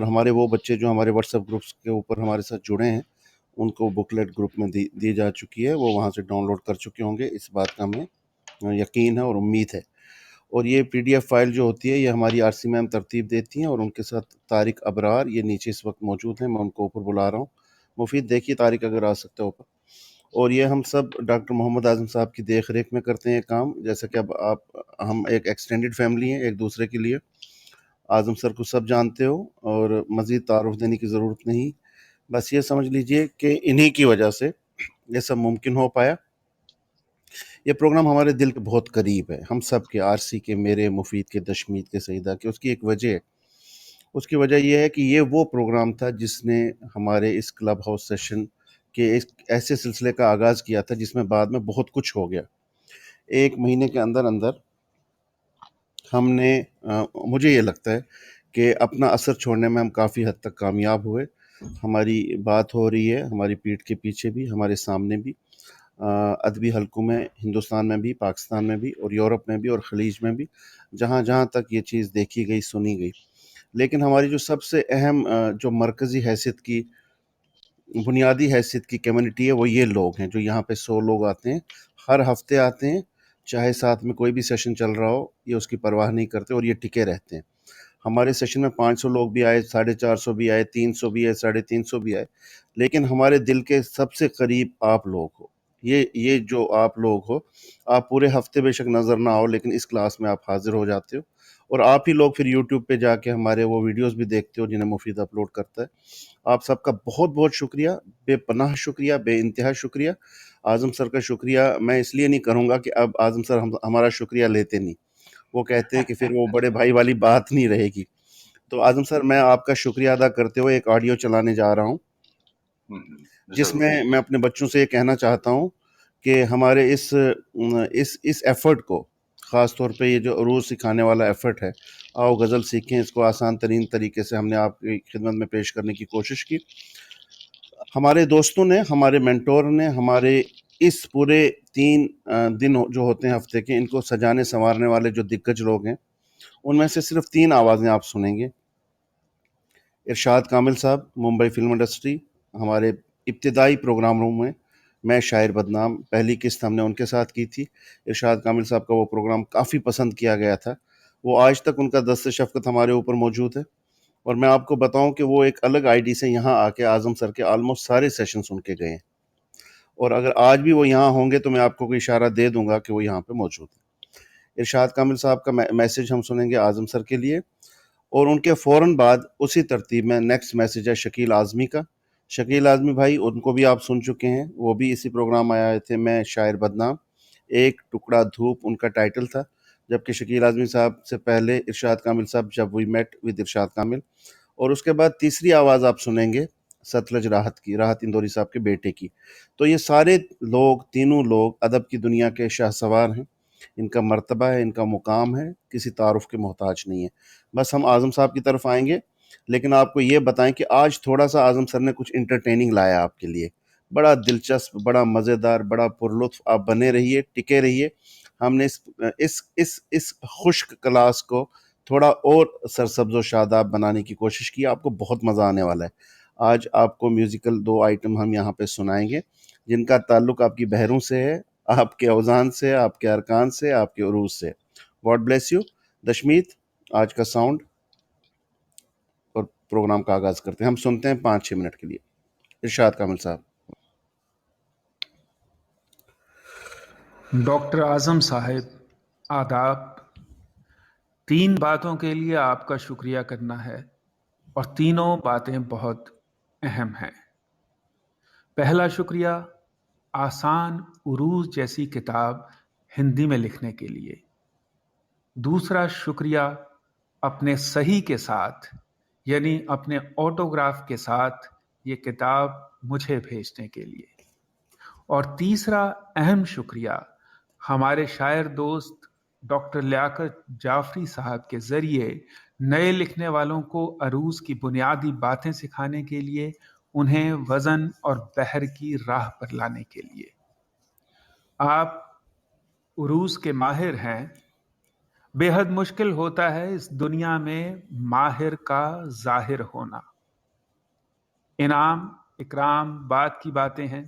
اور ہمارے وہ بچے جو ہمارے واٹس ایپ گروپس کے اوپر ہمارے ساتھ جڑے ہیں ان کو بکلیٹ گروپ میں دی جا چکی ہے، وہ وہاں سے ڈاؤن لوڈ کر چکے ہوں گے، اس بات کا ہمیں یقین ہے اور امید ہے۔ اور یہ پی ڈی ایف فائل جو ہوتی ہے یہ ہماری آر سی میم ترتیب دیتی ہیں، اور ان کے ساتھ طارق ابرار یہ نیچے اس وقت موجود ہیں، میں ان کو اوپر بلا رہا ہوں۔ مفید دیکھیے طارق اگر آ سکتا ہے اوپر۔ اور یہ ہم سب ڈاکٹر محمد اعظم صاحب کی دیکھ ریکھ میں کرتے ہیں کام، جیسا کہ اب ہم ایک ایکسٹینڈڈ فیملی ہیں ایک دوسرے کے لیے۔ اعظم سر کو سب جانتے ہو اور مزید تعارف دینے کی ضرورت نہیں، بس یہ سمجھ لیجئے کہ انہی کی وجہ سے یہ سب ممکن ہو پایا۔ یہ پروگرام ہمارے دل کے بہت قریب ہے، ہم سب کے، آر سی کے، میرے، مفید کے، دشمید کے، سعیدہ کے۔ اس کی ایک وجہ ہے، اس کی وجہ یہ ہے کہ یہ وہ پروگرام تھا جس نے ہمارے اس کلب ہاؤس سیشن کے ایک ایسے سلسلے کا آغاز کیا تھا جس میں بعد میں بہت کچھ ہو گیا۔ 1 مہینے کے اندر اندر ہم نے مجھے یہ لگتا ہے کہ اپنا اثر چھوڑنے میں ہم کافی حد تک کامیاب ہوئے۔ ہماری بات ہو رہی ہے ہماری پیٹھ کے پیچھے بھی، ہمارے سامنے بھی، ادبی حلقوں میں، ہندوستان میں بھی، پاکستان میں بھی، اور یورپ میں بھی، اور خلیج میں بھی، جہاں جہاں تک یہ چیز دیکھی گئی، سنی گئی۔ لیکن ہماری جو سب سے اہم جو مرکزی حیثیت کی، بنیادی حیثیت کی کمیونٹی ہے، وہ یہ لوگ ہیں جو یہاں پہ 100 لوگ آتے ہیں، ہر ہفتے آتے ہیں، چاہے ساتھ میں کوئی بھی سیشن چل رہا ہو، یہ اس کی پرواہ نہیں کرتے اور یہ ٹکے رہتے ہیں۔ ہمارے سیشن میں 500 لوگ بھی آئے، 450 بھی آئے، 300 بھی آئے، 350 بھی آئے، لیکن ہمارے دل کے سب سے قریب آپ لوگ ہو۔ یہ جو آپ لوگ ہو، آپ پورے ہفتے بے شک نظر نہ آؤ لیکن اس کلاس میں آپ حاضر ہو جاتے ہو، اور آپ ہی لوگ پھر یوٹیوب پہ جا کے ہمارے وہ ویڈیوز بھی دیکھتے ہو جنہیں مفید اپلوڈ کرتا ہے۔ آپ سب کا بہت بہت شکریہ، بے پناہ شکریہ، بے انتہا شکریہ۔ اعظم سر کا شکریہ میں اس لیے نہیں کروں گا کہ اب اعظم سر ہمارا شکریہ لیتے نہیں، وہ کہتے ہیں کہ پھر وہ بڑے بھائی والی بات نہیں رہے گی۔ تو اعظم سر میں آپ کا شکریہ ادا کرتے ہوئے ایک آڈیو چلانے جا رہا ہوں جس میں میں اپنے بچوں سے یہ کہنا چاہتا ہوں کہ ہمارے اس ایفرٹ کو، خاص طور پہ یہ جو عروض سکھانے والا ایفرٹ ہے، آؤ غزل سیکھیں، اس کو آسان ترین طریقے سے ہم نے آپ کی خدمت میں پیش کرنے کی کوشش کی۔ ہمارے دوستوں نے، ہمارے مینٹور نے، ہمارے اس پورے 3 دن جو ہوتے ہیں ہفتے کے، ان کو سجانے سنوارنے والے جو دگج لوگ ہیں، ان میں سے صرف 3 آوازیں آپ سنیں گے۔ ارشاد کامل صاحب، ممبئی فلم انڈسٹری، ہمارے ابتدائی پروگرام روم میں شاعر بدنام، پہلی قسط ہم نے ان کے ساتھ کی تھی۔ ارشاد کامل صاحب کا وہ پروگرام کافی پسند کیا گیا تھا، وہ آج تک ان کا دست شفقت ہمارے اوپر موجود ہے۔ اور میں آپ کو بتاؤں کہ وہ ایک الگ آئی ڈی سے یہاں آ کے اعظم سر کے آلموسٹ سارے سیشن سن کے گئے ہیں، اور اگر آج بھی وہ یہاں ہوں گے تو میں آپ کو کوئی اشارہ دے دوں گا کہ وہ یہاں پہ موجود ہیں۔ ارشاد کامل صاحب کا میسج ہم سنیں گے اعظم سر کے لیے، اور ان کے فوراً بعد اسی ترتیب میں نیکسٹ میسج ہے شکیل اعظمی کا۔ شکیل اعظمی بھائی، ان کو بھی آپ سن چکے ہیں، وہ بھی اسی پروگرام میں آئے تھے، میں شاعر بدنام، ایک ٹکڑا دھوپ ان کا ٹائٹل تھا، جبکہ شکیل اعظمی صاحب سے پہلے ارشاد کامل صاحب جب وی میٹ ود ارشاد کامل۔ اور اس کے بعد تیسری آواز آپ سنیں گے ستلج راحت کی، راحت اندوری صاحب کے بیٹے کی۔ تو یہ سارے لوگ، تینوں لوگ ادب کی دنیا کے شاہ سوار ہیں، ان کا مرتبہ ہے، ان کا مقام ہے، کسی تعارف کے محتاج نہیں ہے۔ بس ہم اعظم صاحب کی طرف آئیں گے، لیکن آپ کو یہ بتائیں کہ آج تھوڑا سا اعظم سر نے کچھ انٹرٹیننگ لایا آپ کے لیے، بڑا دلچسپ، بڑا مزیدار، بڑا پرلطف۔ آپ بنے رہیے، ٹکے رہیے۔ ہم نے اس خشک کلاس کو تھوڑا اور سرسبز و شاداب بنانے کی کوشش کی، آپ کو بہت مزہ آنے والا ہے۔ آج آپ کو میوزیکل 2 آئٹم ہم یہاں پہ سنائیں گے جن کا تعلق آپ کی بحروں سے ہے، آپ کے اوزان سے، آپ کے ارکان سے، آپ کے عروج سے۔ God bless you. دشمیت، آج کا ساؤنڈ اور پروگرام کا آغاز کرتے ہیں۔ ہم سنتے ہیں 5-6 منٹ کے لیے۔ ارشاد کامل صاحب۔ ڈاکٹر اعظم صاحب، آداب۔ 3 باتوں کے لیے آپ کا شکریہ کرنا ہے، اور تینوں باتیں بہت اہم ہیں۔ پہلا شکریہ آسان عروج جیسی کتاب ہندی میں لکھنے کے لیے۔ دوسرا شکریہ اپنے صحیح کے ساتھ، یعنی اپنے آٹوگراف کے ساتھ یہ کتاب مجھے بھیجنے کے لیے۔ اور تیسرا اہم شکریہ ہمارے شاعر دوست ڈاکٹر لیاقت جعفری صاحب کے ذریعے نئے لکھنے والوں کو عروض کی بنیادی باتیں سکھانے کے لیے، انہیں وزن اور بحر کی راہ پر لانے کے لیے۔ آپ عروض کے ماہر ہیں، बेहद मुश्किल होता है इस दुनिया में माहिर का ज़ाहिर होना। इनाम, इकराम बात की बातें हैं।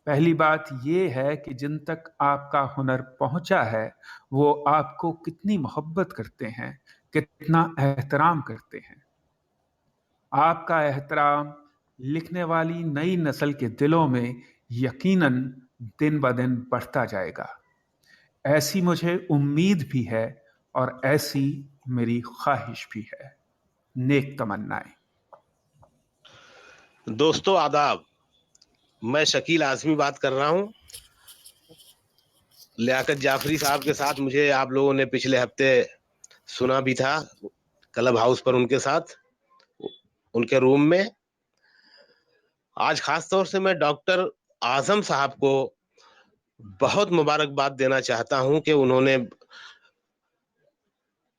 पहली बात ये है कि जिन तक आपका हुनर पहुंचा है, वो आपको कितनी मोहब्बत करते हैं, कितना एहतराम करते हैं। आपका एहतराम लिखने वाली नई नस्ल के दिलों में यकीनन दिन ब दिन बढ़ता जाएगा। ऐसी मुझे उम्मीद भी है और ऐसी मेरी ख्वाहिश भी है। नेक तमन्नाएं। दोस्तों आदाब, मैं शकील आज़मी बात कर रहा हूं। लियाकत जाफरी साहब के साथ मुझे आप लोगों ने पिछले हफ्ते सुना भी था क्लब हाउस पर, उनके साथ उनके रूम में। आज खास तौर से मैं डॉक्टर आजम साहब को बहुत मुबारकबाद देना चाहता हूं कि उन्होंने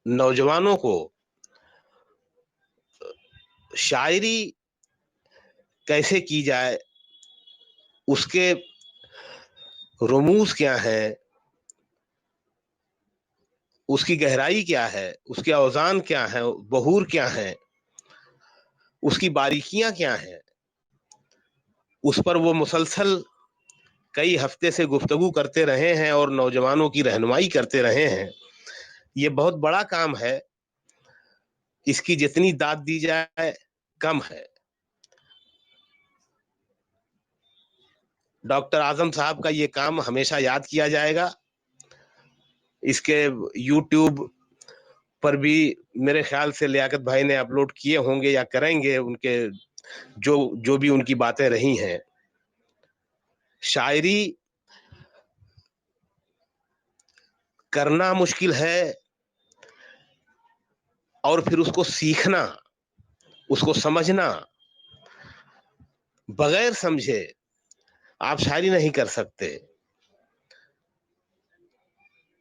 नौजवानों को शायरी कैसे की जाए, उसके रुमूज क्या है, उसकी गहराई क्या है, उसके औजान क्या है, बहूर क्या है, उसकी बारीकियां क्या हैं, उस पर वो मुसलसल कई हफ्ते से गुफ्तगू करते रहे हैं और नौजवानों की रहनुमाई करते रहे हैं। ये बहुत बड़ा काम है, इसकी जितनी दाद दी जाए कम है। डॉक्टर आजम साहब का ये काम हमेशा याद किया जाएगा। इसके यूट्यूब पर भी मेरे ख्याल से लियाकत भाई ने अपलोड किए होंगे या करेंगे, उनके जो जो भी उनकी बातें रही हैं। शायरी करना मुश्किल है और फिर उसको सीखना, उसको समझना, बगैर समझे आप शायरी नहीं कर सकते,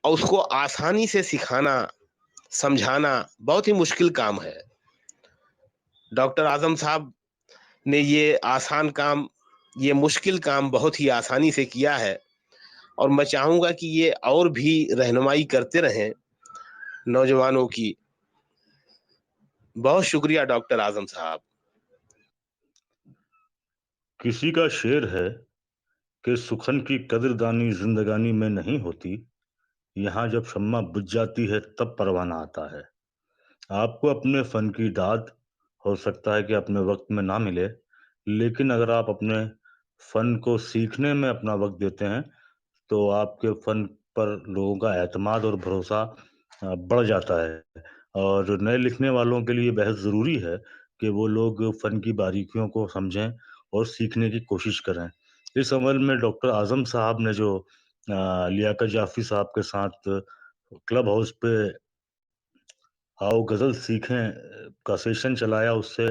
और उसको आसानी से सिखाना, समझाना बहुत ही मुश्किल काम है। डॉक्टर आजम साहब ने ये आसान काम, ये मुश्किल काम बहुत ही आसानी से किया है, और मैं चाहूंगा कि ये और भी रहनुमाई करते रहें नौजवानों की। बहुत शुक्रिया डॉक्टर आजम साहब। किसी का शेर है कि सुखन की कदरदानी जिंदगानी में नहीं होती, यहाँ जब शम्मा बुझ जाती है तब परवाना आता है। आपको अपने फन की दाद हो सकता है कि अपने वक्त में ना मिले, लेकिन अगर आप अपने फन को सीखने में अपना वक्त देते हैं तो आपके फन पर लोगों का एतमाद और भरोसा बढ़ जाता है। और नए लिखने वालों के लिए बेहद ज़रूरी है कि वो लोग फन की बारीकियों को समझें और सीखने की कोशिश करें। इस अमल में डॉक्टर आजम साहब ने जो लियाकत जाफरी साहब के साथ क्लब हाउस पे आओ गज़ल सीखें का सेशन चलाया, उससे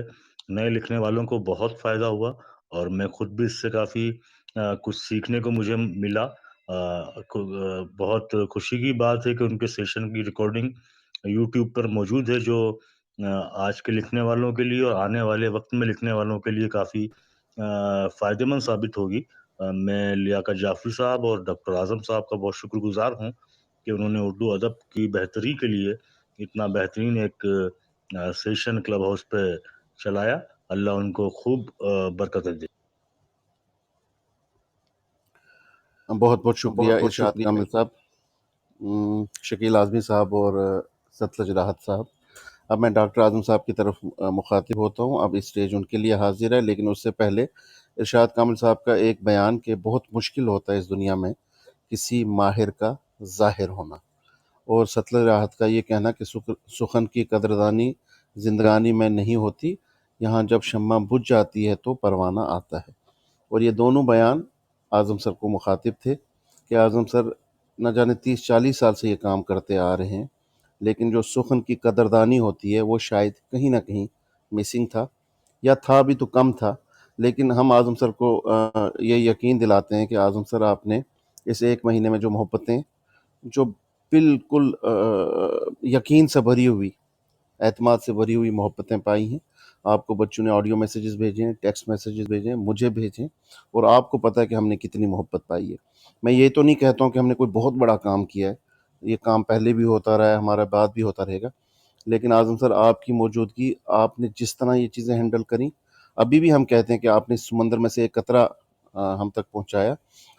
नए लिखने वालों को बहुत फ़ायदा हुआ और मैं खुद भी इससे काफ़ी कुछ सीखने को मुझे मिला। बहुत खुशी की बात है कि उनके सेशन की रिकॉर्डिंग यूट्यूब पर मौजूद है, जो आज के लिखने वालों के लिए और आने वाले वक्त में लिखने वालों के लिए काफ़ी फ़ायदेमंद साबित होगी। मैं लियाकत जाफरी साहब और डॉक्टर आजम साहब का बहुत शुक्रगुजार हूँ कि उन्होंने उर्दू अदब की बेहतरी के लिए इतना बेहतरीन एक सेशन क्लब हाउस पे चलाया। अल्लाह उनको खूब बरकत दे। बहुत बहुत शुक्रिया इरशाद कामिल साहब, शकील आज़मी साहब और सतलज राहत साहब। अब मैं डॉक्टर आज़म साहब की तरफ मुखातिब होता हूँ। अब स्टेज उनके लिए हाजिर है, लेकिन उससे पहले इरशाद कामिल साहब का एक बयान कि बहुत मुश्किल होता है इस दुनिया में किसी माहिर का ज़ाहिर होना, और सतलज राहत का ये कहना कि सुखन की कदरदानी जिंदगानी में नहीं होती, यहाँ जब शम्मा बुझ जाती है तो परवाना आता है। और ये दोनों बयान आज़म सर को मुखातिब थे कि आज़म सर न जाने 30-40 साल से ये काम करते आ रहे हैं, लेकिन जो सुखन की कदरदानी होती है वो शायद कहीं ना कहीं मिसिंग था, या था भी तो कम था। लेकिन हम आज़म सर को ये यकीन दिलाते हैं कि आज़म सर आपने इस एक महीने में जो मोहब्बतें, जो बिल्कुल यकीन से भरी हुई, एतमाद से भरी हुई मोहब्बतें पाई हैं। आपको बच्चों ने ऑडियो मैसेजेस भेजे हैं, टेक्स्ट मैसेजेस भेजे हैं, मुझे भेजें, और आपको पता है कि हमने कितनी मोहब्बत पाई है। मैं ये तो नहीं कहता हूँ कि हमने कोई बहुत बड़ा काम किया है, یہ کام پہلے بھی ہوتا رہا ہے، ہمارا بعد بھی ہوتا رہے گا، لیکن اعظم سر آپ کی موجودگی، آپ نے جس طرح یہ چیزیں ہینڈل کریں، ابھی بھی ہم کہتے ہیں کہ آپ نے سمندر میں سے ایک قطرہ ہم تک پہنچایا.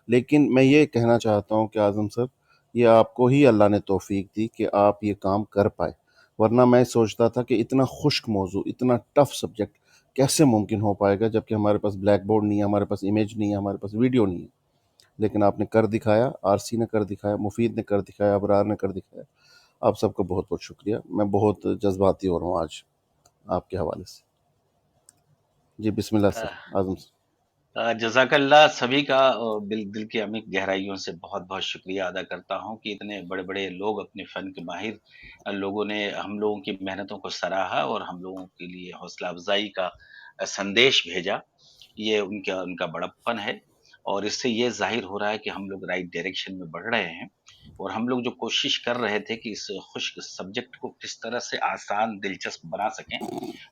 لیکن میں یہ کہنا چاہتا ہوں کہ اعظم سر، یہ آپ کو ہی اللہ نے توفیق دی کہ آپ یہ کام کر پائے، ورنہ میں سوچتا تھا کہ اتنا خشک موضوع، اتنا ٹف سبجیکٹ کیسے ممکن ہو پائے گا، جبکہ ہمارے پاس بلیک بورڈ نہیں ہے، ہمارے پاس امیج نہیں ہے، ہمارے پاس ویڈیو نہیں ہے. لیکن آپ نے کر دکھایا، آر سی نے کر دکھایا، مفید نے کر دکھایا، ابرار نے کر دکھایا. آپ سب کا بہت بہت شکریہ. میں بہت جذباتی ہو رہا ہوں آج آپ کے حوالے سے. جی بسم اللہ سر. اعظم سر. جزاک اللہ. سبھی کا دل کی عمیق گہرائیوں سے بہت بہت شکریہ ادا کرتا ہوں کہ اتنے بڑے بڑے لوگ، اپنے فن کے ماہر لوگوں نے ہم لوگوں کی محنتوں کو سراہا اور ہم لوگوں کے لیے حوصلہ افزائی کا سندیش بھیجا. یہ ان کا بڑپن ہے، اور اس سے یہ ظاہر ہو رہا ہے کہ ہم لوگ رائٹ ڈائریکشن میں بڑھ رہے ہیں، اور ہم لوگ جو کوشش کر رہے تھے کہ اس خشک سبجیکٹ کو کس طرح سے آسان دلچسپ بنا سکیں،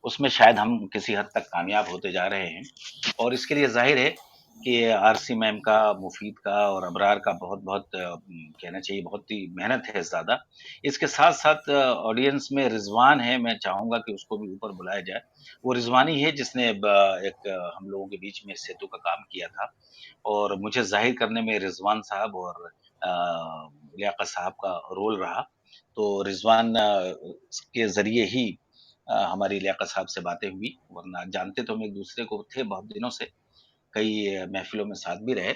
اس میں شاید ہم کسی حد تک کامیاب ہوتے جا رہے ہیں. اور اس کے لیے ظاہر ہے کہ آر سی میم کا، مفید کا اور ابرار کا بہت بہت کہنا چاہیے، بہت ہی محنت ہے زیادہ. اس کے ساتھ ساتھ آڈینس میں رضوان ہے، میں چاہوں گا کہ اس کو بھی اوپر بلایا جائے. وہ رضوان ہی ہے جس نے ایک ہم لوگوں کے بیچ میں سیتو کا کام کیا تھا، اور مجھے ظاہر کرنے میں رضوان صاحب اور لیاقت صاحب کا رول رہا. تو رضوان کے ذریعے ہی ہماری لیاقت صاحب سے باتیں ہوئی، ورنہ جانتے تو ہم ایک دوسرے کو تھے بہت دنوں سے، کئی محفلوں میں ساتھ بھی رہے،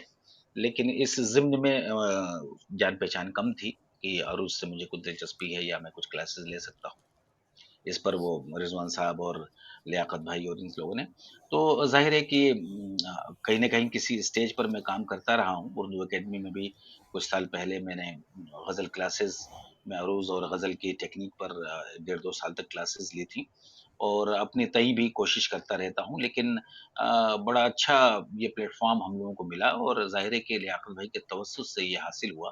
لیکن اس ضمن میں جان پہچان کم تھی کہ عروج سے مجھے کچھ دلچسپی ہے یا میں کچھ کلاسز لے سکتا ہوں. اس پر وہ رضوان صاحب اور لیاقت بھائی اور ان لوگوں نے، تو ظاہر ہے کہ کہیں نہ کہیں کسی اسٹیج پر میں کام کرتا رہا ہوں. اردو اکیڈمی میں بھی کچھ سال پہلے میں نے غزل کلاسز میں عروض اور غزل کی ٹیکنیک پر 1.5-2 سال تک کلاسز لی تھی، اور اپنی تئیں بھی کوشش کرتا رہتا ہوں. لیکن بڑا اچھا یہ پلیٹ فارم ہم لوگوں کو ملا، اور ظاہر ہے کہ لیاقت بھائی کے توسط سے یہ حاصل ہوا،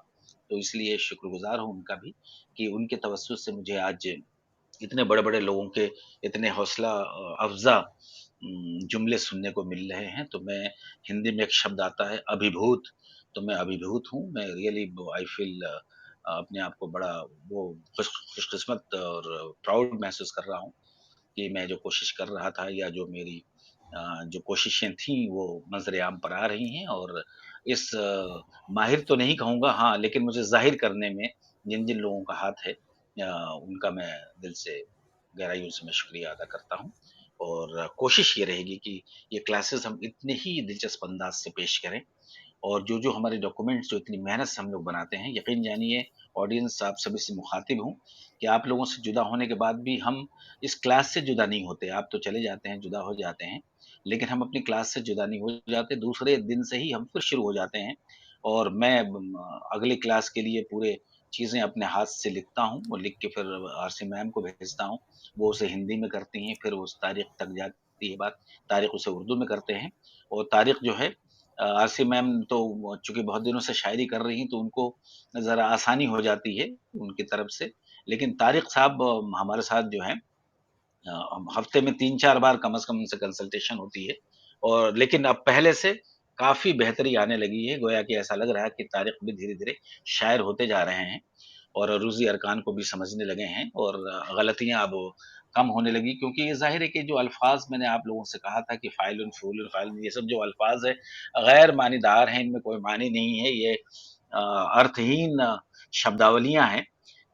تو اس لیے شکر گزار ہوں ان کا بھی کہ ان کے توسط سے مجھے آج اتنے بڑے بڑے لوگوں کے اتنے حوصلہ افزا جملے سننے کو مل رہے ہیں. تو میں ہندی میں ایک شبد آتا ہے ابھیبھوت، تو میں ابھیبھوت ہوں. میں ریئلی آئی فیل اپنے آپ کو بڑا وہ خوش قسمت اور پراؤڈ محسوس کر رہا ہوں کہ میں جو کوشش کر رہا تھا، یا جو میری جو کوششیں تھیں، وہ منظر عام پر آ رہی ہیں. اور اس ماہر تو نہیں کہوں گا، ہاں، لیکن مجھے ظاہر کرنے میں جن جن لوگوں کا ہاتھ ہے، ان کا میں دل سے گہرائیوں سے میں شکریہ ادا کرتا ہوں. اور کوشش یہ رہے گی کہ یہ کلاسز ہم اتنے ہی دلچسپ انداز سے پیش کریں، اور جو ہمارے ڈاکومنٹس جو اتنی محنت سے ہم لوگ بناتے ہیں، یقین جانیے آڈینس آپ سبھی سے مخاطب ہوں کہ آپ لوگوں سے جدا ہونے کے بعد بھی ہم اس کلاس سے جدا نہیں ہوتے. آپ تو چلے جاتے ہیں، جدا ہو جاتے ہیں، لیکن ہم اپنی کلاس سے جدا نہیں ہو جاتے. دوسرے دن سے ہی ہم پھر شروع ہو جاتے ہیں، اور میں اگلی کلاس کے لیے پورے چیزیں اپنے ہاتھ سے لکھتا ہوں، اور لکھ کے پھر آر سی میم کو بھیجتا ہوں. وہ اسے ہندی میں کرتی ہیں، پھر اس تاریخ تک جاتی ہے بات، طارق اسے اردو میں کرتے ہیں. اور طارق جو ہے، آر سی میم تو چونکہ بہت دنوں سے شاعری کر رہی ہیں، تو ان کو ذرا آسانی ہو جاتی ہے ان کی طرف سے. لیکن طارق صاحب ہمارے ساتھ جو ہیں، ہفتے میں 3-4 بار کم از کم ان سے کنسلٹیشن ہوتی ہے. اور لیکن اب پہلے سے کافی بہتری آنے لگی ہے، گویا کہ ایسا لگ رہا ہے کہ طارق بھی دھیرے دھیرے شاعر ہوتے جا رہے ہیں، اور روزی ارکان کو بھی سمجھنے لگے ہیں، اور غلطیاں اب کم ہونے لگی. کیونکہ یہ ظاہر ہے کہ جو الفاظ میں نے آپ لوگوں سے کہا تھا کہ فاعل فعول فاعل، یہ سب جو الفاظ ہے غیر معنی دار ہیں، ان میں کوئی معنی نہیں ہے، یہ ارتھہین شبداولیاں ہیں.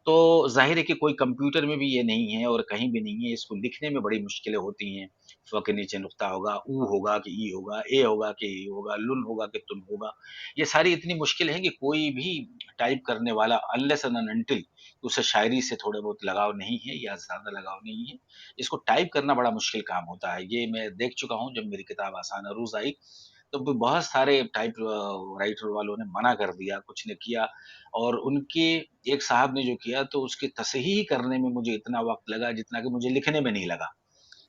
تو ظاہر ہے کہ کوئی کمپیوٹر میں بھی یہ نہیں ہے، اور کہیں بھی نہیں ہے. اس کو لکھنے میں بڑی مشکلیں ہوتی ہیں. ف کے نیچے نقطہ ہوگا، او ہوگا کہ ای ہوگا، اے ہوگا کہ ای ہوگا، لن ہوگا کہ تن ہوگا. یہ ساری اتنی مشکل ہے کہ کوئی بھی ٹائپ کرنے والا unless and until اسے شاعری سے تھوڑے بہت لگاؤ نہیں ہے، یا زیادہ لگاؤ نہیں ہے، اس کو ٹائپ کرنا بڑا مشکل کام ہوتا ہے. یہ میں دیکھ چکا ہوں. جب میری کتاب آسان عروض آئی تو بہت سارے ٹائپ رائٹر والوں نے منع کر دیا، کچھ نے کیا، اور ان کے ایک صاحب نے جو کیا تو اس کی تصحیح کرنے میں مجھے اتنا وقت لگا جتنا کہ مجھے لکھنے میں نہیں لگا.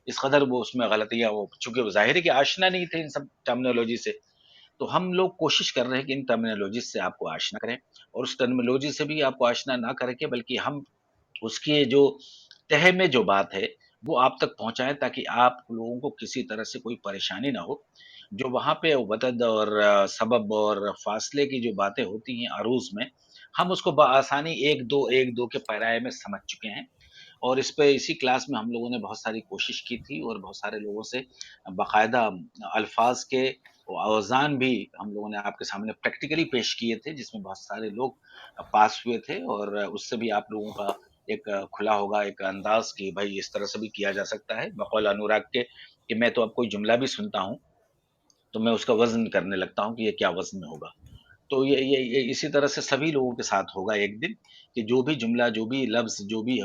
اس قدر وہ اس میں غلطیاں، وہ چونکہ ظاہر ہے کہ آشنا نہیں تھے ان سب ٹرمینالوجی سے. تو ہم لوگ کوشش کر رہے ہیں کہ ان ٹرمینالوجیز سے آپ کو آشنا کریں، اور اس ٹرمینالوجی سے بھی آپ کو آشنا نہ کریں کے، بلکہ ہم اس کے جو تہہ میں جو بات ہے وہ آپ تک پہنچائیں، تاکہ آپ لوگوں کو کسی طرح سے کوئی پریشانی نہ ہو. جو وہاں پہ وتد اور سبب اور فاصلے کی جو باتیں ہوتی ہیں عروض میں، हम उसको बआसानी 1-2 के पैराए में समझ चुके हैं। और इस पे इसी क्लास में हम लोगों ने बहुत सारी कोशिश की थी और बहुत सारे लोगों से बाकायदा अल्फाज के औज़ान भी हम लोगों ने आपके सामने प्रैक्टिकली पेश किए थे, जिसमें बहुत सारे लोग पास हुए थे। और उससे भी आप लोगों का एक खुला होगा एक अंदाज़ कि भाई इस तरह से भी किया जा सकता है। बकौल अनुराग के कि मैं तो अब कोई जुमला भी सुनता हूँ, तो मैं उसका वज़न करने लगता हूँ कि ये क्या वज़न में होगा। तो ये इसी तरह से सभी लोगों के साथ होगा एक दिन कि जो भी जुमला, जो भी लफ्ज़, जो भी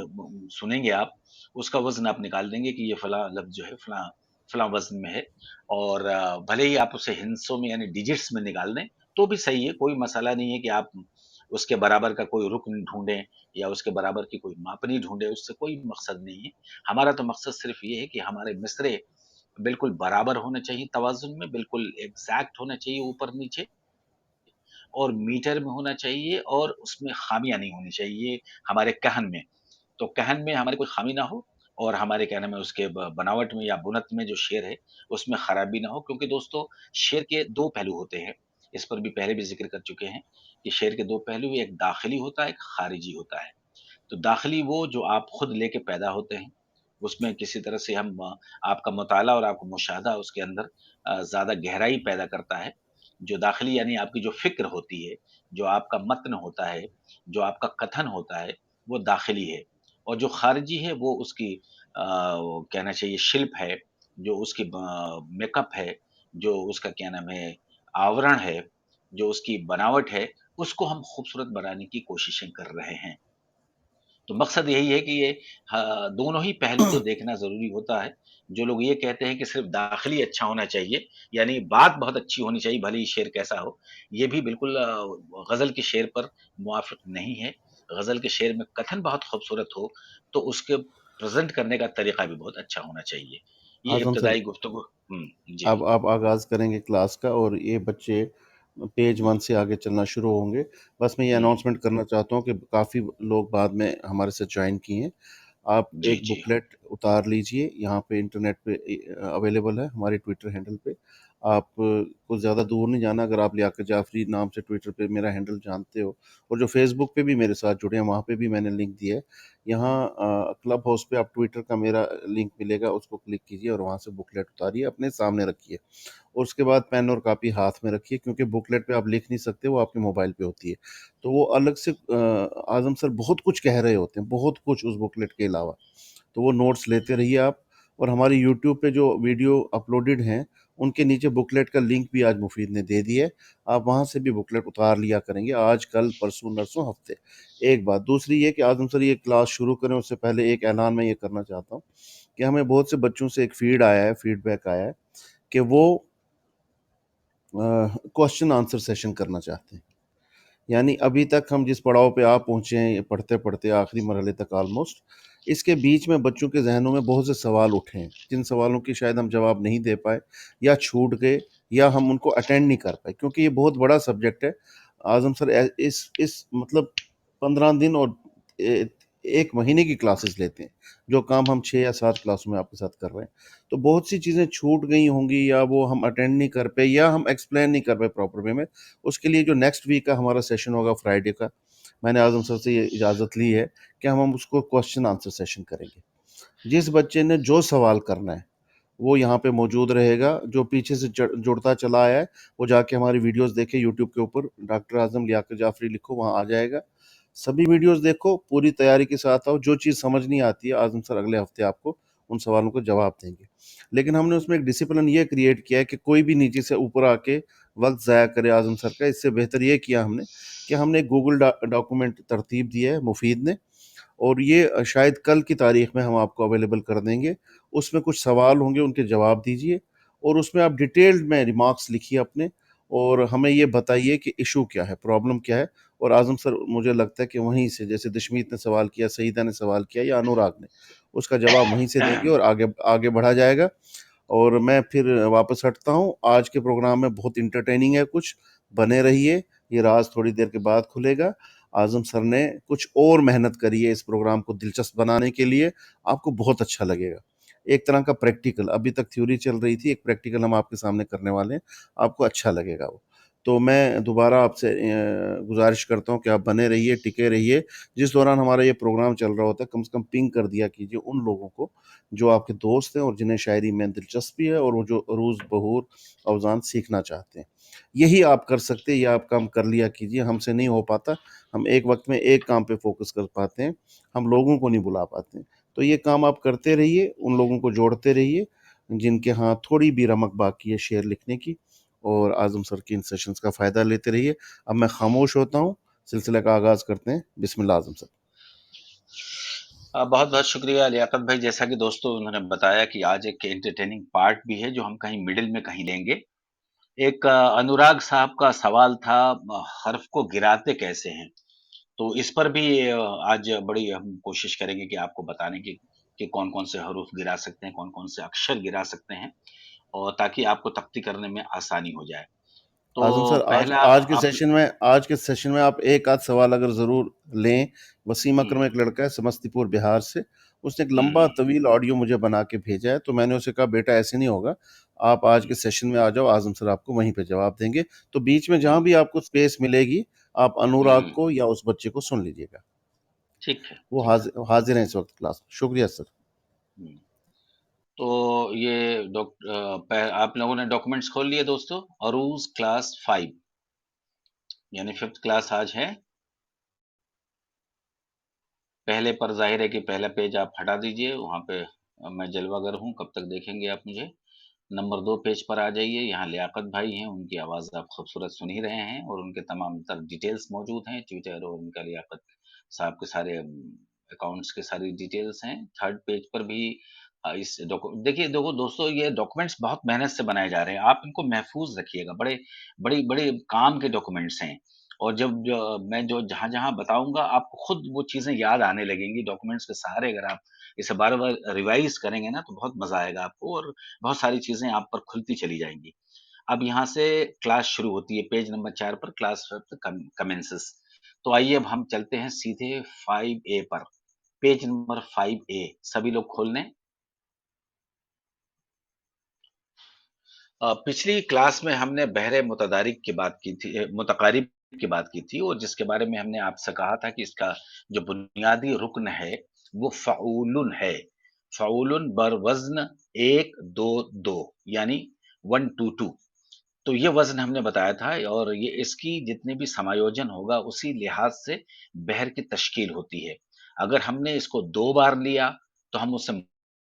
सुनेंगे आप, उसका वज़न आप निकाल देंगे कि ये फलाँ लफ्ज़ जो है फलाँ फलाँ वज़न में है। और भले ही आप उसे हिंसों में यानी डिजिट्स में निकाल दें, तो भी सही है, कोई मसला नहीं है कि आप उसके बराबर का कोई रुक्न ढूँढें या उसके बराबर की कोई मापनी ढूँढें, उससे कोई मकसद नहीं है। हमारा तो मकसद सिर्फ़ ये है कि हमारे मिसरे बिल्कुल बराबर होने चाहिए तवाज़ुन में, बिल्कुल एग्ज़ैक्ट होने चाहिए ऊपर-नीचे और मीटर में होना चाहिए और उसमें ख़ामियाँ नहीं होनी चाहिए हमारे कहन में। तो कहन में हमारी कोई ख़ामी ना हो और हमारे कहने में उसके बनावट में या बुनत में जो शेर है, उसमें ख़राबी ना हो क्योंकि दोस्तों शेर के 2 पहलू होते हैं। इस पर भी पहले भी ज़िक्र कर चुके हैं कि शेर के 2 पहलू एक दाख़िली होता है, एक ख़ारिजी होता है। तो दाख़िली वो जो आप खुद लेके पैदा होते हैं, उसमें किसी तरह से हम आपका मुताला और आपका मुशाहदा उसके अंदर ज़्यादा गहराई पैदा करता है। जो दाख़िली यानी आपकी जो फ़िक्र होती है, जो आपका मतन होता है, जो आपका कथन होता है, वो दाख़िली है। और जो ख़ारिजी है वो उसकी वो कहना चाहिए शिल्प है, जो उसकी मेकअप है, जो उसका क्या नाम है आवरण है, जो उसकी बनावट है, उसको हम खूबसूरत बनाने की कोशिशें कर रहे हैं। तो मकसद यही है कि ये दोनों ही पहलू तो देखना ज़रूरी होता है। जो लोग ये कहते हैं कि सिर्फ़ दाख़िली अच्छा होना चाहिए, यानी बात बहुत अच्छी होनी चाहिए, भले ही शेर कैसा हो, ये भी बिल्कुल ग़ज़ल के शेर पर मुवाफ़िक नहीं है। ग़ज़ल के शेर में कथन बहुत खूबसूरत हो, तो उसके प्रेज़ेंट करने का तरीक़ा भी बहुत अच्छा होना चाहिए। ये आज़म सर, इब्तिदाई गुफ्तगू जी। अब आप आगाज़ करेंगे क्लास का और ये बच्चे पेज 1 से आगे चलना शुरू होंगे। बस मैं ये हुँ, अनाउंसमेंट करना चाहता हूँ कि काफ़ी लोग बाद में हमारे साथ जॉइन किए हैं। आप जी, एक जी। बुकलेट उतार लीजिए, यहाँ पे इंटरनेट पे अवेलेबल है हमारे ट्विटर हैंडल पे। आप को ज़्यादा दूर नहीं जाना, अगर आप लियाकत जाफ़री नाम से ट्विटर पे मेरा हैंडल जानते हो और जो फ़ेसबुक पे भी मेरे साथ जुड़े हैं, वहाँ पे भी मैंने लिंक दिया है। यहाँ क्लब हाउस पे आप ट्विटर का मेरा लिंक मिलेगा, उसको क्लिक कीजिए और वहाँ से बुकलेट उतारिए, अपने सामने रखिए। और उसके बाद पेन और कॉपी हाथ में रखिए क्योंकि बुकलेट पे आप लिख नहीं सकते, वो आपके मोबाइल पे होती है। तो वो अलग से आज़म सर बहुत कुछ कह रहे होते हैं, बहुत कुछ उस बुकलेट के अलावा। तो वो नोट्स लेते रहिए आप। और हमारी यूट्यूब पे जो वीडियो अपलोडेड हैं, उनके नीचे बुकलेट का लिंक भी आज मुफीद ने दे दिया है। आप वहाँ से भी बुकलेट उतार लिया करेंगे आज, कल, परसों, नरसों, हफ्ते। एक बात। दूसरी ये कि आज़म सर ये क्लास शुरू करें उससे पहले एक ऐलान मैं ये करना चाहता हूँ कि हमें बहुत से बच्चों से एक फीडबैक आया है कि वो क्वेश्चन आंसर सेशन करना चाहते हैं। यानी अभी तक हम जिस पड़ाव पे आप पहुँचे हैं पढ़ते-पढ़ते आखिरी मरहले तक ऑलमोस्ट, इसके बीच में बच्चों के ज़हनों में बहुत से सवाल उठे हैं, जिन सवालों के शायद हम जवाब नहीं दे पाए या छूट गए या हम उनको अटेंड नहीं कर पाए क्योंकि ये बहुत बड़ा सब्जेक्ट है। आज़म सर इस मतलब 15 दिन और ए 1 महीने की क्लासेस लेते हैं, जो काम हम 6 या 7 क्लासों में आपके साथ कर रहे हैं। तो बहुत सी चीज़ें छूट गई होंगी या वो हम अटेंड नहीं कर पाए या हम एक्सप्लेन नहीं कर पाए प्रॉपर वे में। उसके लिए जो नेक्स्ट वीक का हमारा सेशन होगा फ्राइडे का, मैंने आज़म सर से ये इजाज़त ली है कि हम उसको क्वेश्चन आंसर सेशन करेंगे। जिस बच्चे ने जो सवाल करना है, वो यहाँ पे मौजूद रहेगा। जो पीछे से जुड़ता चला आया है, वो जाके हमारी वीडियोज़ देखे यूट्यूब के ऊपर, डॉक्टर आज़म लियाकत जाफ़री लिखो, वहाँ आ जाएगा। सभी वीडियोज़ देखो, पूरी तैयारी के साथ आओ। जो चीज़ समझ नहीं आती है, आज़म सर अगले हफ्ते आपको उन सवालों का जवाब देंगे। लेकिन हमने उसमें एक डिसिप्लिन ये क्रिएट किया है कि कोई भी नीचे से ऊपर आके वक़्त ज़ाया करे आज़म सर का। इससे बेहतर ये किया हमने कि हमने एक गूगल डॉक्यूमेंट तरतीब दिया है मुफ़ीद ने, और ये शायद कल की तारीख में हम आपको अवेलेबल कर देंगे। उसमें कुछ सवाल होंगे, उनके जवाब दीजिए और उसमें आप डिटेल्ड में रिमार्क्स लिखिए अपने और हमें ये बताइए कि इशू क्या है, प्रॉब्लम क्या है। और आज़म सर मुझे लगता है कि वहीं से, जैसे दशमीत ने सवाल किया, सईदा ने सवाल किया या अनुराग ने, उसका जवाब वहीं से देंगे और आगे आगे बढ़ा जाएगा। और मैं फिर वापस हटता हूँ। आज के प्रोग्राम में बहुत इंटरटेनिंग है कुछ, बने रहिए। ये राज थोड़ी देर के बाद खुलेगा। आज़म सर ने कुछ और मेहनत करी है इस प्रोग्राम को दिलचस्प बनाने के लिए, आपको बहुत अच्छा लगेगा। एक तरह का प्रैक्टिकल, अभी तक थ्योरी चल रही थी, एक प्रैक्टिकल हम आपके सामने करने वाले हैं, आपको अच्छा लगेगा वो। تو میں دوبارہ آپ سے گزارش کرتا ہوں کہ آپ بنے رہیے، ٹکے رہیے. جس دوران ہمارا یہ پروگرام چل رہا ہوتا ہے کم سے کم پنگ کر دیا کیجیے ان لوگوں کو جو آپ کے دوست ہیں اور جنہیں شاعری میں دلچسپی ہے اور وہ جو عروض بہور اوزان سیکھنا چاہتے ہیں. یہی آپ کر سکتے ہیں، یہ آپ کام کر لیا کیجیے. ہم سے نہیں ہو پاتا، ہم ایک وقت میں ایک کام پہ فوکس کر پاتے ہیں، ہم لوگوں کو نہیں بلا پاتے ہیں. تو یہ کام آپ کرتے رہیے، ان لوگوں کو جوڑتے رہیے جن کے ہاں تھوڑی بھی رمق باقی ہے شعر لکھنے کی، اور اعظم سر کی ان سیشنز کا فائدہ لیتے رہیے. اب میں خاموش ہوتا ہوں، سلسلہ کا آغاز کرتے ہیں. بسم اللہ اعظم سر. بہت بہت شکریہ لیاقت بھائی. جیسا کہ دوستوں انہوں نے بتایا کہ آج ایک انٹرٹیننگ پارٹ بھی ہے جو ہم کہیں مڈل میں کہیں لیں گے. ایک انوراگ صاحب کا سوال تھا حرف کو گراتے کیسے ہیں، تو اس پر بھی آج بڑی ہم کوشش کریں گے کہ آپ کو بتانے کی کہ کون کون سے حروف گرا سکتے ہیں، کون کون سے اکشر گرا سکتے ہیں، اور تاکہ آپ کو تختی کرنے میں آسانی ہو جائے. تو اعظم سر پہلا آپ آج کے سیشن میں آپ ایک آدھ سوال اگر ضرور لیں. وسیم اکرم ہم، ایک لڑکا ہے سمستی پور بہار سے، اس نے ایک ہم، لمبا طویل آڈیو مجھے بنا کے بھیجا ہے. تو میں نے اسے کہا بیٹا ایسے نہیں ہوگا، آپ آج کے سیشن میں آ جاؤ، اعظم سر آپ کو وہیں پہ جواب دیں گے. تو بیچ میں جہاں ہم، بھی آپ کو اسپیس ملے گی آپ انوراگ ہم، کو یا اس بچے کو سن لیجیے گا. ٹھیک ہے، وہ ٹھیک ہے. حاضر ہیں اس وقت کلاس میں. شکریہ سر. ہم. تو یہ آپ لوگوں نے ڈاکومنٹس کھول لیے دوستو. عروض کلاس 5 یعنی 5th کلاس آج ہے. پہلے پر ظاہر ہے کہ پہلا پیج آپ ہٹا دیجئے، وہاں پہ میں جلوہ گر ہوں، کب تک دیکھیں گے آپ مجھے. نمبر 2 پیج پر آ جائیے، یہاں لیاقت بھائی ہیں، ان کی آواز آپ خوبصورت سن ہی رہے ہیں، اور ان کے تمام تر ڈیٹیلز موجود ہیں، ٹویٹر اور ان کا لیاقت صاحب کے سارے اکاؤنٹس کے ساری ڈیٹیلز ہیں. 3rd پیج پر بھی اس دیکھیے دوستو یہ ڈاکومنٹس بہت محنت سے بنائے جا رہے ہیں، آپ ان کو محفوظ رکھیے گا. بڑے بڑے کام کے ڈاکومنٹس ہیں، اور میں جہاں جہاں بتاؤں گا آپ کو خود وہ چیزیں یاد آنے لگیں گی. ڈاکومنٹس کے سہارے اگر آپ اسے بار بار ریوائز کریں گے نا تو بہت مزہ آئے گا آپ کو، اور بہت ساری چیزیں آپ پر کھلتی چلی جائیں گی. اب یہاں سے کلاس شروع ہوتی ہے، پیج نمبر 4 پر کلاس کمنسز. تو آئیے اب ہم چلتے ہیں سیدھے 5A پر. پیج نمبر 5A سبھی لوگ کھول لیں. پچھلی کلاس میں ہم نے بحر متدارک کی بات کی تھی، متقارب کی بات کی تھی، اور جس کے بارے میں ہم نے آپ سے کہا تھا کہ اس کا جو بنیادی رکن ہے وہ فعول ہے. فعول بر وزن 1 2 2 یعنی 1 2 2. تو یہ وزن ہم نے بتایا تھا، اور یہ اس کی جتنے بھی سمایوجن ہوگا اسی لحاظ سے بحر کی تشکیل ہوتی ہے. اگر ہم نے اس کو 2 بار لیا تو ہم اسے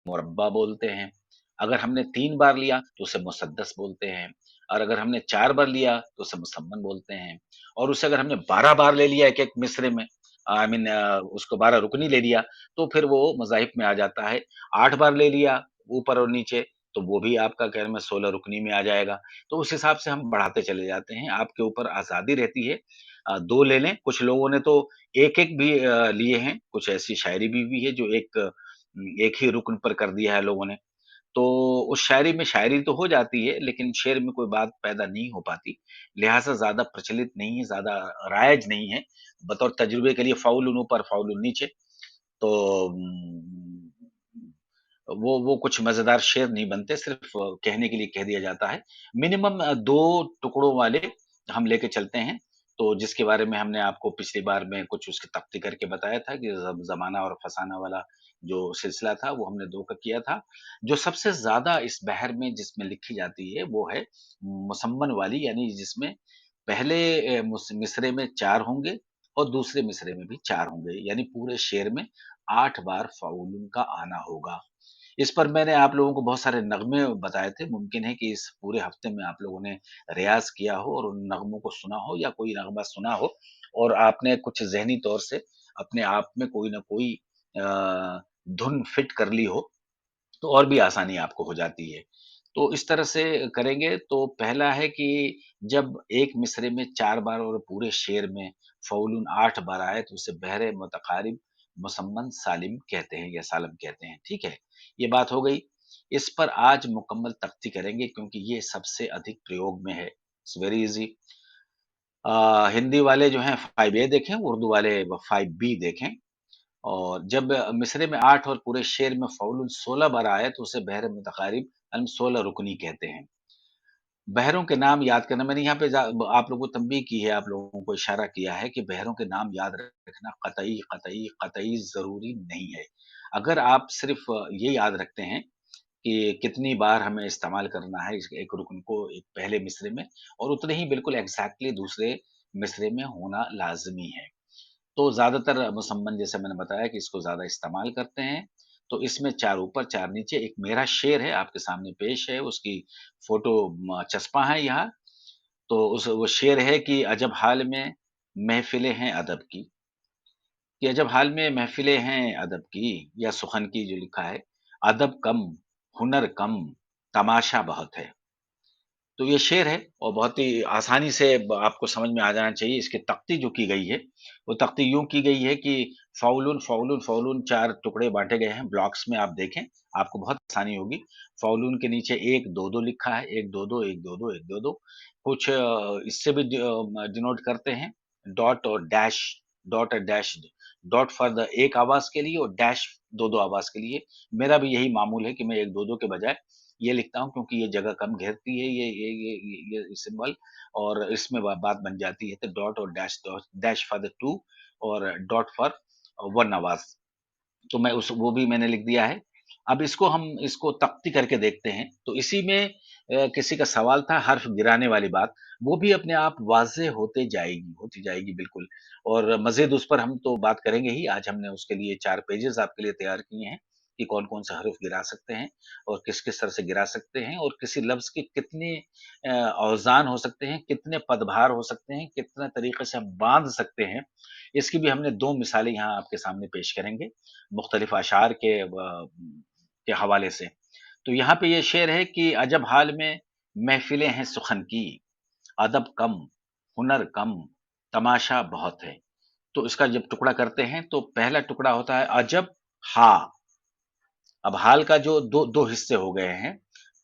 مربع بولتے ہیں. اگر ہم نے 3 بار لیا تو اسے مسدس بولتے ہیں، اور اگر ہم نے 4 بار لیا تو اسے مسمن بولتے ہیں. اور اسے اگر ہم نے 12 بار لے لیا ایک ایک مصرے میں، آئی مین اس کو 12 رکنی لے لیا، تو پھر وہ مذاہب میں آ جاتا ہے. 8 بار لے لیا اوپر اور نیچے تو وہ بھی آپ کا کہنے میں 16 رکنی میں آ جائے گا. تو اس حساب سے ہم بڑھاتے چلے جاتے ہیں، آپ کے اوپر آزادی رہتی ہے. 2 لے لیں. کچھ لوگوں نے تو ایک ایک بھی لیے ہیں، کچھ ایسی شاعری بھی ہے جو ایک ہی رکن پر کر دیا ہے لوگوں نے. تو اس شاعری میں شاعری تو ہو جاتی ہے لیکن شعر میں کوئی بات پیدا نہیں ہو پاتی، لہٰذا زیادہ پرچلت نہیں ہے، زیادہ رائج نہیں ہے. بطور تجربے کے لیے فاؤل اوپر فاؤل نیچے. تو وہ کچھ مزیدار شعر نہیں بنتے، صرف کہنے کے لیے کہہ دیا جاتا ہے. منیمم 2 ٹکڑوں والے ہم لے کے چلتے ہیں. تو جس کے بارے میں ہم نے آپ کو پچھلی بار میں کچھ اس کی تختی کر کے بتایا تھا کہ زمانہ اور فسانہ والا جو سلسلہ تھا وہ ہم نے 2 کا کیا تھا. جو سب سے زیادہ اس بحر میں جس میں لکھی جاتی ہے وہ ہے مسمن والی، یعنی جس میں پہلے مصرے میں 4 ہوں گے اور دوسرے مصرے میں بھی 4 ہوں گے، یعنی پورے شعر میں 8 بار فاعول کا آنا ہوگا. اس پر میں نے آپ لوگوں کو بہت سارے نغمے بتائے تھے. ممکن ہے کہ اس پورے ہفتے میں آپ لوگوں نے ریاض کیا ہو اور ان نغموں کو سنا ہو، یا کوئی نغمہ سنا ہو اور آپ نے کچھ ذہنی طور سے اپنے آپ میں کوئی نہ کوئی دھن فٹ کر لی ہو تو اور بھی آسانی آپ کو ہو جاتی ہے. تو اس طرح سے کریں گے. تو پہلا ہے کہ جب ایک مصرے میں 4 بار اور پورے شعر میں فعول 8 بار آئے تو اسے بحر متقارب مسمن سالم کہتے ہیں یا سالم کہتے ہیں. ٹھیک ہے، یہ بات ہو گئی. اس پر آج مکمل تختی کریں گے کیونکہ یہ سب سے ادھک پریوگ میں ہے. It's very easy. ہندی والے جو ہیں 5A دیکھیں، اردو والے 5B دیکھیں. اور جب مصرے میں 8 اور پورے شعر میں فعول 16 بار آئے تو اسے بحر متقارب یعنی 16 رکنی کہتے ہیں. बहरों के नाम याद करना, मैंने यहाँ पे आप लोगों को तंबीह की है, आप लोगों को इशारा किया है कि बहरों के नाम याद रखना कतई कतई कतई जरूरी नहीं है। अगर आप सिर्फ ये याद रखते हैं कि कितनी बार हमें इस्तेमाल करना है इस एक रुकन को एक पहले मिसरे में, और उतने ही बिल्कुल एग्जैक्टली दूसरे मिसरे में होना लाजमी है। तो ज़्यादातर मुसम्मन जैसे मैंने बताया कि इसको ज़्यादा इस्तेमाल करते हैं। तो इसमें 4 ऊपर 4 नीचे एक मेरा शेर है आपके सामने पेश है, उसकी फ़ोटो चस्पा है यहाँ। तो उस वो शेर है कि अजब हाल में महफ़िलें हैं अदब की, कि अजब हाल में महफ़िलें हैं अदब की, या सुख़न की जो लिखा है, अदब कम, हुनर कम, तमाशा बहुत है। तो ये शेर है और बहुत ही आसानी से आपको समझ में आ जाना चाहिए। इसकी तख्ती जो की गई है, वो तख्ती यूं की गई है कि फ़ाउलुन फ़ाउलुन फ़ाउलुन 4 टुकड़े बांटे गए हैं। ब्लॉक्स में आप देखें, आपको बहुत आसानी होगी। फ़ाउलुन के नीचे 1 2 2 लिखा है, 1 2 2 1 2 2 1 2 2। कुछ इससे भी डिनोट करते हैं, डॉट और डैश, डॉट और डैश। डॉट फॉर द एक आवाज के लिए और डैश 2 2 आवाज के लिए। मेरा भी यही मामूल है कि मैं 1 2 2 के बजाय ये लिखता हूँ, क्योंकि ये जगह कम घेरती है ये सिंबल, और इसमें बात बन जाती है। तो dot dash for the two, और डॉट फॉर वन आवाज। तो मैं उस वो भी मैंने लिख दिया है। अब इसको हम इसको तख्ती करके देखते हैं। तो इसी में किसी का सवाल था हर्फ गिराने वाली बात, वो भी अपने आप वाज़ेह होती जाएगी बिल्कुल। और मज़ीद उस पर हम तो बात करेंगे ही। आज हमने उसके लिए 4 पेजेज़ आपके लिए तैयार किए हैं कि कौन-कौन से हर्फ गिरा सकते हैं और किस-किस तरह से गिरा सकते हैं, और किसी लफ्ज़ के कितने औज़ान हो सकते हैं, कितने पदभार हो सकते हैं, कितने तरीके से हम बाँध सकते हैं। इसकी भी हमने 2 मिसालें यहाँ आपके सामने पेश करेंगे। मुख्तलिफ अशार के हवाले से। तो यहाँ पे ये शेर है कि अजब हाल में महफ़िलें हैं सुख़न की, अदब कम, हुनर कम, तमाशा बहुत है। तो इसका जब टुकड़ा करते हैं तो पहला टुकड़ा होता है अजब हा। अब हाल का जो 2 हिस्से हो गए हैं।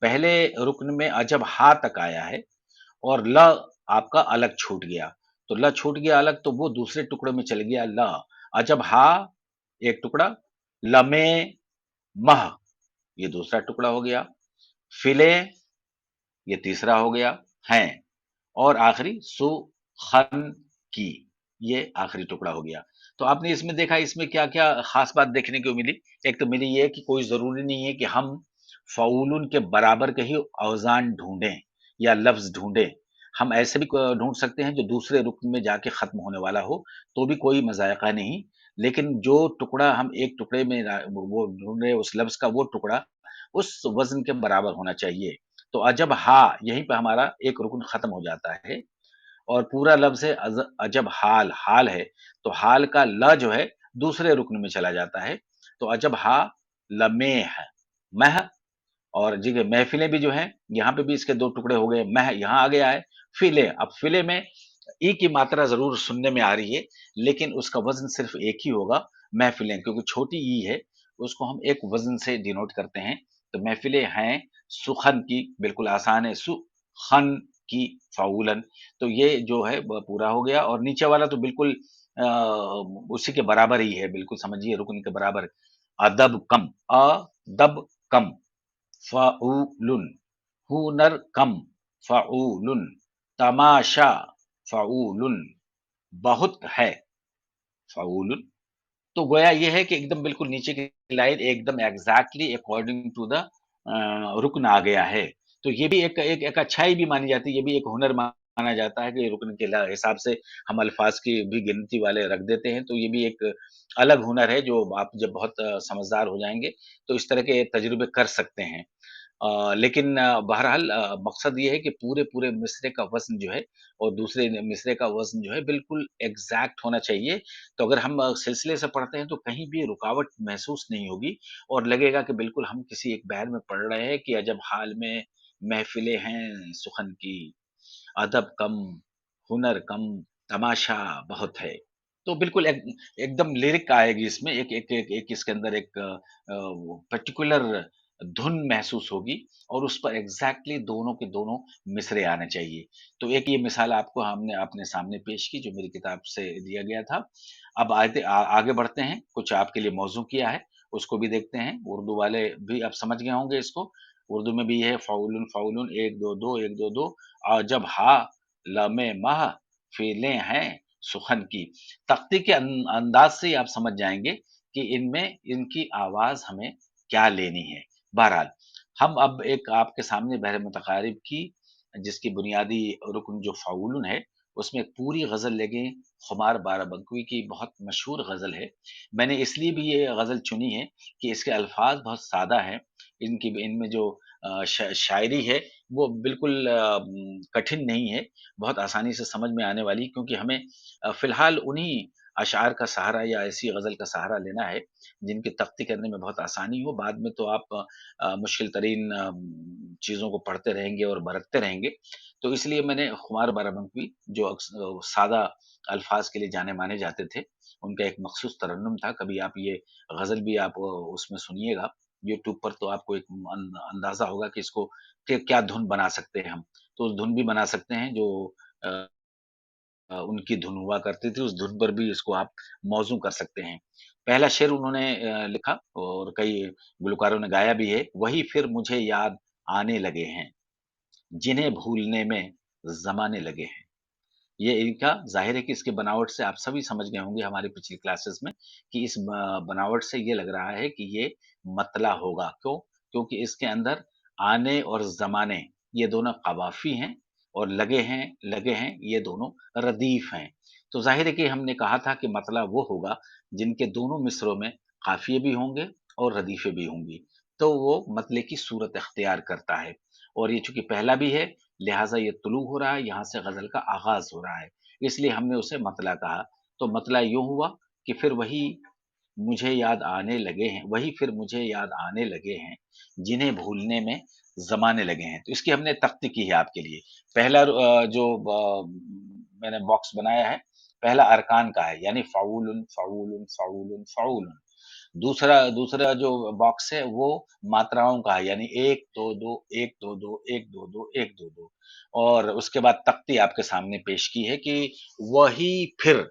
पहले रुक्न में अजब हा तक आया है और ल आपका अलग छूट गया। तो ल छूट गया अलग, तो वो दूसरे टुकड़े में चल गया ल। अजब हा एक टुकड़ा, लमे मह ये दूसरा टुकड़ा हो गया, फिले ये तीसरा हो गया, हैं, और आखिरी सुखन की ये आखिरी टुकड़ा हो गया। तो आपने इसमें देखा इसमें क्या-क्या खास बात देखने को मिली। एक तो मिली ये कि कोई ज़रूरी नहीं है कि हम फ़ाउलुन के बराबर के ही औज़ान ढूँढें या लफ्ज़ ढूँढें। हम ऐसे भी ढूँढ सकते हैं जो दूसरे रुक्न में जाके ख़त्म होने वाला हो, तो भी कोई मज़ायक़ा नहीं। लेकिन जो टुकड़ा हम एक टुकड़े में वो ढूँढ रहे हैं उस लफ्ज़ का, वो टुकड़ा उस वज़न के बराबर होना चाहिए। तो अजब हा, यहीं पे हमारा एक रुकन ख़त्म हो जाता है और पूरा लफ्ज़ है अजब हाल, हाल है, तो हाल का ल जो है दूसरे रुकन में चला जाता है। तो अजब हा लमेह, मह, और देखिए महफ़िलें भी जो हैं, यहाँ पे भी इसके 2 टुकड़े हो गए, मह यहाँ आ गया है, फ़िले, अब फ़िले में ई की मात्रा ज़रूर सुनने में आ रही है, लेकिन उसका वज़न सिर्फ़ एक ही होगा, महफ़िलें, क्योंकि छोटी ई है, उसको हम एक वज़न से डिनोट करते हैं। तो महफ़िलें हैं सुख़न की, बिल्कुल आसान है, सुख़न की फ़ाउलन। तो ये जो है पूरा हो गया, और नीचे वाला तो बिल्कुल उसी के बराबर ही है, बिल्कुल समझिए रुकन के बराबर। अदब कम, अदब कम, फ़ाउलुन, हुनर कम, फ़ाउलुन, तमाशा, फ़ाउलुन, बहुत है, फ़ाउलुन। तो गोया ये है कि एकदम बिल्कुल नीचे की लाइन एकदम एग्ज़ैक्टली अकॉर्डिंग टू द रुक्न आ गया है। तो ये भी एक अच्छाई भी मानी जाती है, ये भी एक हुनर माना जाता है कि रुक्न के हिसाब से हम अल्फ़ाज़ की भी गिनती वाले रख देते हैं, तो ये भी एक अलग हुनर है जो आप जब बहुत समझदार हो जाएँगे, तो इस तरह के तजुर्बे कर सकते हैं। लेकिन बहरहाल मकसद ये है कि पूरे-पूरे मिसरे का वज़न जो है और दूसरे मिसरे का वज़न जो है बिल्कुल एग्ज़ैक्ट होना चाहिए। तो अगर हम सिलसिले से पढ़ते हैं तो कहीं भी रुकावट महसूस नहीं होगी और लगेगा कि बिल्कुल हम किसी एक बहर में पढ़ रहे हैं कि अजब हाल में महफ़िलें हैं सुख़न की, अदब कम, हुनर कम, तमाशा बहुत है। तो बिल्कुल एकदम लिरिक आएगी इसमें, एक इसके अंदर एक पर्टिकुलर धुन महसूस होगी और उस पर एग्ज़ैक्टली दोनों के दोनों मिसरे आने चाहिए। तो एक ये मिसाल आपको हमने अपने सामने पेश की जो मेरी किताब से दिया गया था। अब आगे बढ़ते हैं, कुछ आपके लिए मौज़ू किया है, उसको भी देखते हैं। उर्दू वाले भी अब समझ गए होंगे इसको। اردو میں بھی یہ ہے فعولن فعولن 1 2 2 1 2 2 اور جب ہا لام مہ فعلیں ہیں سخن کی. تختی کے انداز سے ہی آپ سمجھ جائیں گے کہ ان میں ان کی آواز ہمیں کیا لینی ہے. بہرحال ہم اب ایک آپ کے سامنے بحر متقارب کی جس کی بنیادی رکن جو فعولن ہے اس میں ایک پوری غزل لگیں. خمار بارہ بنکوی کی بہت مشہور غزل ہے. میں نے اس لیے بھی یہ غزل چنی ہے کہ اس کے الفاظ بہت سادہ ہیں. ان میں جو شاعری ہے وہ بالکل کٹھن نہیں ہے، بہت آسانی سے سمجھ میں آنے والی، کیونکہ ہمیں فی الحال انہی اشعار کا سہارا یا ایسی غزل کا سہارا لینا ہے جن کی تختی کرنے میں بہت آسانی ہو. بعد میں تو آپ مشکل ترین چیزوں کو پڑھتے رہیں گے اور برتتے رہیں گے. تو اس لیے میں نے خمار بارہ بنکوی جو سادہ الفاظ کے لیے جانے مانے جاتے تھے ان کا ایک مخصوص ترنم تھا. کبھی آپ یہ غزل بھی آپ اس میں سنیے گا یوٹیوب پر، تو آپ کو ایک اندازہ ہوگا کہ اس کو کہ کیا دھن بنا سکتے ہیں ہم. تو اس دھن بھی بنا سکتے ہیں جو ان کی دھن ہوا کرتی تھی، اس دھن پر بھی اس کو آپ موزوں کر سکتے ہیں. پہلا شعر انہوں نے لکھا اور کئی گلوکاروں نے گایا بھی ہے. وہی پھر مجھے یاد آنے لگے ہیں جنہیں بھولنے میں زمانے لگے ہیں. یہ ان کا ظاہر ہے کہ اس کے بناوٹ سے آپ سبھی سمجھ گئے ہوں گے ہماری پچھلی کلاسز میں کہ اس بناوٹ سے یہ لگ رہا ہے کہ یہ مطلع ہوگا. کیوں؟ کیونکہ اس کے اندر آنے اور زمانے یہ دونوں قوافی ہیں اور لگے ہیں یہ دونوں ردیف ہیں. تو ظاہر ہے کہ ہم نے کہا تھا کہ مطلع وہ ہوگا جن کے دونوں مصروں میں قافیے بھی ہوں گے اور ردیفیں بھی ہوں گی، تو وہ مطلع کی صورت اختیار کرتا ہے. اور یہ چونکہ پہلا بھی ہے لہٰذا یہ طلوع ہو رہا ہے، یہاں سے غزل کا آغاز ہو رہا ہے، اس لیے ہم نے اسے مطلع کہا. تو مطلع یوں ہوا کہ پھر وہی مجھے یاد آنے لگے ہیں، وہی پھر مجھے یاد آنے لگے ہیں جنہیں بھولنے میں زمانے لگے ہیں. تو اس کی ہم نے تختی کی ہے آپ کے لیے. پہلا جو میں نے باکس بنایا ہے پہلا ارکان کا ہے، یعنی فعول فعول فعول فعول. دوسرا جو باکس ہے وہ ماتراؤں کا ہے، یعنی 1 2 2 1 2 2 1 2 2 1 2 2. اور اس کے بعد تختی آپ کے سامنے پیش کی ہے کہ وہی پھر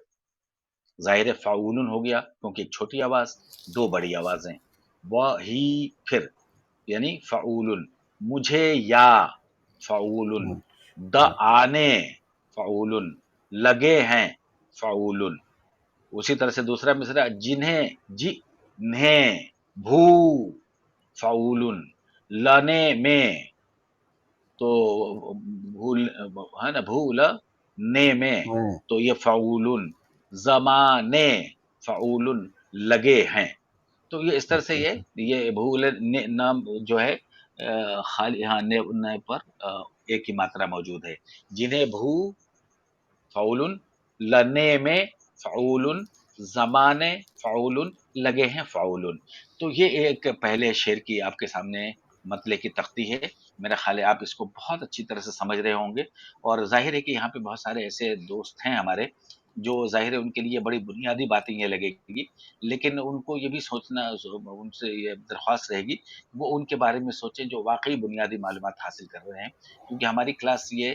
ظاہر فعولن ہو گیا کیونکہ ایک چھوٹی آواز، دو بڑی آوازیں. وہی پھر یعنی فعولن، مجھے یا فعولن، آنے فعولن، لگے ہیں فعولن. اسی طرح سے دوسرا مصرع جنہیں بھو فعولن، لنے میں تو بھول ہے نا بھولنے میں تو یہ فعولن، زمانے فعولن، لگے ہیں. تو یہ اس طرح سے یہ بھول نام جو ہے خالی ہاں نے پر ایک ہی ماترا موجود ہے. جنہیں بھو فعولن، لنے میں فعولن، زمانے فعولن، لگے ہیں فعولن. تو یہ ایک پہلے شعر کی آپ کے سامنے مطلع کی تختی ہے. میرا خیال ہے آپ اس کو بہت اچھی طرح سے سمجھ رہے ہوں گے. اور ظاہر ہے کہ یہاں پہ بہت سارے ایسے دوست ہیں ہمارے جو ظاہر ہے ان کے لیے بڑی بنیادی باتیں یہ لگے گی، لیکن ان کو یہ بھی سوچنا، ان سے یہ درخواست رہے گی وہ ان کے بارے میں سوچیں جو واقعی بنیادی معلومات حاصل کر رہے ہیں. کیونکہ ہماری کلاس یہ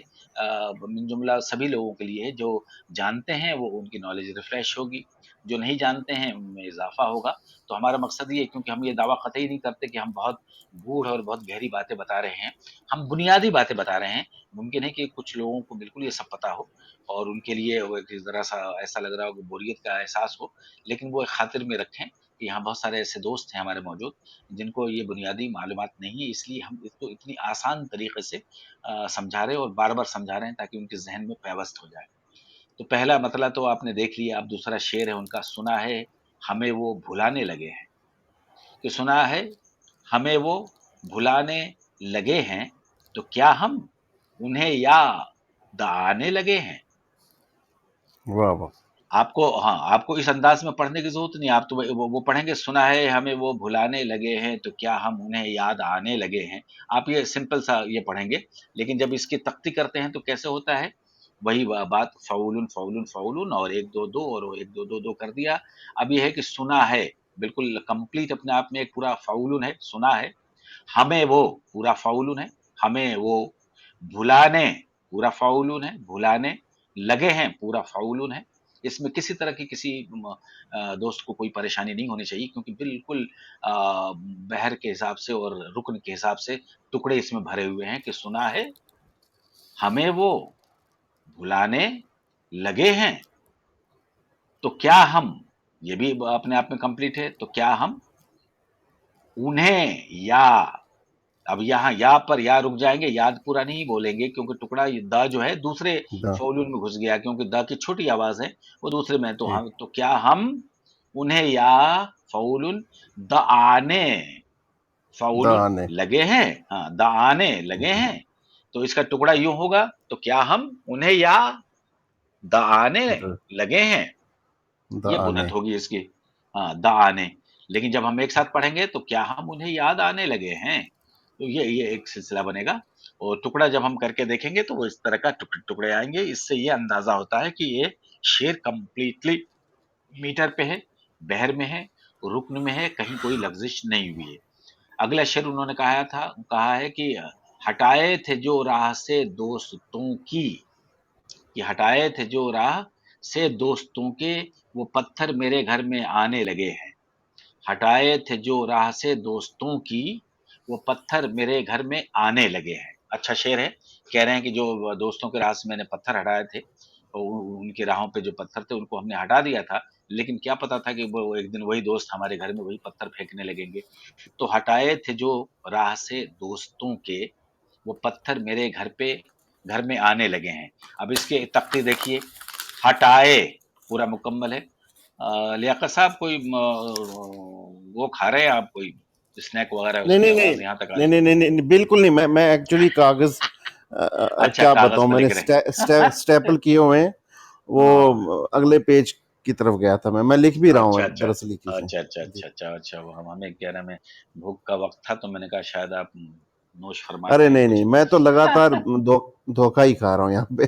من جملہ سبھی لوگوں کے لیے ہے. جو جانتے ہیں وہ ان کی نالج ریفریش ہوگی، جو نہیں جانتے ہیں ان میں اضافہ ہوگا. تو ہمارا مقصد یہ ہے، کیونکہ ہم یہ دعویٰ قطعی نہیں کرتے کہ ہم بہت گوڑھ اور بہت گہری باتیں بتا رہے ہیں، ہم بنیادی باتیں بتا رہے ہیں. ممکن ہے کہ کچھ لوگوں کو بالکل یہ سب پتا ہو اور ان کے لیے وہ ایک ذرا سا ایسا لگ رہا ہو کہ بوریت کا احساس ہو، لیکن وہ ایک خاطر میں رکھیں کہ یہاں بہت سارے ایسے دوست ہیں ہمارے موجود جن کو یہ بنیادی معلومات نہیں ہے، اس لیے ہم اس کو اتنی آسان طریقے سے سمجھا رہے ہیں اور بار بار سمجھا رہے ہیں تاکہ ان کے ذہن میں پیوست ہو جائے. تو پہلا مطلب تو آپ نے دیکھ لیا. اب دوسرا شعر ہے ان کا، سنا ہے ہمیں وہ بھلانے لگے ہیں. کہ سنا ہے ہمیں وہ بھلانے لگے ہیں تو کیا ہم انہیں یاد آنے لگے ہیں. واہ واہ. آپ کو اس انداز میں پڑھنے کی ضرورت نہیں. آپ تو وہ پڑھیں گے سنا ہے ہمیں وہ بھلانے لگے ہیں تو کیا ہم انہیں یاد آنے لگے ہیں. آپ یہ سمپل سا یہ پڑھیں گے، لیکن جب اس کی تختی کرتے ہیں تو کیسے ہوتا ہے وہی بات، فعولن فعولن فعولن اور 1 2 2 اور 1 2 2 2 کر دیا. اب یہ ہے کہ سنا ہے بالکل کمپلیٹ اپنے آپ میں ایک پورا فعولن ہے. سنا ہے ہمیں وہ پورا فعولن ہے، ہمیں وہ بھلانے پورا فعولن ہے، بھلانے لگے ہیں پورا فعولن ہے. اس میں کسی طرح کی کسی دوست کو کوئی پریشانی نہیں ہونی چاہیے، کیونکہ بالکل بحر کے حساب سے اور رکن کے حساب سے ٹکڑے اس میں بھرے ہوئے ہیں کہ سنا ہے ہمیں وہ بھلانے لگے ہیں، تو کیا ہم، یہ بھی اپنے آپ میں کمپلیٹ ہے، تو کیا ہم انہیں یا، اب یہاں یا پر یا رک جائیں گے، یاد پورا نہیں بولیں گے کیونکہ ٹکڑا دا جو ہے دوسرے دا فعول میں گھس گیا، کیونکہ دا کی چھوٹی آواز ہے وہ دوسرے میں، جی تو کیا ہم انہیں یا فعول دعانے، فعول دانے لگے ہیں، ہاں دعانے لگے ہیں، تو اس کا ٹکڑا یوں ہوگا، تو کیا ہم انہیں یا دعانے لگے ہیں، یہ دانے بنت ہوگی اس کی، ہاں دعانے، لیکن جب ہم ایک ساتھ پڑھیں گے تو کیا ہم انہیں یاد آنے لگے ہیں، تو یہ ایک سلسلہ بنے گا، اور ٹکڑا جب ہم کر کے دیکھیں گے تو وہ اس طرح کا ٹکڑے آئیں گے، اس سے یہ اندازہ ہوتا ہے کہ یہ شعر کمپلیٹلی میٹر پہ ہے، بحر میں ہے، رکن میں ہے، کہیں کوئی لغزش نہیں ہوئی ہے۔ اگلا شعر انہوں نے کہا ہے کہ ہٹائے تھے جو راہ سے دوستوں کی، کہ ہٹائے تھے جو راہ سے دوستوں کے، وہ پتھر میرے گھر میں آنے لگے ہیں، ہٹائے تھے جو راہ سے دوستوں کی، وہ پتھر میرے گھر میں آنے لگے ہیں۔ اچھا شعر ہے، کہہ رہے ہیں کہ جو دوستوں کے راہ سے میں نے پتھر ہٹائے تھے، ان کی راہوں پہ جو پتھر تھے ان کو ہم نے ہٹا دیا تھا، لیکن کیا پتا تھا کہ وہ ایک دن وہی دوست ہمارے گھر میں وہی پتھر پھینکنے لگیں گے، تو ہٹائے تھے جو راہ سے دوستوں کے، وہ پتھر میرے گھر میں آنے لگے ہیں۔ اب اس کے تختی دیکھیے، ہٹائے پورا مکمل ہے۔ لیاقت صاحب کوئی وہ کھا رہے ہیں آپ، کوئی اسنیک وغیرہ؟ نہیں اس کی نہیں آواز نہیں یہاں تک آ نہیں رہی نہیں ہے۔ نہیں نہیں، بالکل نہیں، میں ایکچولی کاغذ اچھا کیا کاغذ بتاؤں، پہ میں نے لکھ رہے ہیں۔ سٹیپل کیے ہوئے ہیں، وہ ہاں، اگلے پیج کی طرف گیا تھا، میں لکھ بھی رہا اچھا ہوں اچھا دراصل یہ چیزیں اچھا اچھا جی۔ اچھا اچھا اچھا، وہ ہمیں کہہ رہے میں بھوک کا وقت تھا تو میں نے کہا شاید آپ نوش ارے فرماتے ہیں نہیں کچھ۔ نہیں، میں تو لگاتار دھوکہ ہی کھا رہا ہوں یہاں پہ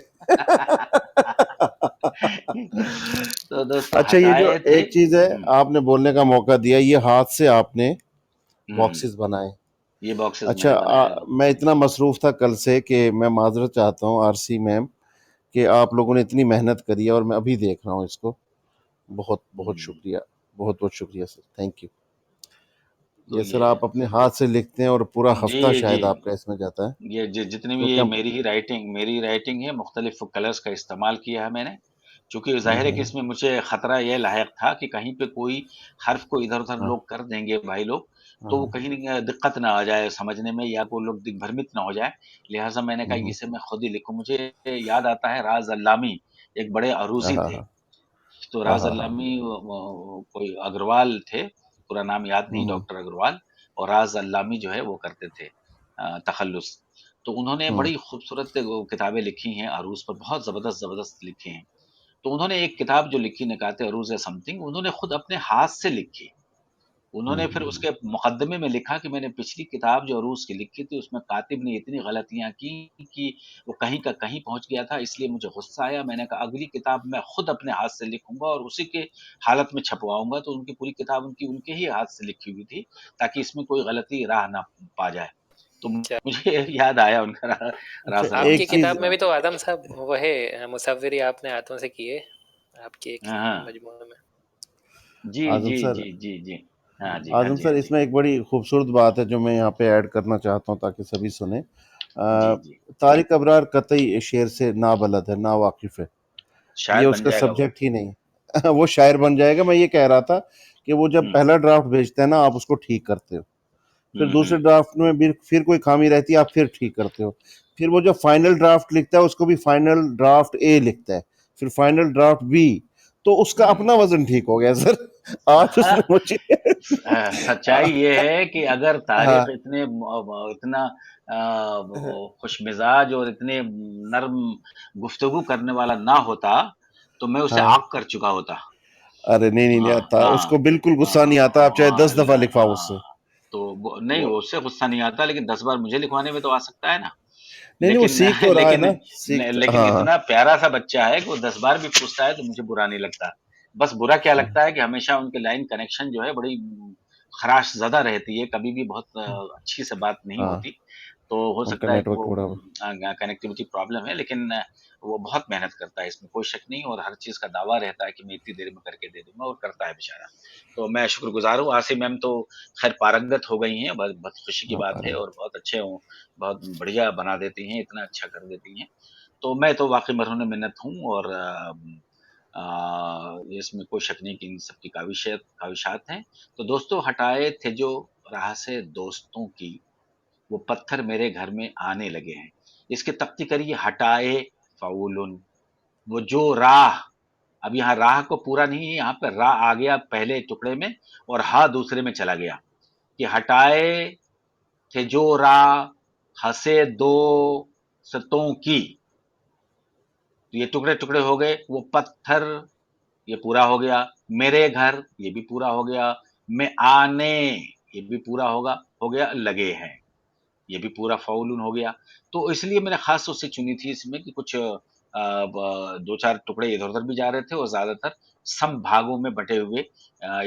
تو دوستو اچھا، یہ جو ہٹائے تھے، ایک چیز ہے آپ نے بولنے کا موقع دیا، یہ ہاتھ سے آپ نے باکسز بنائے، یہ باکسز میں اچھا نے بنائے۔ میں اتنا مصروف تھا کل سے کہ میں معذرت چاہتا ہوں آرسی میم کہ آپ لوگوں نے اتنی محنت کری ہے اور میں ابھی دیکھ رہا ہوں اس کو، بہت بہت شکریہ، بہت بہت شکریہ سر، تھینک یو۔ تو یہ سر یہ آپ اپنے ہاتھ سے لکھتے ہیں اور پورا جی ہفتہ جی، شاید آپ کا اس میں جاتا ہے، یہ جتنی بھی تو یہ کیا میری رائٹنگ ہے، مختلف کلرز کا استعمال کیا ہے میں نے، چونکہ ظاہر ہے کہ اس میں مجھے خطرہ یہ لاحق تھا کہ کہیں پہ کوئی حرف کو ادھر ادھر ہاں لوگ کر دیں گے بھائی لوگ، تو وہ ہاں کہیں دقت نہ آ جائے سمجھنے میں، یا کوئی لوگ بھرمت نہ ہو جائے، لہٰذا میں نے کہا ہاں اسے میں خود ہی لکھوں۔ مجھے یاد آتا ہے راز علامی ایک بڑے ہاں عروضی تھے، ہاں تو ہاں راز ہاں ہاں علامی کوئی اگروال تھے، پورا نام یاد نہیں، ڈاکٹر اگروال، اور راز علامی جو ہے وہ کرتے تھے تخلص، تو انہوں نے بڑی خوبصورت کتابیں لکھی ہیں عروض پر، بہت زبردست زبردست لکھی ہیں، تو انہوں نے ایک کتاب جو لکھی نکات عروض یا سم تھنگ، انہوں نے خود اپنے ہاتھ سے لکھی، انہوں نے پھر اس کے مقدمے میں لکھا کہ میں نے پچھلی کتاب جو عروض کی لکھی تھی اس میں کاتب نے اتنی غلطیاں کی کہ وہ کہیں کا کہیں پہنچ گیا تھا، اس لیے مجھے غصہ آیا، میں نے کہا اگلی کتاب میں خود اپنے ہاتھ سے لکھوں گا اور اسی کے حالت میں چھپواؤں گا، تو ان کی پوری کتاب ان کے ہی ہاتھ سے لکھی ہوئی تھی تاکہ اس میں کوئی غلطی راہ نہ پا جائے، تو اچھا، مجھے یاد آیا ان کا اچھا راز آپ علامی کی ایک چیز کتاب میں بھی تو آدم صاحب وہ ہے مصوری آپ نے ہاتھوں سے کیے آپ کے ایک ہاں مجموعے میں۔ جی اعظم جی سر، جی جی جی، ہاں جی ہاں اعظم جی سر ہاں اس جی میں ایک بڑی خوبصورت بات ہے جو میں یہاں پہ ایڈ کرنا چاہتا ہوں تاکہ سبھی سنیں، جی جی، طارق ابرار قطعی شعر سے نا بلد ہے، نا واقف ہے، یہ شاید اس بن کا جائے گا وہ۔ سبجیکٹ ہی نہیں ہے وہ شاعر بن جائے گا، میں یہ کہہ رہا تھا کہ وہ جب ہوں پہلا ڈرافٹ بھیجتے ہیں نا آپ اس کو ٹھیک کرتے ہو، پھر ہوں دوسرے ہوں ڈرافٹ میں بھی پھر کوئی خامی رہتی ہے آپ پھر ٹھیک کرتے ہو، پھر وہ جب فائنل ڈرافٹ لکھتا ہے اس کو بھی فائنل ڈرافٹ اے لکھتا ہے، پھر فائنل ڈرافٹ بی، تو اس کا اپنا وزن ٹھیک ہو گیا سر آج اس نے مجھے سچائی یہ ہے کہ اگر ہاں طارق اتنا خوش مزاج اور اتنے نرم گفتگو کرنے والا نہ ہوتا تو میں اسے ہاں، آگ کر چکا ہوتا۔ ارے نہیں نہیں ہاں آتا اس ہاں کو، بالکل غصہ نہیں آتا، آپ چاہے 10 دفعہ ہاں لکھواؤ اس سے، تو نہیں، وہ اس سے غصہ نہیں آتا، لیکن 10 بار مجھے لکھوانے میں تو آ سکتا ہے نا، نہیں نہیں وہ لیکن سیکھ تو رہا ہے لیکن نا، سیکھ لیکن ہاں ہاں اتنا پیارا سا بچہ ہے کہ وہ 10 بار بھی پوچھتا ہے تو مجھے برا نہیں لگتا، بس برا کیا لگتا ہے کہ ہمیشہ ان کے لائن کنیکشن جو ہے بڑی خراش زدہ رہتی ہے، کبھی بھی بہت اچھی سے بات نہیں ہاں ہوتی، तो हो उनका सकता है कि नेटवर्क वो थोड़ा कनेक्टिविटी प्रॉब्लम है, लेकिन वो बहुत मेहनत करता है, इसमें कोई शक नहीं, और हर चीज़ का दावा रहता है कि मैं इतनी देर में करके दे दूँगा, और करता है बेचारा। तो मैं शुक्रगुज़ार हूँ, आसिम मैम तो ख़ैर पारंगत हो गई हैं, बहुत बहुत खुशी की हाँ, बात है, पारंगत। और बहुत अच्छे हो, बहुत बढ़िया बना देती हैं, इतना अच्छा कर देती हैं। तो मैं तो वाक़ई मरहून मिन्नत हूँ, और इसमें कोई शक नहीं कि इन सब की काविशात हैं। तो दोस्तों, हटाए थे जो राह से दोस्तों की, वो पत्थर मेरे घर में आने लगे हैं। इसकी तख्ती करिए, हटाए फ़ाउलुन, वो जो राह, अब यहाँ राह को पूरा नहीं है, यहाँ पे रा आ गया पहले टुकड़े में और हा दूसरे में चला गया, कि हटाए थे जो राह हसे दो सतों की, तो ये टुकड़े टुकड़े हो गए, वो पत्थर ये पूरा हो गया, मेरे घर ये भी पूरा हो गया, मैं आने ये भी पूरा हो गया लगे हैं, ये भी पूरा फ़ाउलुन हो गया। तो इसलिए मैंने ख़ास उससे चुनी थी इसमें कि कुछ 2-4 टुकड़े इधर-उधर भी जा रहे थे, और ज़्यादातर सम भागों में बँटे हुए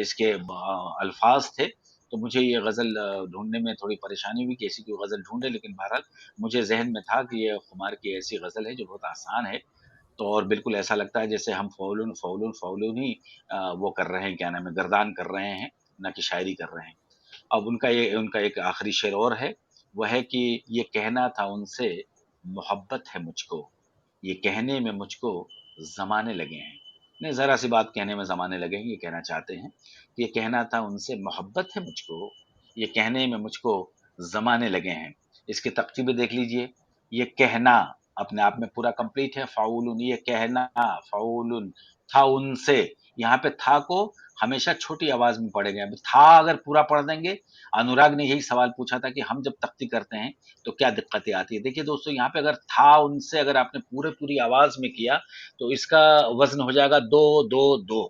इसके अल्फ़ाज़ थे। तो मुझे ये ग़ज़ल ढूँढने में थोड़ी परेशानी हुई कि ऐसी कोई ग़ज़ल ढूँढे, लेकिन बहरहाल मुझे ज़हन में था कि ये खुमार की ऐसी ग़ज़ल है जो बहुत आसान है। तो और बिल्कुल ऐसा लगता है जैसे हम फ़ाउलुन, फ़ाउलुन, फ़ाउलुन ही वो कर रहे हैं, क्या नाम है, गर्दान कर रहे हैं, ना कि शायरी कर रहे हैं। अब उनका एक आखिरी शेर और है, वो है कि ये कहना था उनसे मोहब्बत है मुझको, ये कहने में मुझको ज़माने लगे हैं। नहीं, ज़रा-सी बात कहने में ज़माने लगे हैं, ये कहना चाहते हैं। ये कहना था उनसे मोहब्बत है मुझको, ये कहने में मुझको ज़माने लगे हैं। इसकी तर्कीब देख लीजिए, ये कहना अपने आप में पूरा कंप्लीट है, फ़ाउलुन, ये कहना फ़ाउलुन था उनसे, यहाँ पे था को हमेशा छोटी आवाज़ में पढ़ेंगे। अब था अगर पूरा पढ़ देंगे, अनुराग ने यही सवाल पूछा था कि हम जब तख्ती करते हैं तो क्या दिक्कतें आती है। देखिए दोस्तों, यहाँ पे अगर था उनसे अगर आपने पूरी आवाज़ में किया तो इसका वज़न हो जाएगा 2, 2, 2,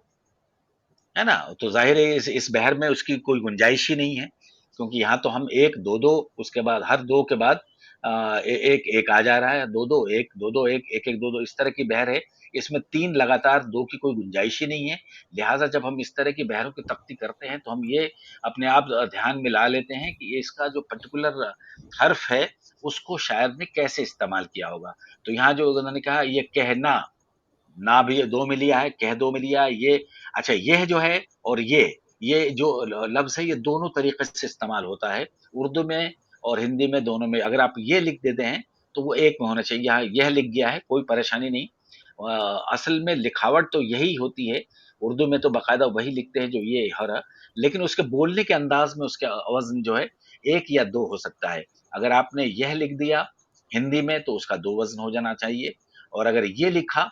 है ना? तो ज़ाहिर है इस बहर में उसकी कोई गुंजाइश ही नहीं है, क्योंकि यहाँ तो हम 1, 2, 2, उसके बाद हर 2 के बाद अ, ए 1, 1 आ जा रहा है, 2, 2, 1, 2, 2, 1, 1, 1, 2, 2, इस तरह की बहर है। इसमें 3 लगातार 2 की कोई गुंजाइश ही नहीं है। लिहाज़ा जब हम इस तरह की बहरों की तख्ती करते हैं, तो हम ये अपने आप ध्यान में ला लेते हैं कि ये इसका जो पर्टिकुलर हर्फ है, उसको शायर ने कैसे इस्तेमाल किया होगा। तो यहाँ जो उन्होंने कहा, ये कहना, ना भी 2 में लिया है, कह 2 में लिया है, ये अच्छा यह जो है और ये जो लफ्ज़ है, ये दोनों तरीक़े से इस्तेमाल होता है। उर्दू में और हिंदी में, दोनों में। अगर आप ये लिख देते हैं, तो वो एक में होना चाहिए। यहाँ यह लिख गया है, कोई परेशानी नहीं। असल में लिखावट तो यही होती है। उर्दू में तो बाकायदा वही लिखते हैं जो ये हर, लेकिन उसके बोलने के अंदाज़ में उसका वज़न जो है 1 या 2 हो सकता है। अगर आपने यह लिख दिया हिंदी में, तो उसका 2 वज़न हो जाना चाहिए, और अगर ये लिखा,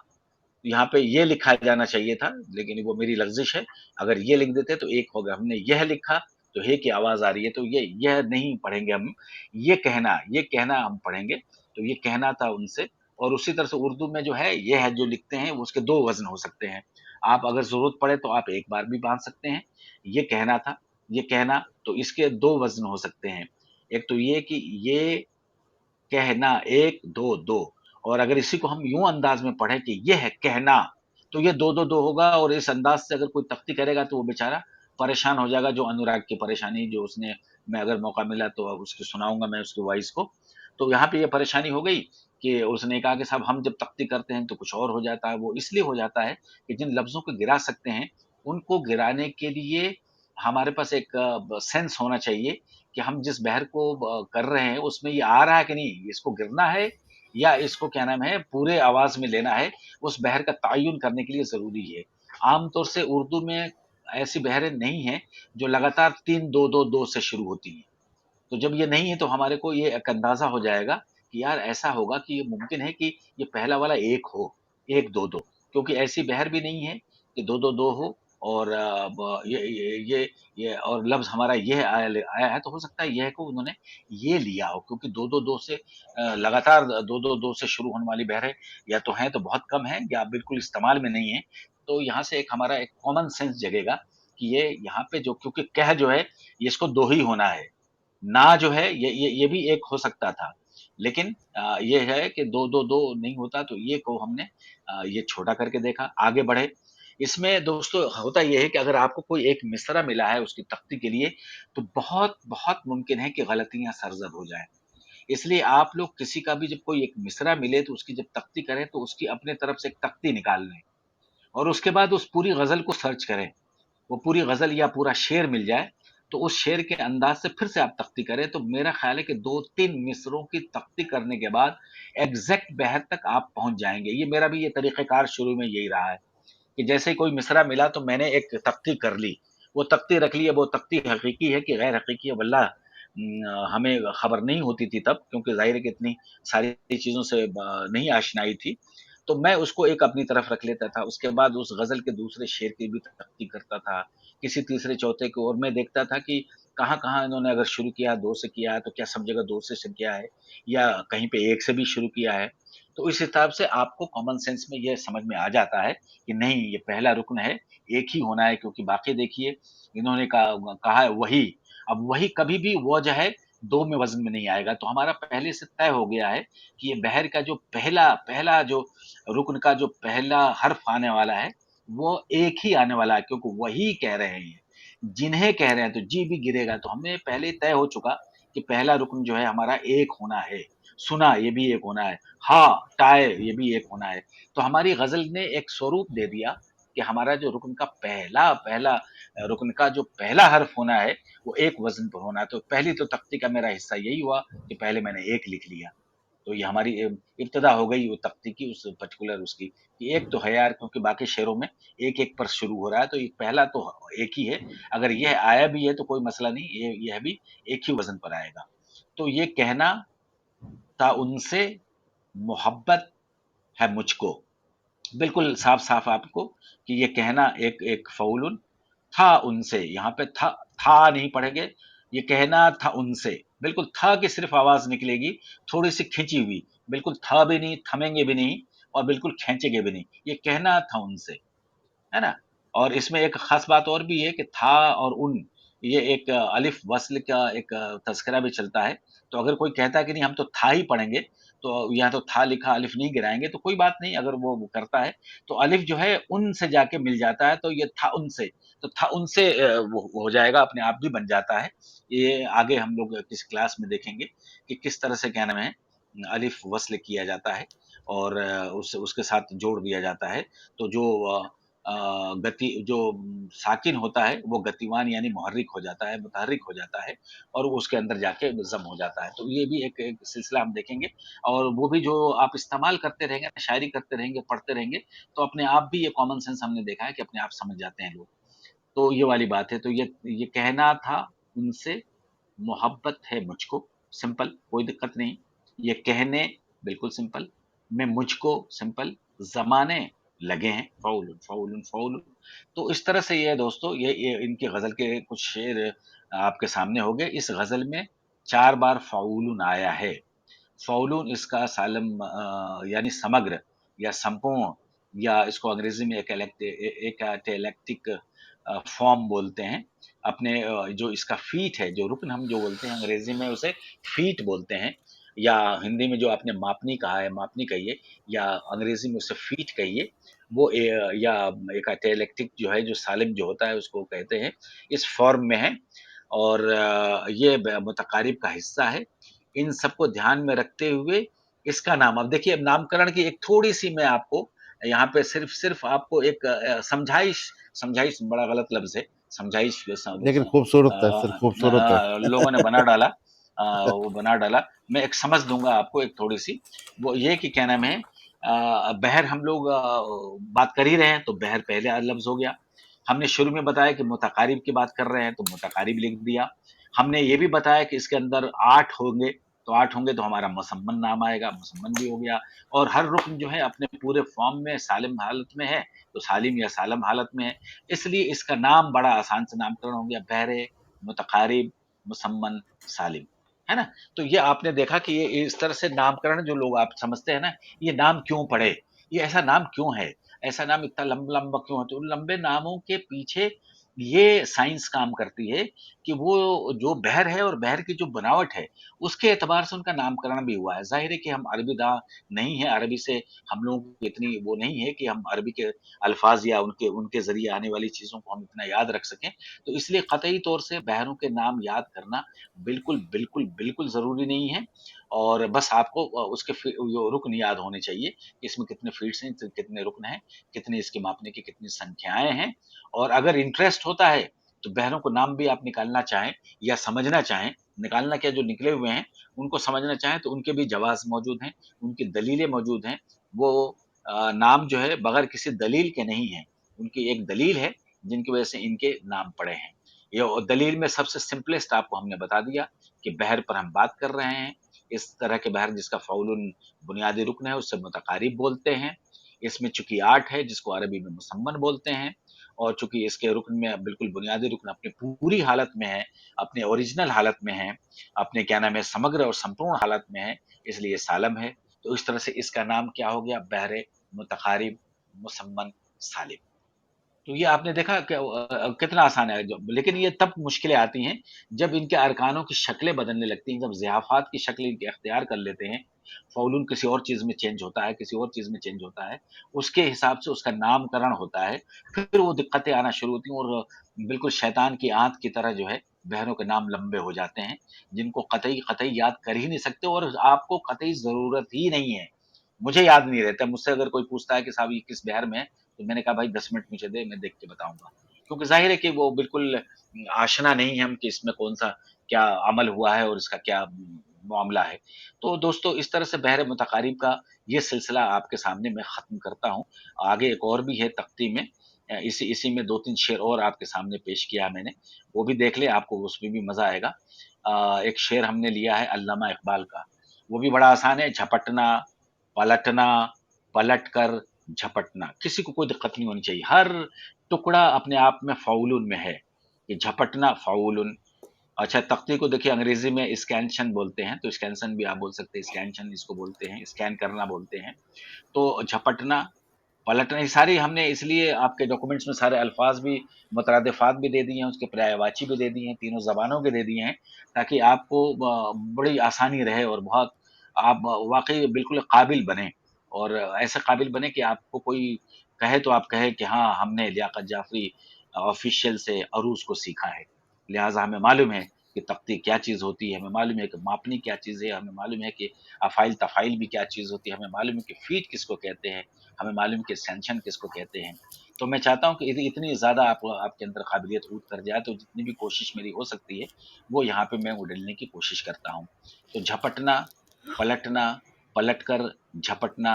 यहाँ पे ये लिखा जाना चाहिए था, लेकिन वो मेरी लग़्ज़िश है। अगर ये लिख देते तो 1 हो गया। हमने यह लिखा, तो हे की आवाज़ आ रही है, तो यह नहीं पढ़ेंगे हम, ये कहना हम पढ़ेंगे। तो ये कहना था उनसे, और उसी तरह से उर्दू में जो है, ये है जो लिखते हैं, वो उसके 2 वज़न हो सकते हैं। आप अगर ज़रूरत पड़े तो आप 1 बार भी बाँध सकते हैं। ये कहना था, ये कहना, तो इसके 2 वज़न हो सकते हैं। एक तो ये कि ये कहना 1, 2, 2, और अगर इसी को हम यूँ अंदाज़ में पढ़ें कि ये है कहना, तो ये 2, 2, 2 होगा, और इस अंदाज़ से अगर कोई तख्ती करेगा तो वो बेचारा परेशान हो जाएगा, जो अनुराग की परेशानी जो उसने, मैं अगर मौका मिला तो उसकी सुनाऊँगा मैं उसकी वॉइस को। तो यहाँ पे ये परेशानी हो गई कि उसने कहा कि साहब हम जब तख्ती करते हैं तो कुछ और हो जाता है। वो इसलिए हो जाता है कि जिन लफ्ज़ों को गिरा सकते हैं, उनको गिराने के लिए हमारे पास एक सेंस होना चाहिए कि हम जिस बहर को कर रहे हैं उसमें ये आ रहा है कि नहीं, इसको गिरना है या इसको क्या नाम है पूरे आवाज़ में लेना है, उस बहर का तयन करने के लिए ज़रूरी है। आम तौर से उर्दू में ऐसी बहरें नहीं हैं जो लगातार 3 2 2 2 से शुरू होती हैं। तो जब ये नहीं है तो हमारे को ये एक अंदाज़ा हो जाएगा कि यार ऐसा होगा कि ये मुमकिन है कि ये पहला वाला 1 हो, 1 2 2, क्योंकि ऐसी बहर भी नहीं है कि 2 2 2 हो, और ब ये और लफ्ज़ हमारा यह आया है, तो हो सकता है यह को उन्होंने ये लिया हो, क्योंकि 2 2 2 से लगातार 2 2 2 से शुरू होने वाली बहरें या तो हैं तो बहुत कम हैं, या बिल्कुल इस्तेमाल में नहीं है। तो यहाँ से एक हमारा एक कॉमन सेंस जगेगा कि ये यहाँ पे जो, क्योंकि कह जो है, ये इसको 2 ही होना है। ना जो है ये भी एक हो सकता था। लेकिन ये है कि 2-2-2 नहीं होता, तो ये को हमने ये छोटा करके देखा, आगे बढ़े। इसमें दोस्तों होता ये है कि अगर आपको कोई एक मिसरा मिला है उसकी तख्ती के लिए, तो बहुत-बहुत मुमकिन है कि गलतियाँ सरज़द हो जाएँ। इसलिए आप लोग किसी का भी जब कोई एक मिसरा मिले तो उसकी जब तख्ती करें तो उसकी अपने तरफ से एक तख्ती निकाल लें, और उसके बाद उस पूरी गज़ल को सर्च करें। वो पूरी गज़ल या पूरा शेर मिल जाए, तो उस शेर के अंदाज़ से फिर से आप तख्ती करें, तो मेरा ख़्याल है कि 2-3 मिसरों की तख्ती करने के बाद एग्ज़ैक्ट बहर तक आप पहुँच जाएँगे। ये मेरा भी ये तरीक़ेकार शुरू में यही रहा है, कि जैसे ही कोई मिसरा मिला तो मैंने एक तख्ती कर ली। वो तख्ती रख ली, अब वो तख्ती हकीकी है कि गैर हकीकी है वल्लाह हमें खबर नहीं होती थी तब, क्योंकि ज़ाहिर है कि इतनी सारी चीज़ों से नहीं आशनाई थी। तो मैं उसको एक अपनी तरफ रख लेता था, उसके बाद उस गज़ल के दूसरे शेर की भी तख्ती करता था, किसी तीसरे चौथे को, और मैं देखता था कि कहाँ-कहाँ इन्होंने अगर शुरू किया 2 से किया है, तो क्या सब जगह 2 से किया है या कहीं पे 1 से भी शुरू किया है। तो इस हिसाब से आपको कॉमन सेंस में ये समझ में आ जाता है कि नहीं, ये पहला रुक्न है, एक ही होना है, क्योंकि बाकी देखिए इन्होंने कहा है वही, अब वही कभी भी वज़ है 2 में वज़न में नहीं आएगा, तो हमारा पहले से तय हो गया है कि ये बहर का जो पहला पहला जो रुक्न का जो पहला हर्फ आने वाला है, वो एक ही आने वाला है, क्योंकि वही कह रहे हैं। जिन्हें कह रहे हैं तो जी भी गिरेगा, तो हमें पहले ही तय हो चुका कि पहला रुक्न जो है हमारा एक होना है, सुना ये भी एक होना है, हाँ, टाए ये भी एक होना है। तो हमारी गज़ल ने एक स्वरूप दे दिया कि हमारा जो रुक्न का पहला पहला रुक्न का जो पहला हर्फ होना है, वो एक वज़न पर होना है। तो पहली तो तख्ती का मेरा हिस्सा यही हुआ कि पहले मैंने एक लिख लिया। तो ये हमारी इब्तिदा हो गई वो तख्ती की, उस पर्टिकुलर उसकी, कि एक तो है यार, क्योंकि बाकी शेरों में एक-एक पर शुरू हो रहा है, तो ये पहला तो एक ही है। अगर यह आया भी है तो कोई मसला नहीं, ये यह भी एक ही वज़न पर आएगा। तो ये कहना था उनसे मोहब्बत है मुझको, बिल्कुल साफ-साफ आपको कि ये कहना एक एक फ़ौलुन था उनसे, यहाँ पे था नहीं पढ़ेंगे, ये कहना था उनसे, बिल्कुल था की सिर्फ़ आवाज़ निकलेगी, थोड़ी-सी खिंची हुई, बिल्कुल था भी नहीं, थमेंगे भी नहीं और बिल्कुल खींचेंगे भी नहीं, ये कहना था उनसे। है ना? और इसमें एक ख़ास बात और भी है कि था और उन, ये एक अलिफ़ वस्ल का एक तज़किरा भी चलता है। तो अगर कोई कहता है कि नहीं हम तो था ही पढ़ेंगे, तो यहाँ तो था लिखा अलिफ़ नहीं गिराएँगे, तो कोई बात नहीं, अगर वो करता है, तो अलिफ़ जो है उन से जाके मिल जाता है, तो ये था उनसे, तो था उनसे वो हो जाएगा, अपने आप भी बन जाता है। ये आगे हम लोग किसी क्लास में देखेंगे कि किस तरह से क्या नाम है, अलिफ़ वस्ल किया जाता है और उसके साथ जोड़ दिया जाता है। तो जो गति जो साकिन होता है वो गतिवान यानी मुहर्रिक हो जाता है, मुतहर्रिक हो जाता है और वो उसके अंदर जाके ज़म हो जाता है। तो ये भी एक एक सिलसिला हम देखेंगे और वो भी जो आप इस्तेमाल करते रहेंगे, शायरी करते रहेंगे, पढ़ते रहेंगे, तो अपने आप भी ये कॉमन सेंस हमने देखा है कि अपने आप समझ जाते हैं लोग। तो ये वाली बात है। तो ये कहना था उनसे मोहब्बत है मुझको, सिंपल, कोई दिक्कत नहीं। ये कहने बिल्कुल सिंपल, मैं मुझको सिंपल, ज़माने लगे हैं फ़ौलुन, फ़ौलुन, फ़ौलुन। तो इस तरह से ये है दोस्तों, ये इनकी ग़ज़ल के कुछ शेर आपके सामने हो गए। इस ग़ज़ल में 4 बार फ़ौलुन आया है। फ़ौलुन इसका यानी समग्र या संपूर्ण, या इसको अंग्रेज़ी में एकैलेक्टिक फ़ॉर्म बोलते हैं। अपने जो इसका फ़ीट है, जो रुक्न हम जो बोलते हैं अंग्रेज़ी में उसे फ़ीट बोलते हैं, या हिंदी में जो आपने मापनी कहा है, मापनी कहिए, या अंग्रेज़ी में उसे फ़ीट कहिए, वो या एकैलेक्टिक जो है, जो सालिम जो होता है उसको कहते हैं, इस फ़ॉर्म में है और ये मुतक़ारिब का हिस्सा है। इन सबको ध्यान में रखते हुए इसका नाम, अब देखिए, अब नामकरण की एक थोड़ी-सी मैं आपको यहाँ पे सिर्फ़ आपको एक समझाइश, समझाइश बड़ा गलत लफ्ज़ है, समझाइश लेकिन खूबसूरत है सर, खूबसूरत है। लोगों ने बना डाला, वो बना डाला। मैं एक समझ दूँगा आपको एक थोड़ी-सी, वो ये कि क्या नाम है, बहर हम लोग बात कर ही रहे हैं, तो बहर पहले लफ्ज़ हो गया। हमने शुरू में बताया कि मुतक़ारिब की बात कर रहे हैं, तो मुतक़ारिब लिख दिया। हमने ये भी बताया कि इसके अंदर 8 होंगे, तो 8 होंगे तो हमारा मुसम्मन नाम आएगा, मुसम्मन भी हो गया और हर रुक्न जो है अपने पूरे फ़ॉर्म में सालिम हालत में है, तो सालिम या सालम हालत में है। इसलिए इसका नाम बड़ा आसान से नामकरण हो गया, बहर, मुतक़ारिब, मुसम्मन, सालिम, है ना? तो ये आपने देखा कि ये इस तरह से नामकरण जो लोग आप समझते हैं ना, ये नाम क्यों पड़े? ये ऐसा नाम क्यों है? ऐसा नाम इतना लंबा-लंबा क्यों है? तो उन लंबे नामों के पीछे ये साइंस काम करती है कि वो जो बहर है और बहर की जो बनावट है, उसके एतबार से उनका नामकरण भी हुआ है। ज़ाहिर है कि हम अरबी-दाँ नहीं हैं, अरबी से हम लोगों की इतनी वो नहीं है कि हम अरबी के अल्फ़ाज़ या उनके उनके ज़रिए आने वाली चीज़ों को हम इतना याद रख सकें। तो इसलिए क़तई तौर से बहरों के नाम याद करना बिल्कुल ज़रूरी नहीं है और बस आपको उसके वो रुकन याद होने चाहिए कि इसमें कितने फीट्स हैं, कितने रुकन हैं, कितनी इसके मापने की कितनी संख्याएं हैं। और अगर इंटरेस्ट होता है तो बहनों को नाम भी आप निकालना चाहें या समझना चाहें, निकालना क्या, जो निकले हुए हैं उनको समझना चाहें तो उनके भी जवाज़ मौजूद हैं, उनकी दलीलें मौजूद हैं। वो नाम जो है बगैर किसी दलील के नहीं है, उनकी एक दलील है जिनकी वजह से इनके नाम पड़े हैं। ये दलील में सबसे सिंपलेस्ट आपको हमने बता दिया कि बहर पर हम बात कर रहे हैं। इस तरह के बहर जिसका फ़ौलुन बुनियादी रुक्न है, उससे मुतक़ारिब बोलते हैं। इसमें चूँकि 8 है, जिसको अरबी में मुसम्मन बोलते हैं, और चूँकि इसके रुक्न में बिल्कुल बुनियादी रुक्न अपनी पूरी हालत में है, अपने ओरिजिनल हालत में है, अपने क्या नाम है समग्र और संपूर्ण हालत में है, इसलिए सालम है। तो इस तरह से इसका नाम क्या हो गया, बहर मुतक़ारिब मुसम्मन सालिम। तो ये आपने देखा कि कितना आसान है, लेकिन ये तब मुश्किलें आती हैं जब इनके अरकानों की शक्लें बदलने लगती हैं, जब ज़ियाफ़ात की शक्ल इनके अख्तियार कर लेते हैं, फ़ौलुन किसी और चीज़ में चेंज होता है, किसी और चीज़ में चेंज होता है, उसके हिसाब से उसका नामकरण होता है, फिर वो दिक्कतें आना शुरू होती हैं और बिल्कुल शैतान की आँत की तरह जो है, बहरों के नाम लंबे हो जाते हैं, जिनको कतई याद कर ही नहीं सकते और आपको कतई ज़रूरत ही नहीं है। मुझे याद नहीं रहता, मुझसे अगर कोई पूछता है कि साहब ये किस बहर में है, तो मैंने कहा भाई 10 मिनट मुझे दे, मैं देख के बताऊँगा। क्योंकि ज़ाहिर है कि वो बिल्कुल आशना नहीं है हम कि इसमें कौन-सा क्या अमल हुआ है और इसका क्या मामला है। तो दोस्तों इस तरह से बहर मुतक़ारिब का ये सिलसिला आपके सामने मैं ख़त्म करता हूँ। आगे एक और भी है तख्ती में, इसी इसी में 2-3 शेर और आपके सामने पेश किया मैंने, वो भी देख लें, आपको उसमें भी मज़ा आएगा। एक शेर हमने लिया है अल्लामा इक़बाल का, वो भी बड़ा आसान है, झपटना, पलटना, पलटकर झपटना, किसी को कोई दिक्कत नहीं होनी चाहिए। हर टुकड़ा अपने आप में फ़ाउलुन में है। ये झपटना फ़ाउलुन। अच्छा, तख्ती को देखिए अंग्रेज़ी में स्कैंशन बोलते हैं, तो स्कैंशन भी आप बोल सकते हैं, स्कैंशन इसको बोलते हैं, स्कैन करना बोलते हैं। तो झपटना, पलटना, ये सारी हमने इसलिए आपके डॉक्यूमेंट्स में सारे अल्फ़ाज़ भी मुतरादिफ़ात भी दे दिए हैं, उसके पर्यायवाची भी दे दिए हैं, तीनों ज़बानों के दे दिए हैं, ताकि आपको बड़ी आसानी रहे और बहुत आप वाक़ई बिल्कुल काबिल बनें और ऐसे काबिल बनें कि आपको कोई कहे तो आप कहें कि हाँ, हमने लियाकत जाफ़री ऑफ़िशियल से अरूज को सीखा है। लिहाज़ा हमें मालूम है कि तख्ती क्या चीज़ होती है, हमें मालूम है कि मापनी क्या चीज़ है, हमें मालूम है कि अफ़ाइल-तफ़ाइल भी क्या चीज़ होती है, हमें मालूम है कि फ़ीट किसको कहते हैं, हमें मालूम है कि सैंक्शन किसको कहते हैं। तो मैं चाहता हूँ कि इतनी ज़्यादा आपके अंदर काबिलियत ऊत कर जाए, तो जितनी भी कोशिश मेरी हो सकती है, वो यहाँ पे मैं उड़ेलने की कोशिश करता हूँ। तो झपटना, पलटना, पलटकर झपटना,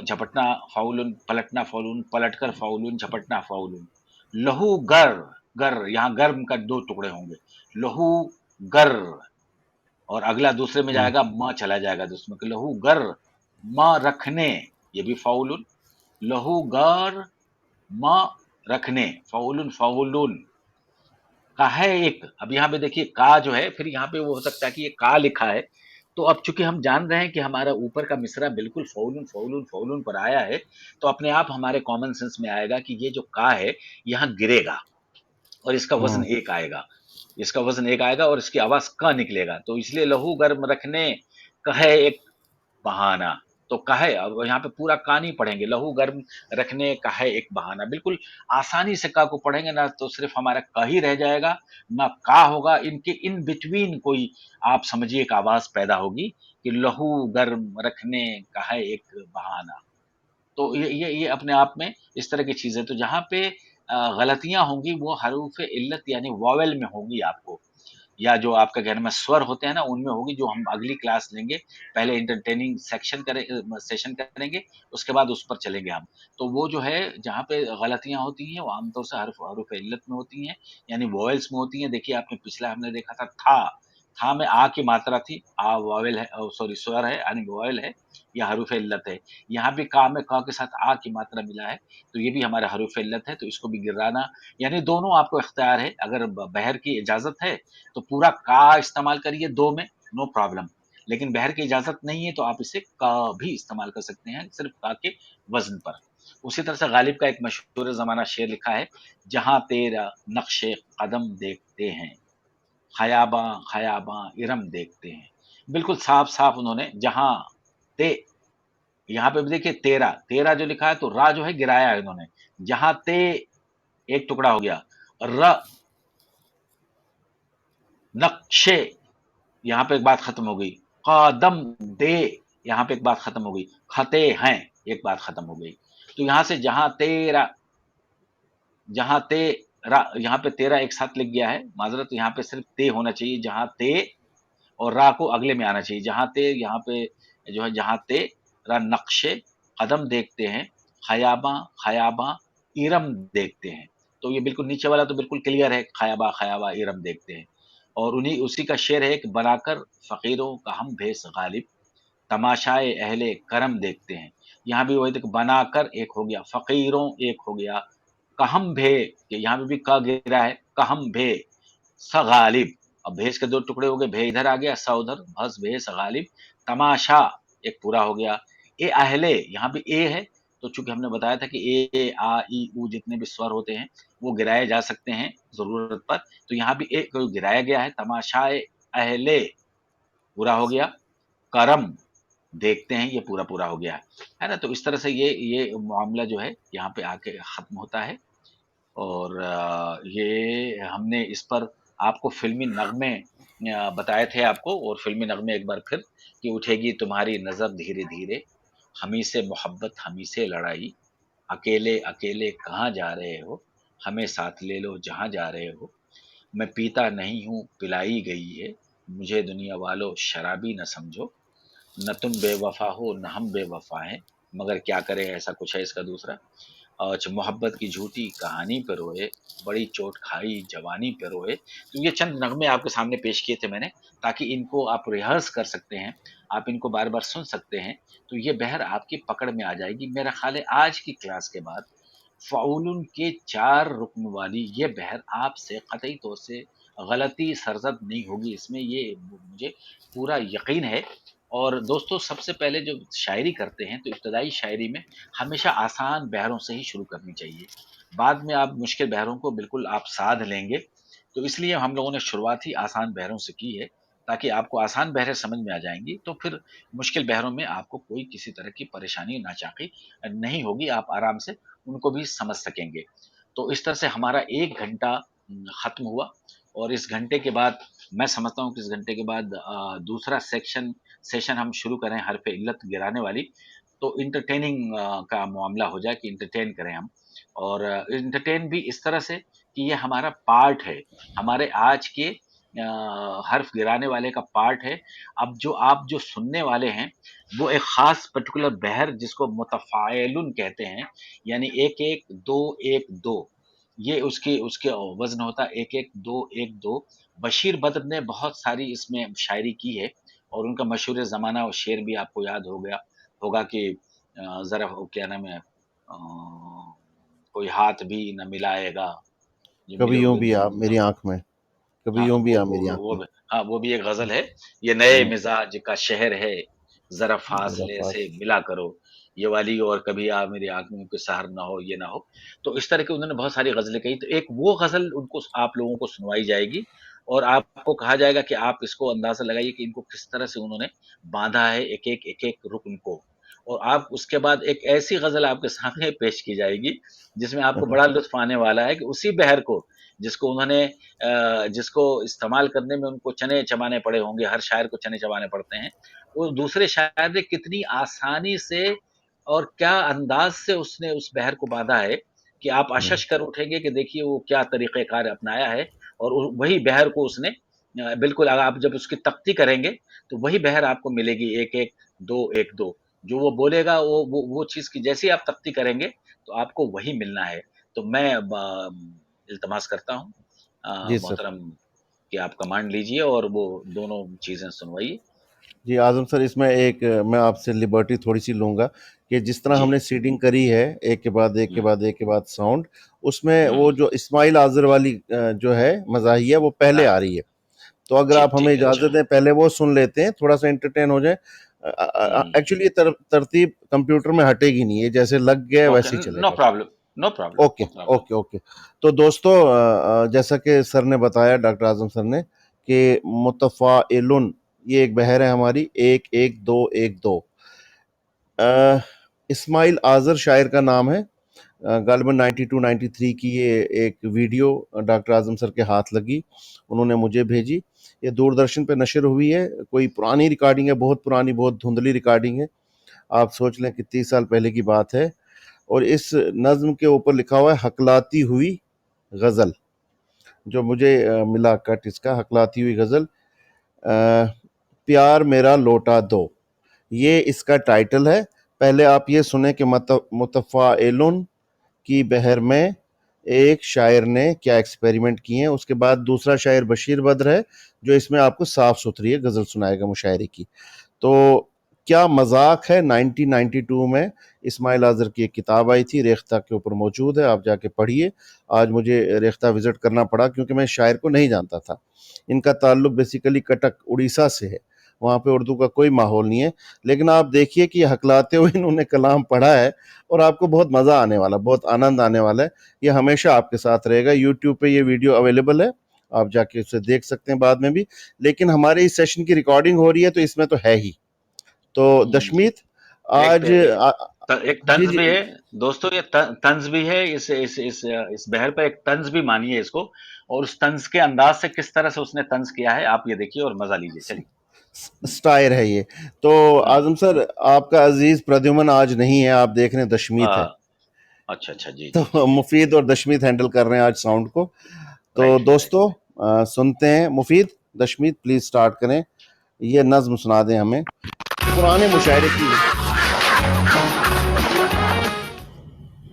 झपटना फ़ाउलुन, पलटना फ़ाउलुन, पलटकर फ़ाउलुन, झपटना फ़ाउलुन। लहू गर, गर यहाँ गर्म का 2 टुकड़े होंगे। लहू गर, और अगला दूसरे में हुँ, जाएगा म चला जाएगा दूसरे में, लहू गर, म रखने, ये भी फ़ाउलुन, लहू गर, म रखने, फ़ाउलुन फ़ाउलुन। काहे एक, अब यहाँ पे देखिए का जो है, फिर यहाँ पे वो हो सकता है कि ये का लिखा है, तो अब चूँकि हम जान रहे हैं कि हमारा ऊपर का मिसरा बिल्कुल फ़ौलुन, फ़ौलुन, फ़ौलुन पर आया है, तो अपने आप हमारे कॉमन सेंस में आएगा कि ये जो का है, यहाँ गिरेगा और इसका वज़न हुँ, 1 आएगा। इसका वज़न 1 आएगा और इसकी आवाज़ क निकलेगा, तो इसलिए लहू गर्म रखने, कहे एक बहाना। तो कहे, अब यहाँ पे पूरा का नहीं पढ़ेंगे, लहू गर्म रखने का है एक बहाना, बिल्कुल आसानी से का को पढ़ेंगे ना, तो सिर्फ हमारा क ही रह जाएगा, ना का होगा, इनके इन बिटवीन कोई आप समझिए एक आवाज पैदा होगी कि लहू गर्म रखने का है एक बहाना। तो ये अपने आप में इस तरह की चीज़ है, तो जहाँ पे गलतियाँ होंगी वो हरूफ इल्लत यानी वॉवेल में होंगी आपको, या जो आपका कहने में स्वर होते हैं ना, उनमें होगी, जो हम अगली क्लास लेंगे। पहले एंटरटेनिंग सेशन करेंगे, उसके बाद उस पर चलेंगे हम। तो वो जो है, जहाँ पे गलतियाँ होती हैं, वो आमतौर से हरूफ इल्लत में होती हैं, यानी वॉवेल्स में होती हैं। देखिए, आपने पिछला हमने देखा था था में आ की मात्रा थी, आ वॉवेल है, सॉरी स्वर है, यानी वॉवेल है, या हरूफ इल्लत है। यहाँ पे का में क के साथ आ की मात्रा मिला है, तो ये भी हमारा हरूफ इल्लत है, तो इसको भी गिराना, यानी दोनों आपको इख्तियार है। अगर बहर की इजाज़त है, तो पूरा का इस्तेमाल करिए 2 में, नो प्रॉब्लम। लेकिन बहर की इजाज़त नहीं है, तो आप इसे का भी इस्तेमाल कर सकते हैं, सिर्फ़ का के वज़न पर। उसी तरह से गालिब का एक मशहूर ज़माना शेर लिखा है, जहाँ तेरा नक्शे कदम देखते हैं, ख़याबाँ ख़याबाँ इरम देखते हैं। बिल्कुल साफ-साफ उन्होंने जहाँ ते, यहाँ पे भी देखिए तेरा, तेरा जो लिखा है, तो रा जो है गिराया है इन्होंने। जहाँ ते एक टुकड़ा हो गया, र नक्शे, यहाँ पे एक बात खत्म हो गई। कदम दे, यहाँ पे एक बात खत्म हो गई, खते हैं एक बात खत्म हो गई। तो यहाँ से जहां तेरा, यहाँ पे तेरा एक साथ लिख गया है, माजरत यहाँ पे सिर्फ ते होना चाहिए, जहां ते, और रा को अगले में आना चाहिए, जहां ते, यहाँ पे जो है जहां ते रा नक्शे कदम देखते हैं, खयाबा खयाबा इरम देखते हैं। तो ये बिल्कुल नीचे वाला तो बिल्कुल क्लियर है, खयाबा खयाबा इरम देखते हैं। और उन्हीं उसी का शेर है कि बनाकर फकीरों का हम भेस गालिब, तमाशाए अहले करम देखते हैं। यहाँ भी वही देखो, बनाकर एक हो गया, फकीरों एक हो गया, कहम भे, यहाँ पे भी क गिरा है, कहम भे स गालिब। अब भेस के दो टुकड़े हो गए, भे इधर आ गया, स उधर, भस भे स गालिब, तमाशा एक पूरा हो गया। ए अहले, यहाँ भी ए है, तो चूंकि हमने बताया था कि ए आ ई उ जितने भी स्वर होते हैं वो गिराए जा सकते हैं जरूरत पर, तो यहाँ भी ए को गिराया गया है। तमाशाए अहले पूरा हो गया, करम देखते हैं, ये पूरा पूरा हो गया है ना। तो इस तरह से ये मामला जो है यहाँ पे आके खत्म होता है। और ये हमने इस पर आपको फिल्मी नगमे बताए थे आपको, और फिल्मी नगमे एक बार फिर कि उठेगी तुम्हारी नजर धीरे धीरे, हमी से मोहब्बत हमी से लड़ाई, अकेले अकेले कहाँ जा रहे हो, हमें साथ ले लो जहाँ जा रहे हो, मैं पीता नहीं हूँ पिलाई गई है, मुझे दुनिया वालों शराबी न समझो, न तुम बेवफा हो न हम बेवफा हैं, मगर क्या करें ऐसा कुछ है इसका दूसरा। अच्छा, मोहब्बत की झूठी कहानी पे रोए, बड़ी चोट खाई जवानी पे रोए। तो ये चंद नगमे आपके सामने पेश किए थे मैंने, ताकि इनको आप रिहर्स कर सकते हैं, आप इनको बार बार सुन सकते हैं, तो ये बहर आपकी पकड़ में आ जाएगी। मेरा ख्याल है आज की क्लास के बाद फ़ाउलुन के 4 रुकन वाली ये बहर आपसे कतई तौर से गलती सरज़द नहीं होगी, इसमें ये मुझे पूरा यकीन है। और दोस्तों, सबसे पहले जो शायरी करते हैं तो इब्तदाई शायरी में हमेशा आसान बहरों से ही शुरू करनी चाहिए, बाद में आप मुश्किल बहरों को बिल्कुल आप साध लेंगे। तो इसलिए हम लोगों ने शुरुआत ही आसान बहरों से की है, ताकि आपको आसान बहरें समझ में आ जाएंगी, तो फिर मुश्किल बहरों में आपको कोई किसी तरह की परेशानी नाचाकी नहीं होगी, आप आराम से उनको भी समझ सकेंगे। तो इस तरह से हमारा 1 घंटा खत्म हुआ, और इस घंटे के बाद मैं समझता हूँ कि इस घंटे के बाद दूसरा सेशन हम शुरू करें हरफ इल्लत गिराने वाली, तो एंटरटेनिंग का मामला हो जाए कि एंटरटेन करें हम, और एंटरटेन भी इस तरह से कि ये हमारा पार्ट है, हमारे आज के हर्फ गिराने वाले का पार्ट है। अब जो आप जो सुनने वाले हैं वो एक खास पर्टिकुलर बहर जिसको मुतफ़ाइलुन कहते हैं, यानी 1-1 2-1 2, ये उसके उसके वज़न होता है 1-1 2-1 2। बशीर बद्र ने बहुत सारी इसमें शायरी की है, और उनका मशहूर ज़माना और शेर भी आपको याद हो गया होगा कि ज़रा वो क्या नाम है, कोई हाथ भी न मिलाएगा, जो कभी यूं मिलोगे भी तुम। आ मेरी आंख में, कभी हाँ, यूं भी वो आ वो मेरी आंख वो में। भी, हाँ, वो भी एक ग़ज़ल है। ये नए हम्म, मिज़ाज का शहर है, ज़रा जरा फ़ासले पास। से मिला करो, ये वाली, और कभी आ मेरी आँख में कोई सहर ना हो, ये ना हो। तो इस तरह की उन्होंने बहुत सारी ग़ज़लें कही, तो एक वो ग़ज़ल उनको आप लोगों को सुनवाई जाएगी, और आपको कहा जाएगा कि आप इसको अंदाज़ा लगाइए कि इनको किस तरह से उन्होंने बाँधा है एक-एक रुकन को। और आप उसके बाद एक ऐसी ग़ज़ल आपके सामने पेश की जाएगी, जिसमें आपको बड़ा लुत्फ़ आने वाला है कि उसी बहर को जिसको उन्होंने जिसको इस्तेमाल करने में उनको चने चबाने पड़े होंगे, हर शायर को चने चबाने पड़ते हैं। वो दूसरे शायर ने कितनी आसानी से और क्या अंदाज़ से उसने उस बहर को बाँधा है कि आप अशश कर उठेंगे कि देखिए वो क्या तरीक़े-कार अपनाया है, और वही बहर को उसने बिल्कुल आप जब उसकी तख्ती करेंगे, तो वही बहर आपको मिलेगी 1-1 2-1 2। जो वो बोलेगा वो चीज़ की जैसे ही आप तख्ती करेंगे, तो आपको वही मिलना है। तो मैं इल्तिमास करता हूँ जी सर। मोहतरम कि आप कमांड लीजिए और वो दोनों चीज़ें सुनवाइए। जी आज़म सर, इसमें एक मैं आपसे लिबर्टी थोड़ी-सी लूँगा कि जिस तरह जी। हमने सीडिंग करी है, एक के बाद एक के हुँ, बाद एक के बाद साउंड, उसमें हुँ, वो हुँ। जो इस्माइल आज़र वाली जो है मज़ाहिया वो पहले हाँ, आ रही है। तो अगर आप ठीक हमें ठीक है, इजाज़त अच्छा। दें, पहले वो सुन लेते हैं, थोड़ा-सा एंटरटेन हो जाएँ। हुँ, एक्चुअली ये तरतीब कंप्यूटर में हटेगी नहीं, ये जैसे लग गया है ओके, वैसे ही नो चलेगा। Problem, no problem, okay, no problem. Okay, okay. तो दोस्तों, जैसा कि सर ने बताया, डॉक्टर आज़म सर ने, कि मुतफ़ाइलुन ये एक बहर है हमारी, 1-1 2-1 2। इस्माइल आज़र शायर का नाम है। गालिबन 92-93 की ये एक वीडियो डॉक्टर आज़म सर के हाथ लगी, उन्होंने मुझे भेजी। یہ دوردرشن پہ نشر ہوئی ہے. کوئی پرانی ریکارڈنگ ہے, بہت پرانی, بہت دھندلی ریکارڈنگ ہے. آپ سوچ لیں کہ 30 سال پہلے کی بات ہے. اور اس نظم کے اوپر لکھا ہوا ہے ہکلاتی ہوئی غزل, جو مجھے ملا کٹ اس کا, ہکلاتی ہوئی غزل, پیار میرا لوٹا دو, یہ اس کا ٹائٹل ہے. پہلے آپ یہ سنیں کہ متفائلن کی بحر میں ایک شاعر نے کیا ایکسپیریمنٹ کیے ہیں. اس کے بعد دوسرا شاعر بشیر بدر ہے جو اس میں آپ کو صاف ستھری غزل سنائے گا مشاعرے کی. تو کیا مذاق ہے. 1992 میں اسماعیل آذر کی ایک کتاب آئی تھی, ریختہ کے اوپر موجود ہے, آپ جا کے پڑھیے. آج مجھے ریختہ وزٹ کرنا پڑا کیونکہ میں شاعر کو نہیں جانتا تھا. ان کا تعلق بیسیکلی کٹک اڑیسہ سے ہے, وہاں پہ اردو کا کوئی ماحول نہیں ہے. لیکن آپ دیکھیے کہ یہ ہکلاتے ہوئے انہوں نے کلام پڑھا ہے اور آپ کو بہت مزہ آنے والا, بہت آنند آنے والا ہے. یہ ہمیشہ آپ کے ساتھ رہے گا. یوٹیوب پہ یہ ویڈیو اویلیبل ہے, آپ جا کے اسے دیکھ سکتے ہیں بعد میں بھی. لیکن ہمارے اس سیشن کی ریکارڈنگ ہو رہی ہے تو اس میں تو ہے ہی. تو دشمیت آج ایک طنز بھی ہے دوستو, یہ طنز بھی ہے. اس بہر پہ ایک طنز بھی مانیے اس کو, اور اس طنز کے انداز سے کس طرح سے اس نے طنز کیا ہے آپ یہ دیکھیے اور مزہ لیجیے. چلیے, سٹائر ہے یہ. تو اعظم سر, آپ کا عزیز پردیومن آج نہیں ہے, آپ دیکھ رہے ہیں دشمیت ہے. اچھا اچھا, جی تو مفید اور دشمیت ہینڈل کر رہے ہیں آج ساؤنڈ کو. تو دوستو سنتے ہیں مفید. دشمیت پلیز سٹارٹ کریں, یہ نظم سنا دیں ہمیں پرانے مشاعرے کی.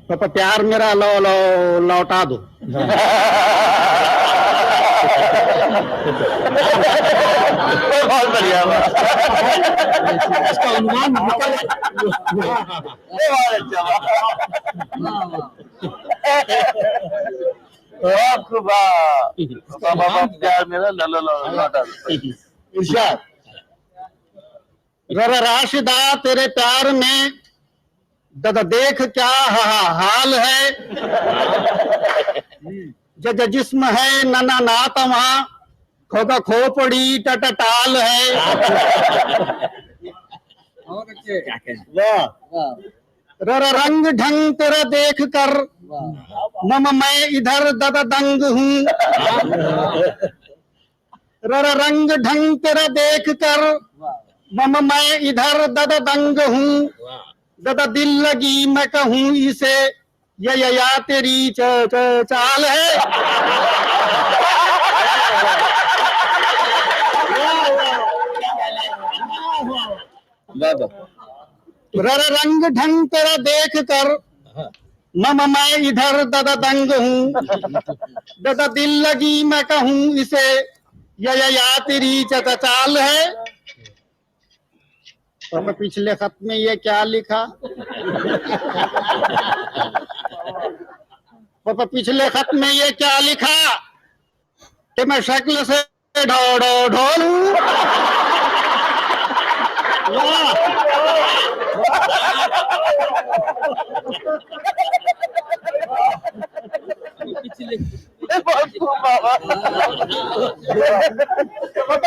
پاپا پیار میرا لوٹا دو. بہت بڑھیا, اس کا عنوان ارشاد. ذرا راشدہ تیرے پیار میں دادا دیکھ کیا حال ہے, جج جسم ہے ننا ناتواں کھوکا کھوپڑی ٹٹال ہے. ررا رنگ ڈھنگ تیرا دیکھ کر مم میں ادھر دادا دنگ ہوں. ررا رنگ ڈھنگ تیرا دیکھ کر مم میں ادھر دادا دنگ ہوں. دادا دل لگی میں کہوں اسے یا تیری چال ہے. رر رنگ ڈھنگ تیرا دیکھ کر مم میں ادھر دادا دنگ ہوں. دادا دل لگی میں کہوں اسے یا تیری چال ہے. اور پچھلے خط میں یہ کیا لکھا, پاپا پچھلے خط میں یہ کیا لکھا کہ میں شکل سے ڈھولوں.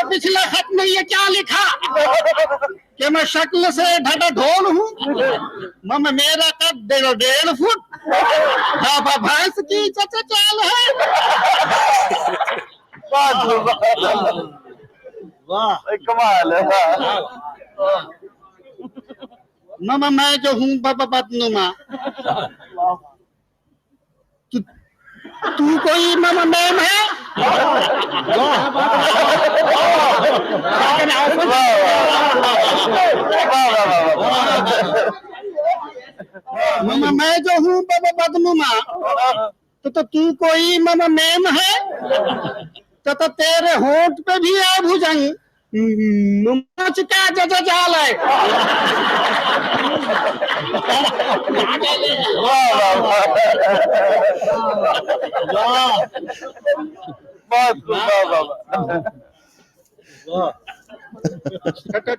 پچھلے خط میں یہ کیا لکھا کہ میں شکل سے ڈھٹا ڈھول ہوں. میرا قد 1.5 فٹ بھینس کی چال ہے. کمال ہے. میں جو ہوں بدنما, تو کوئی میم ہے. میں جو ہوں بدنما تو کوئی میم ہے. تو تیرے ہونٹ پہ بھی ہے بھجنگ, مچ کا جال ہے.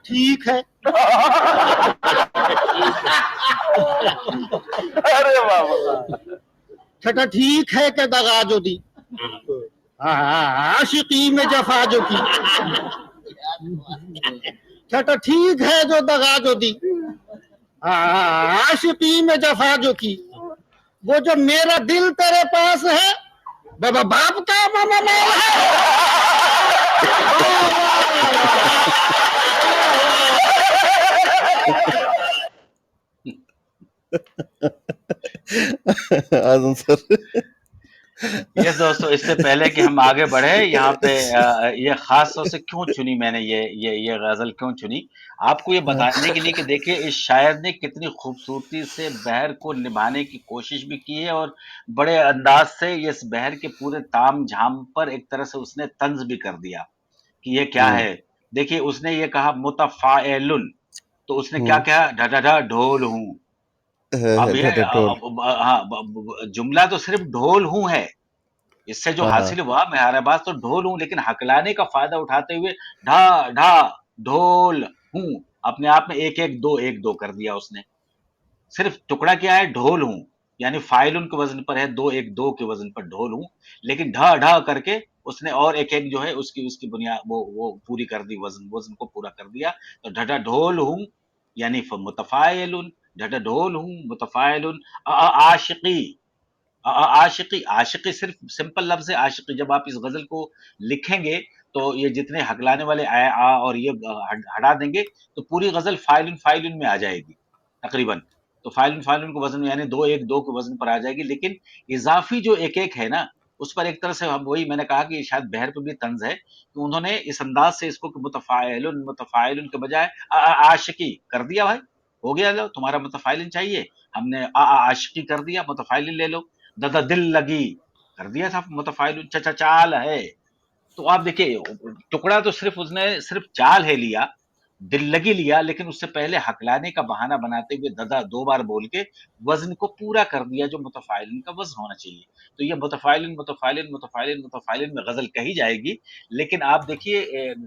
ٹھیک ہے. ٹھیک ہے کہ دغا جو دی, عاشقی میں جفا جو کی. ٹھیک ہے جو دغا جو دی, عاشقی میں جفا جو کی. وہ جو میرا دل تیرے پاس ہے, بابا باپ کا ماما ہے. आजम सर। यस दोस्तों, इससे पहले कि हम आगे बढ़े, यहाँ पे ये खास तौर से क्यों चुनी मैंने ये गजल क्यों चुनी, आपको ये बताने के लिए कि देखिए इस शायर ने कितनी खूबसूरती से बहर को निभाने की कोशिश भी की है और बड़े अंदाज से इस बहर के पूरे ताम झाम पर एक तरह से उसने तंज भी कर दिया कि ये क्या है। देखिए उसने ये कहा मुतफाइलुन, तो उसने क्या कहा, ढढढ ढोल हूँ। अब ये ढटढोल। हाँ, जुमला तो सिर्फ ढोल हूँ है, इससे जो हाँ हाँ हासिल हुआ मैं हर बात तो ढोल हूँ, लेकिन हकलाने का फायदा उठाते हुए ढा ढा ढोल हूँ, अपने आप में एक दो कर दिया उसने। सिर्फ टुकड़ा क्या है, ढोल हूँ, यानी फाइलुन के वजन पर है, दो एक दो के वजन पर ढोल हूँ, लेकिन ढ ढ करके उसने और एक एक जो है उसकी उसकी बुनियाद वो पूरी कर दी, वजन वजन को पूरा कर दिया। तो ढढ ढोल हूँ यानी मुतफाइलुन, ढढ ढोल हूँ मुतफाइलुन। आशिकी, आशिकी, आशिकी सिर्फ सिंपल लफ्ज है आशिकी। जब आप इस गजल को लिखेंगे तो ये जितने हकलाने वाले आ और ये हटा देंगे तो पूरी गजल फाइलिन फाइलिन में आ जाएगी तकरीबन। तो फाइलिन फाइलिन के वजन में यानी दो एक दो के वजन पर आ जाएगी, लेकिन इजाफी जो एक एक है ना उस पर एक तरह से हम वही मैंने कहा कि शायद बहर पे भी तंज है कि उन्होंने इस अंदाज से इसको कि मुतफाइलुन मुतफाइलुन के बजाय आशिकी कर दिया। भाई हो गया, लो तुम्हारा मुतफाइलिन चाहिए, हमने आशिकी कर दिया, मुतफाइलिन ले लो। दादा दिल लगी कर दिया था मुतफाइल, चचा चाल है। तो आप देखिए टुकड़ा तो सिर्फ उसने सिर्फ चाल है लिया, दिल लगी लिया, लेकिन उससे पहले हकलाने का बहाना बनाते हुए ददा दो बार बोल के वजन को पूरा कर दिया जो मुतफाइलिन का वजन होना चाहिए। तो ये मुतफाइलिन मुतफाइलिन मुतफाइलिन मुतफाइलिन में गजल कही जाएगी, लेकिन आप देखिए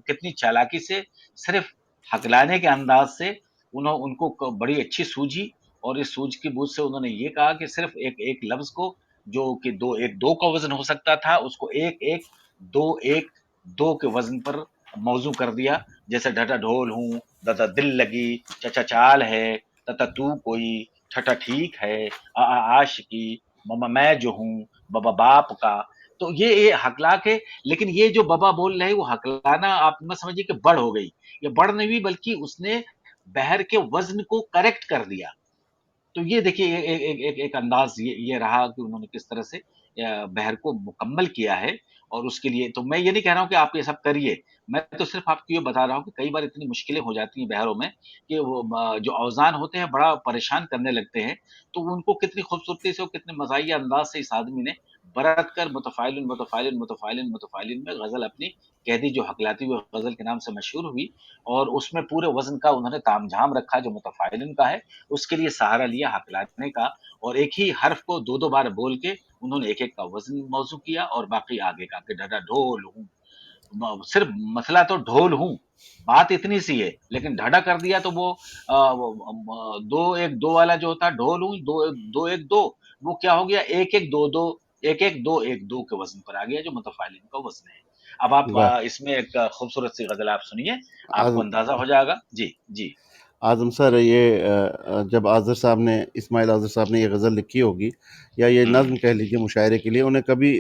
कितनी चालाकी से सिर्फ हकलाने के अंदाज से उनको बड़ी अच्छी सूझी, और इस सूझ की बूझ से उन्होंने ये कहा कि सिर्फ एक एक लफ्ज को जो कि दो एक दो का वजन हो सकता था उसको एक दो के वजन पर मौजू कर दिया। जैसे ढटा ढोल हूँ, दता दिल लगी, चचा चाल है, तता तू कोई, ठटा ठीक है, आशिकी, ममा मैं जो हूँ, बाबा बाप का। तो ये हकला के, लेकिन ये जो बाबा बोल रहे हैं वो हकलाना आप मत समझिए कि बढ़ हो गई, ये बढ़ नहीं हुई बल्कि उसने बहर के वजन को करेक्ट कर दिया। तो ये देखिए एक अंदाज ये रहा कि उन्होंने किस तरह से बहर को मुकम्मल किया है। और उसके लिए तो मैं ये नहीं कह रहा हूँ कि आप ये सब करिए, मैं तो सिर्फ आपको ये बता रहा हूँ कि कई बार इतनी मुश्किलें हो जाती हैं बहरों में कि वो जो औज़ान होते हैं बड़ा परेशान करने लगते हैं, तो उनको कितनी खूबसूरती से और कितने मज़ाहिया अंदाज से इस आदमी ने बरत कर मुतफ़ाइलिन मुतफ़ाइलिन मुतफ़ाइलिन मुतफ़ाइलिन में गज़ल अपनी कह दी, जो हकलाती हुई गज़ल के नाम से मशहूर हुई। और उसमें पूरे वज़न का उन्होंने तामझाम रखा जो मुतफ़ाइलिन का है, उसके लिए सहारा लिया हकलाने का, और एक ही हर्फ को दो-दो बार बोल के उन्होंने एक-एक का वज़न मौज़ू किया और बाकी आगे का कि ढढ ढोल हूँ। सिर्फ मसला तो ढोल हूँ, बात इतनी सी है, लेकिन ढढा कर दिया तो दो एक दो वाला जो होता है ढोल हूँ, दो एक दो, वो क्या हो गया, एक एक दो दो, एक दो के वजन पर आ गया जो मुतफाइलिन का वजन है। अब आप वाह। इसमें एक खूबसूरत सी गजल आप सुनिए, आपको आजम अंदाजा हो जाएगा। जी जी आज़म सर, ये जब आज़र साहब ने, इस्माइल आज़र साहब ने ये गज़ल लिखी होगी या ये नज़्म कह लीजिए मुशायरे के लिए, उन्हें कभी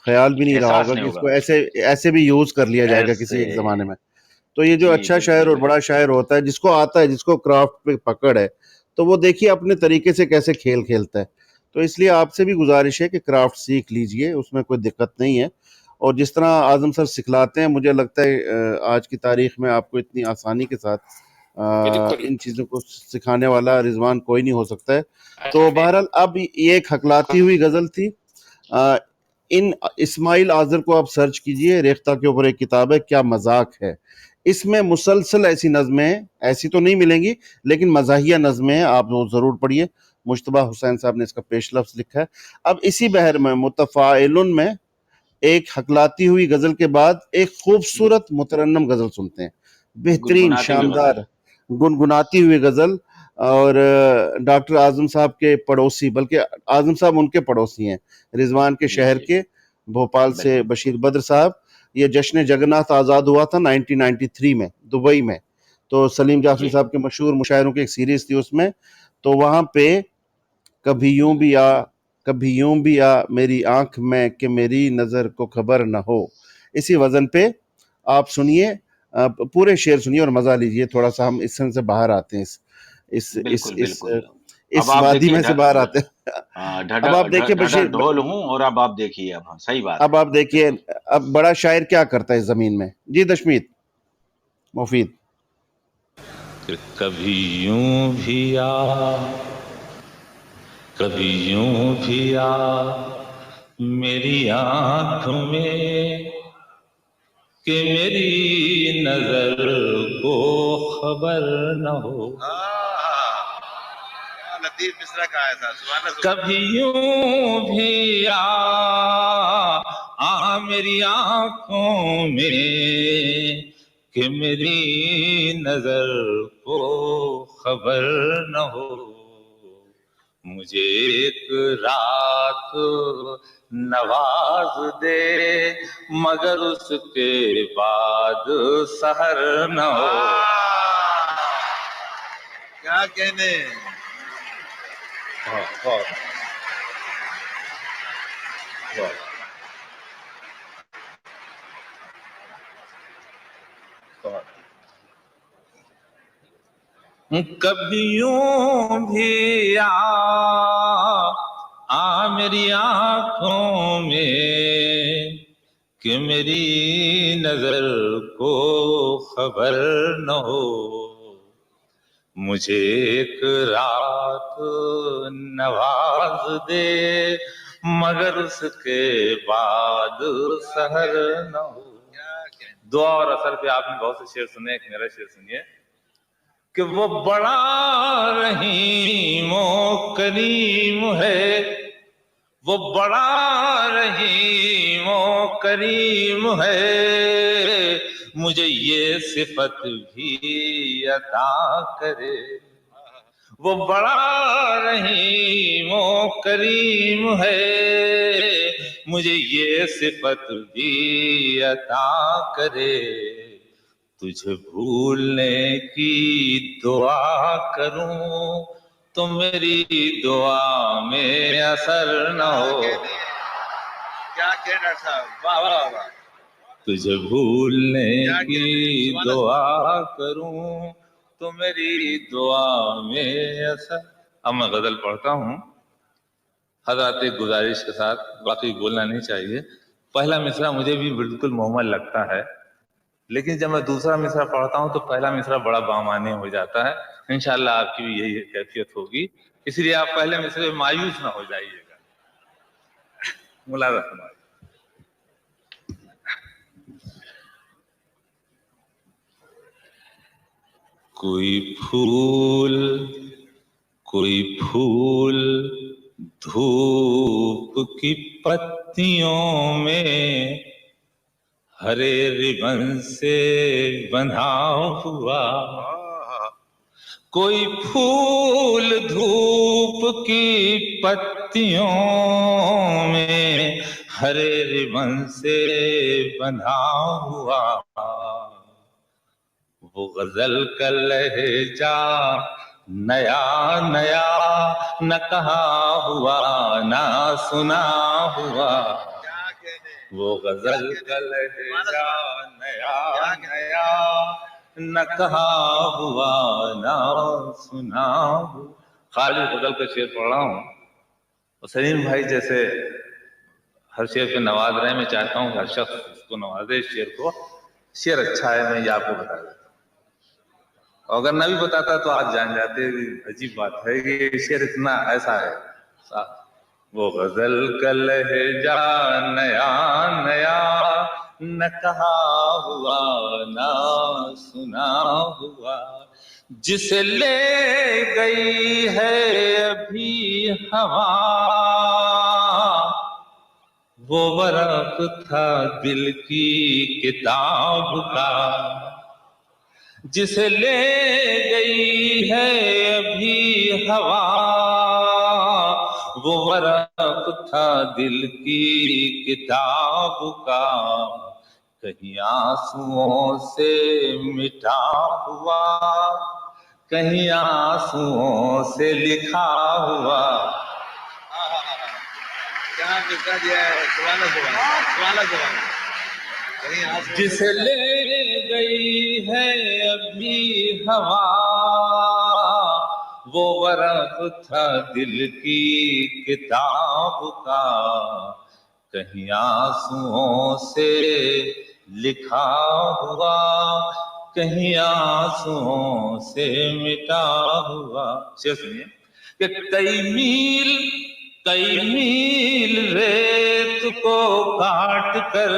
ख़्याल भी नहीं रहा एहसास होगा नहीं कि होगा इसको ऐसे ऐसे भी यूज़ कर लिया जाएगा ऐसे। किसी एक ज़माने में। तो ये जो जी अच्छा शायर बिल्कुल और बड़ा बिल्कुल। शायर होता है, जिसको आता है, जिसको क्राफ्ट पे पकड़ है, तो वो देखिए अपने तरीके से कैसे खेल खेलता है। तो इसलिए आपसे भी गुज़ारिश है कि क्राफ्ट सीख लीजिए, उसमें कोई दिक्कत नहीं है। और जिस तरह आज़म सर सिखलाते हैं, मुझे लगता है आज की तारीख में आपको इतनी आसानी के साथ बिल्कुल। इन चीज़ों को सिखाने वाला रिजवान कोई नहीं हो सकता है। तो अरे बहरहाल अब ये एक हकलाती हुई गज़ल थी। अ, इन इस्माइल आज़र को आप सर्च कीजिए, रेख्ता के ऊपर एक किताब है, क्या मज़ाक है। इसमें मुसलसल ऐसी नज़में ऐसी तो नहीं मिलेंगी, लेकिन मज़ाहिया नज़में हैं, आप वो ज़रूर पढ़िए। मुश्तबा हुसैन साहब ने इसका पेश लफ्ज़ लिखा है। अब इसी बहर में मुतफ़ाइलुन में एक हकलाती हुई गज़ल के बाद एक खूबसूरत मुतरन्नम गज़ल सुनते हैं, बेहतरीन गुनगुनाती हुई गजल। शानदार गुनगुनाती हुई गज़ल। और डॉक्टर आज़म साहब के पड़ोसी, बल्कि आज़म साहब उनके पड़ोसी हैं, रिजवान के जी शहर जी के, भोपाल से बिल्कुल। बशीर बद्र साहब। ये जश्न जगन्नाथ आज़ाद हुआ था 1993 में दुबई में। तो सलीम जाफरी जी साहब के मशहूर मुशायरों की एक सीरीज थी उसमें। तो वहाँ पे कभी यूं भी आ, कभी यूं भी आ मेरी आंख में कि मेरी नज़र को खबर न हो, इसी वजन पे آپ سنیے, پورے شعر سنیے اور مزہ لیجیے. تھوڑا سا ہم اس سے باہر آتے ہیں, بالکل. اس اب آپ وادی دیکھیے میں سے باہر آتے ہیں. اب آپ دیکھیے ڈھڈا بشیر, ڈھول ہوں, اور اب آپ دیکھیے, اب ہاں صحیح بات اب ہے. آپ دیکھیے اب بڑا شاعر کیا کرتا ہے اس زمین میں. جی دشمیت مفید. کہ کبھی یوں بھی آ, کبھی یوں بھی آ میری آنکھ میں, کہ میری نظر کو خبر نہ ہو. لطیف مصرا کا ایسا کبھی یوں بھی آ میری آنکھوں میں, کہ میری نظر کو خبر نہ ہو. مجھے ایک رات نواز دے, مگر اس کے بعد سحر نہ ہو. کیا کہنے. کبھی یوں بھی آ میری آنکھوں میں, کہ میری نظر کو خبر نہ ہو. مجھے ایک رات نواز دے, مگر اس کے بعد سحر نہ ہو. دعا اور اثر پہ آپ نے بہت سے شعر سنے, ایک میرا شعر سنیے. کہ وہ بڑا رحیم و کریم ہے, وہ بڑا رحیم و کریم ہے, مجھے یہ صفت بھی عطا کرے. وہ بڑا رحیم و کریم ہے, مجھے یہ صفت بھی عطا کرے. تجھے بھولنے کی دعا کروں تو میری دعا میں اثر نہ ہو. کیا کہنے ڈاکٹر صاحب, واہ واہ واہ. تجھے بھولنے کی دعا کروں تو میری دعا میں اثر. اب میں غزل پڑھتا ہوں. حضرات ایک گزارش کے ساتھ, باقی بولنا نہیں چاہیے. پہلا مصرع مجھے بھی بالکل مہمل لگتا ہے, لیکن جب میں دوسرا مصرع پڑھتا ہوں تو پہلا مصرع بڑا بامعنی ہو جاتا ہے. انشاءاللہ آپ کی بھی یہی کیفیت ہوگی, اس لیے آپ پہلے مصرع میں مایوس نہ ہو جائیے گا. ملاحظہ فرمائیے. کوئی پھول دھوپ کی پتیوں میں ہرے ربن سے بندھا ہوا. کوئی پھول دھوپ کی پتیوں میں ہرے ربن سے بندھا ہوا. وہ غزل کا لہجہ نیا نیا, نہ کہا ہوا نہ سنا ہوا. وہ غزل کا لہجہ نیا نیا, نہ کہا ہوا نہ سنا ہوا. خالی غزل کا شعر پڑھ رہا ہوں, اور سلیم بھائی جیسے ہر شعر پہ نواز رہے ہیں. میں چاہتا ہوں کہ ہر شخص اس کو نوازے, اس شعر کو. شعر اچھا ہے, میں یہ آپ کو بتا دیتا ہوں. اگر نہ بھی بتاتا تو آج جان جاتے. عجیب بات ہے کہ شعر اتنا ایسا ہے. وہ غزل کا لہجہ نیا نیا, نہ کہا ہوا نہ سنا ہوا. جسے لے گئی ہے ابھی ہوا, وہ ورق تھا دل کی کتاب کا. جسے لے گئی ہے ابھی ہوا, وہ ورق تھا دل کی کتاب کا. کہیں آنسوؤں سے مٹا ہوا, کہیں آنسوؤں سے لکھا ہوا. جسے لے گئی ہے ابھی ہوا، وہ ورق تھا دل کی کتاب کا، کہیں آنسوؤں سے لکھا ہوا، کہیں آنسوؤں سے مٹا ہوا۔ شعر سنیے کہ کئی میل ریت کو کاٹ کر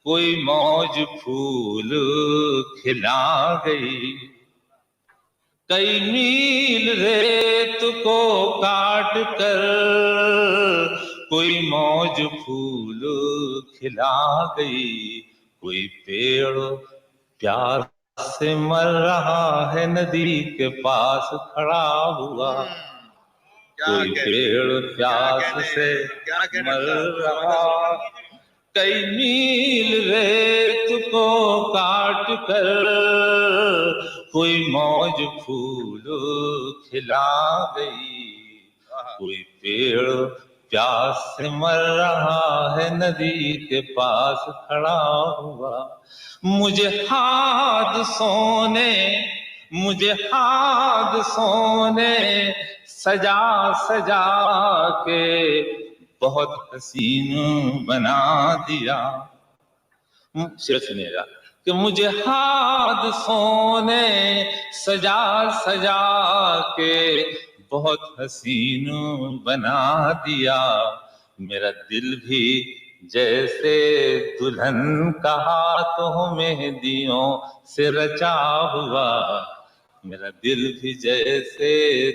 کوئی موج پھول کھلا گئی، کئی میل ریت کو کاٹ کر کوئی موج پھول کھلا گئی، کوئی پیڑ پیار سے مر رہا ہے ندی کے پاس کھڑا ہوا، کوئی پیڑ پیاس سے مر رہا، کئی میل ریت کو کاٹ کر کوئی موج پھول کھلا گئی، کوئی پیڑ پیاس سے مر رہا ہے ندی کے پاس کھڑا ہوا، مجھے حادثوں نے سجا سجا کے بہت حسین بنا دیا۔ شعر سنیے گا کہ مجھے حادثوں نے سجا سجا کے بہت حسین بنا دیا، میرا دل بھی جیسے دلہن کا ہاتھوں مہندیوں سے رچا ہوا، میرا دل بھی جیسے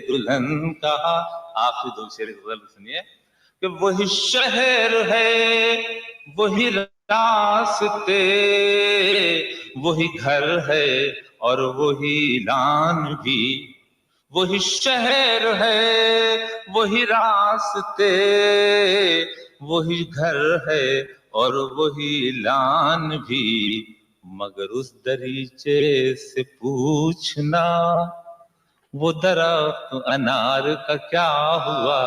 دلہن کا۔ آخری دو شعر غزل سنیے کہ وہی شہر ہے، وہی راستے، وہی گھر ہے اور وہی لان بھی، وہی شہر ہے، وہی راستے، وہی گھر ہے اور وہی لان بھی، مگر اس دریچے سے پوچھنا وہ درخت انار کا کیا ہوا،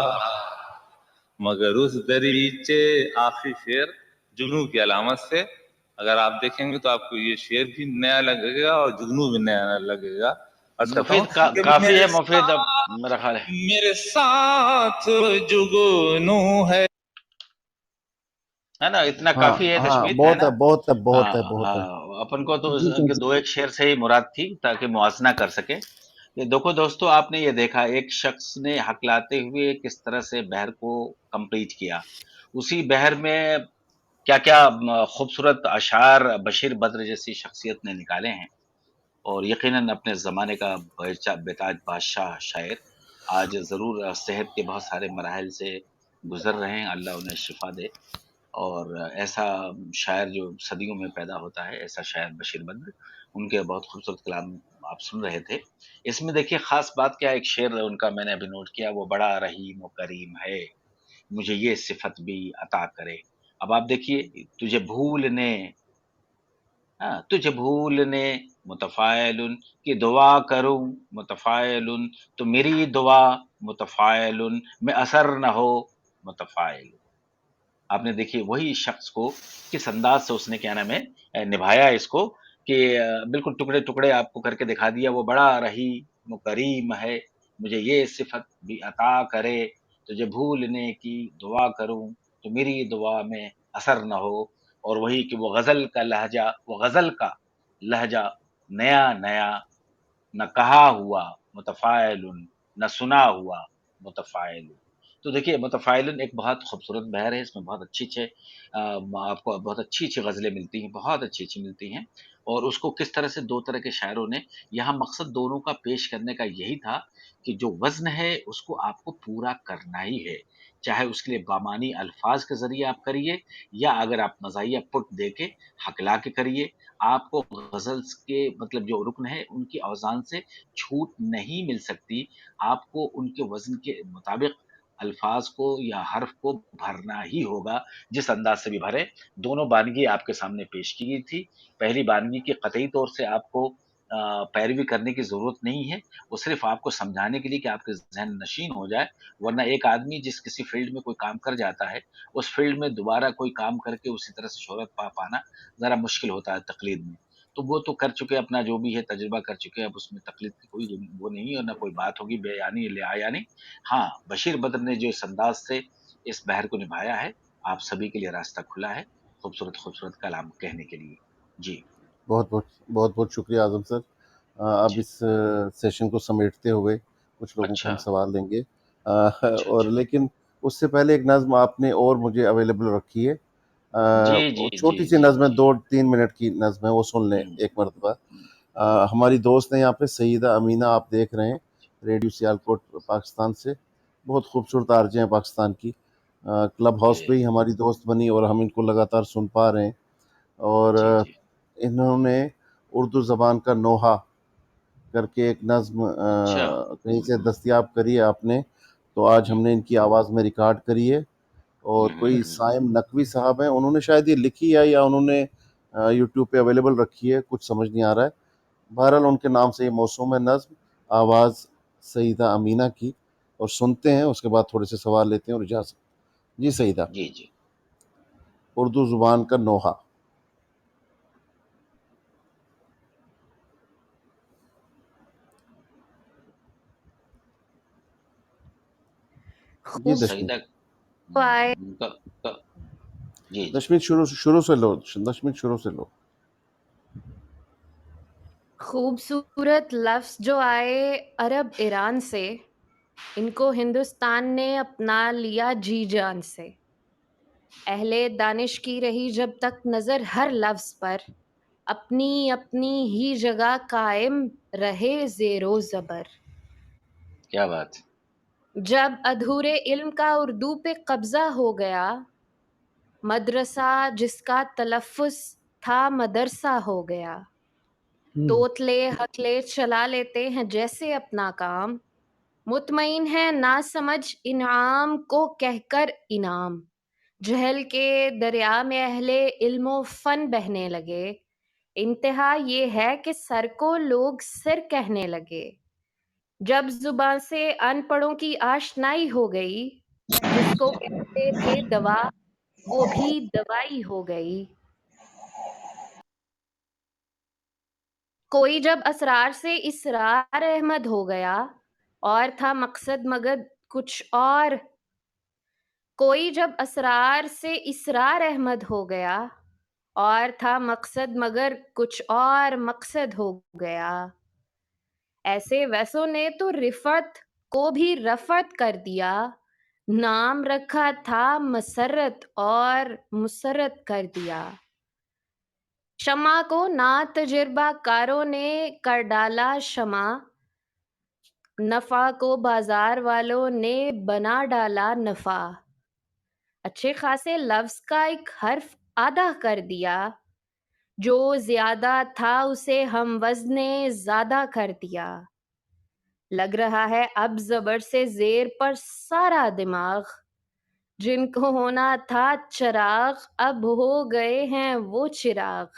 مگر اس دریچے۔ آخری شعر جگنو کی علامت سے، اگر آپ دیکھیں گے تو آپ کو یہ شعر بھی نیا لگے گا اور جگنو بھی نیا لگے گا۔ مفید کافی ہے مفید، اب میرا خیال ہے میرے ساتھ جگنو ہے نا، اتنا ہاں کافی ہے ہاں، نشمیت، ہے بہت نا؟ ہے، بہت ہے، بہت ہے، بہت ہے۔ اپن کو تو ان کے دو ایک شعر سے ہی مراد تھی تاکہ موازنہ کر سکے۔ یہ دیکھو دوستو، آپ نے یہ دیکھا ایک شخص نے ہکلاتے ہوئے کس طرح سے بحر کو کمپلیٹ کیا، اسی بحر میں کیا کیا خوبصورت اشعار بشیر بدر جیسی شخصیت نے نکالے ہیں، اور یقیناً اپنے زمانے کا بےتاج بادشاہ شاعر آج ضرور صحت کے بہت سارے مراحل سے گزر رہے ہیں، اللہ انہیں شفا دے۔ اور ایسا شاعر جو صدیوں میں پیدا ہوتا ہے، ایسا شاعر بشیر بدر، ان کے بہت خوبصورت کلام آپ سن رہے تھے۔ اس میں دیکھیے خاص بات کیا، ایک شعر ان کا میں نے ابھی نوٹ کیا، وہ بڑا رحیم و کریم ہے، مجھے یہ صفت بھی عطا کرے۔ اب آپ دیکھیے، تجھے بھولنے، تجھے بھولنے متفائل کی دعا کروں متفائل، تو میری دعا متفائل میں اثر نہ ہو متفائل۔ آپ نے دیکھیے وہی شخص کو کس انداز سے اس نے کیا نام ہے نبھایا اس کو، کہ بالکل ٹکڑے ٹکڑے آپ کو کر کے دکھا دیا، وہ بڑا رحیم و کریم ہے، مجھے یہ صفت بھی عطا کرے، تجھے بھولنے کی دعا کروں تو میری دعا میں اثر نہ ہو۔ اور وہی کہ وہ غزل کا لہجہ، وہ غزل کا لہجہ نیا نیا، نہ کہا ہوا متفائل، نہ سنا ہوا متفائل۔ تو دیکھیے متفائلن ایک بہت خوبصورت بحر ہے، اس میں بہت اچھی اچھے آپ کو بہت اچھی اچھی غزلیں ملتی ہیں، بہت اچھی اچھی ملتی ہیں۔ اور اس کو کس طرح سے دو طرح کے شاعروں نے، یہاں مقصد دونوں کا پیش کرنے کا یہی تھا کہ جو وزن ہے اس کو آپ کو پورا کرنا ہی ہے، چاہے اس کے لیے بامانی الفاظ کے ذریعے آپ کریے، یا اگر آپ مزاحیہ پٹ دے کے ہکلا کے کریے، آپ کو غزلز کے مطلب جو رکن ہے ان کی اوزان سے چھوٹ نہیں مل سکتی، آپ کو ان کے وزن کے مطابق الفاظ کو یا حرف کو بھرنا ہی ہوگا، جس انداز سے بھی بھرے۔ دونوں بانگی آپ کے سامنے پیش کی گئی تھی، پہلی بانگی کی قطعی طور سے آپ کو पैरवी करने की ज़रूरत नहीं है, वो सिर्फ़ आपको समझाने के लिए कि आपके ज़हन नशीन हो जाए, वरना एक आदमी जिस किसी फ़ील्ड में कोई काम कर जाता है, उस फ़ील्ड में दोबारा कोई काम करके उसी तरह से शोहरत पा पाना ज़रा मुश्किल होता है तक़लीद में। तो वो तो कर चुके हैं, अपना जो भी है तजुर्बा कर चुके हैं, अब उसमें तक़लीद की कोई वो नहीं है और ना कोई बात होगी बेयानी, लिआयानी। हाँ, बशीर बद्र ने जो इस अंदाज़ से इस बहर को निभाया है, आप सभी के लिए रास्ता खुला है, खूबसूरत कलाम कहने के लिए। जी। बहुत शुक्रिया आज़म सर। अब जी। इस सेशन को समेटते हुए कुछ लोगों को हम अच्छा। सवाल देंगे, अच्छा, और अच्छा। लेकिन उससे पहले एक नज़्म आपने और मुझे अवेलेबल रखी है। जी, वो जी, छोटी जी, सी जी, नज़्म है, जी। 2-3 मिनट की नज़्म है, वो सुन लें हुँ, एक मरतबा। हुँ। हमारी दोस्त हैं यहाँ पे सईदा अमीना, आप देख रहे हैं रेडियो सियालकोट पाकिस्तान से। बहुत खूबसूरत आरजे हैं पाकिस्तान की। क्लब हाउस पे जी, ही हमारी दोस्त बनी और हम इनको लगातार सुन पा रहे हैं। और जी, जी। इन्होंने उर्दू ज़बान का नोहा करके एक नज़्म अच्छा। कहीं से दस्तयाब करी है आपने, तो आज हुँ, हमने इनकी आवाज़ में रिकॉर्ड करी है। हुँ, और हुँ, कोई हुँ। साइम नकवी साहब हैं, उन्होंने शायद ये लिखी है या उन्होंने यूट्यूब पे अवेलेबल रखी है, कुछ समझ नहीं आ रहा है। बहरहाल उनके नाम से ये मौसूम है नज़्म, आवाज़ सईदा अमीना की। और सुनते हैं, उसके बाद थोड़े से सवाल लेते हैं और इजाज़त। जी सईदा, जी, जी। उर्दू ज़ुबान का नोहा। जी खूब दशमीत, सईदा आए क क जी, जी। दशमीत शुरू से लो, दशमीत शुरू से लो। खूबसूरत लफ्ज जो आए अरब ईरान से, इनको हिंदुस्तान ने अपना लिया जी जान से। अहले दानिश की रही जब तक नजर हर लफ्ज पर, अपनी अपनी ही जगह कायम रहे ज़ेरो ज़बर। क्या बात है! जब अधूरे इल्म का उर्दू पे कब्जा हो गया, मदरसा जिसका तलफ़्फ़ुज़ था मदरसा हो गया। तोतले हथले चला लेते हैं जैसे अपना काम, मुतमईन है ना समझ इनाम को कहकर इनाम। जहल के दरिया में अहले इल्मो फन बहने लगे, इंतहा ये है कि सर को लोग सिर कहने लगे। जब जुबान से अनपढ़ों की आशनाई हो गई, जिसको कहते थे दवा वो भी दवाई हो गई। कोई जब असरार से इसरार अहमद हो गया, और था मकसद मगर कुछ और। कोई जब असरार से इसरार अहमद हो गया, और था मकसद मगर कुछ और मकसद हो गया। ऐसे वैसों ने तो रिफत को भी रफत कर दिया, नाम रखा था मसरत और मुसरत कर दिया। शमा को ना तजुर्बा कारों ने कर डाला शमा, नफा को बाजार वालों ने बना डाला नफा। अच्छे खासे लफ्ज का एक हर्फ आधा कर दिया, जो ज्यादा था उसे हम वजने ज्यादा कर दिया। लग रहा है अब जबर से जेर पर सारा दिमाग, जिनको होना था चिराग अब हो गए हैं वो चिराग।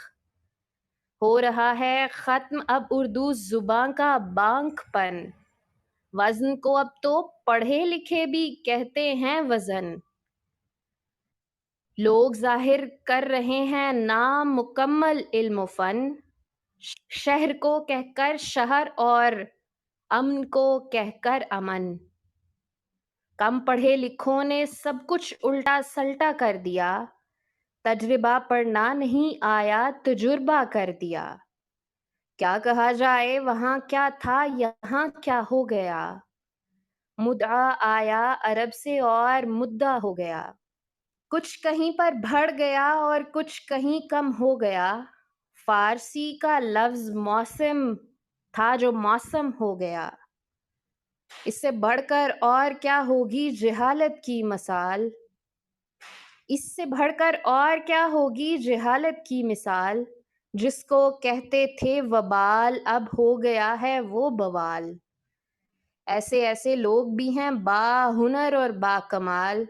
हो रहा है खत्म अब उर्दू जुबान का बांकपन, वजन को अब तो पढ़े लिखे भी कहते हैं वजन। लोग जाहिर कर रहे हैं नामुकम्मल इल्म फन, शहर को कहकर शहर और अमन को कहकर अमन। कम पढ़े लिखों ने सब कुछ उल्टा सल्टा कर दिया, तजर्बा पढ़ना नहीं आया तजुर्बा कर दिया। क्या कहा जाए वहाँ क्या था यहाँ क्या हो गया, मुद्दा आया अरब से और मुद्दा हो गया। कुछ कहीं पर बढ़ गया और कुछ कहीं कम हो गया, फारसी का लफ्ज मौसम था जो मौसम हो गया। इससे बढ़कर और क्या होगी जहालत की मसाल, इससे बढ़कर और क्या होगी जहालत की मिसाल। जिसको कहते थे वबाल अब हो गया है वो बवाल। ऐसे ऐसे लोग भी हैं बाहुनर और बाकमाल,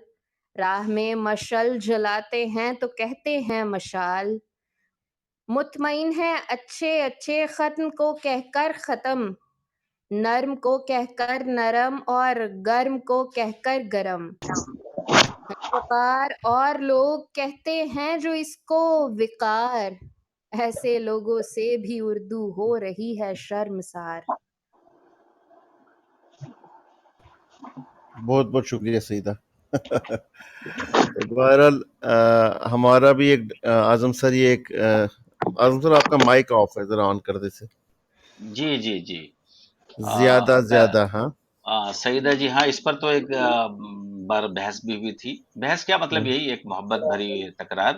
राह में मशल जलाते हैं तो कहते हैं मशाल। مطمئن ہے اچھے اچھے ختم کو کہہ کر ختم، نرم کو کہہ کر نرم اور گرم کو کہہ کر گرم، وقار اور لوگ کہتے ہیں جو اس کو وقار، ایسے لوگوں سے بھی اردو ہو رہی ہے شرمسار۔ بہت بہت شکریہ سیدہ۔ بہرحال ہمارا بھی ایک اعظم سر، یہ ایک اعظم سر آپ کا مائک آف ہے، ذرا آن کر دے سے جی جی جی زیادہ ہاں سعیدہ جی، ہاں اس پر تو ایک بار بحث بھی ہوئی تھی۔ بحث کیا مطلب یہی ایک محبت بھری تکرار۔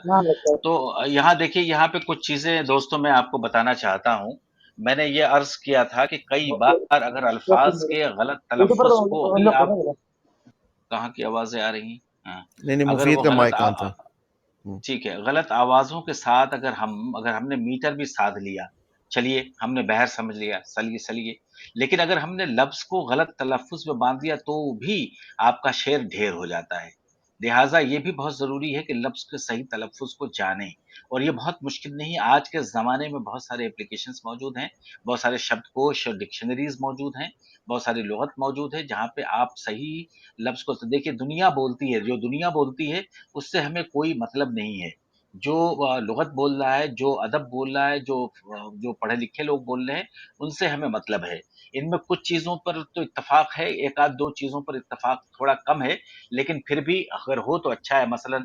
تو یہاں دیکھیے، یہاں پہ کچھ چیزیں دوستوں میں آپ کو بتانا چاہتا ہوں۔ میں نے یہ عرض کیا تھا کہ کئی بار اگر الفاظ کے غلط تلفظ کو بھی آپ، کہاں کی آوازیں آ رہی ہیں؟ ہاں، نہیں اگر مفید وہ کا غلط مائک آن تھا۔ ٹھیک ہے، غلط آوازوں کے ساتھ اگر ہم نے میٹر بھی ساتھ لیا، چلیے ہم نے بہر سمجھ لیا، سلیے، لیکن اگر ہم نے لفظ کو غلط تلفظ میں باندھ دیا تو بھی آپ کا شعر ڈھیر ہو جاتا ہے۔ لہٰذا یہ بھی بہت ضروری ہے کہ لفظ کے صحیح تلفظ کو جانیں، اور یہ بہت مشکل نہیں۔ آج کے زمانے میں بہت سارے اپلیکیشنز موجود ہیں، بہت سارے شبد کوش اور ڈکشنریز موجود ہیں، بہت ساری لغت موجود ہے جہاں پہ آپ صحیح لفظ کو دیکھیے۔ دنیا بولتی ہے، جو دنیا بولتی ہے اس سے ہمیں کوئی مطلب نہیں ہے۔ جو لغت بول رہا ہے، جو ادب بول رہا ہے، جو پڑھے لکھے لوگ بول رہے ہیں، ان سے ہمیں مطلب ہے۔ ان میں کچھ چیزوں پر تو اتفاق ہے، ایک آدھ دو چیزوں پر اتفاق تھوڑا کم ہے، لیکن پھر بھی اگر ہو تو اچھا ہے۔ مثلا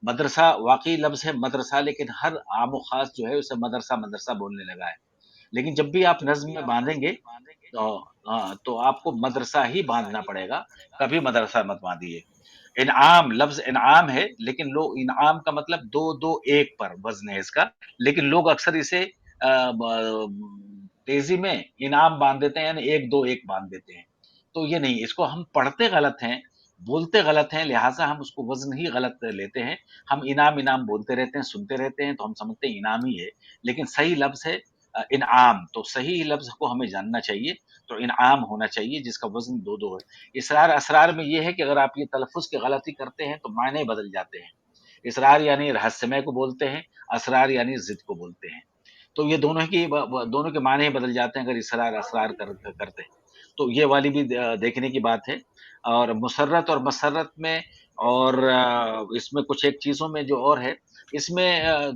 مدرسہ واقعی لفظ ہے مدرسہ، لیکن ہر عام و خاص جو ہے اسے مدرسہ بولنے لگا ہے۔ لیکن جب بھی آپ نظم میں باندھیں گے تو آپ کو مدرسہ ہی باندھنا پڑے گا، کبھی مدرسہ مت باندھیے۔ انعام، لفظ انعام ہے، لیکن لوگ انعام کا مطلب دو دو ایک پر وزن ہے اس کا، لیکن لوگ اکثر اسے تیزی میں انعام باندھ دیتے ہیں، یعنی ایک دو ایک باندھ دیتے ہیں۔ تو یہ نہیں، اس کو ہم پڑھتے غلط ہیں، بولتے غلط ہیں، لہٰذا ہم اس کو وزن ہی غلط لیتے ہیں۔ ہم انعام بولتے رہتے ہیں، سنتے رہتے ہیں، تو ہم سمجھتے ہیں انعام ہی ہے، لیکن صحیح لفظ ہے انعام۔ تو صحیح لفظ کو ہمیں جاننا چاہیے، تو انعام ہونا چاہیے جس کا وزن دو دو ہے۔ اسرار میں یہ ہے کہ اگر آپ یہ تلفظ کی غلطی کرتے ہیں تو معنی بدل جاتے ہیں۔ اسرار یعنی رہسیمے کو بولتے ہیں، اسرار یعنی ضد کو بولتے ہیں۔ تو یہ دونوں کے معنی بدل جاتے ہیں اگر اسرار کرتے ہیں۔ تو یہ والی بھی دیکھنے کی بات ہے۔ اور مسرت اور مسرت میں، اور اس میں کچھ ایک چیزوں میں جو اور ہے، اس میں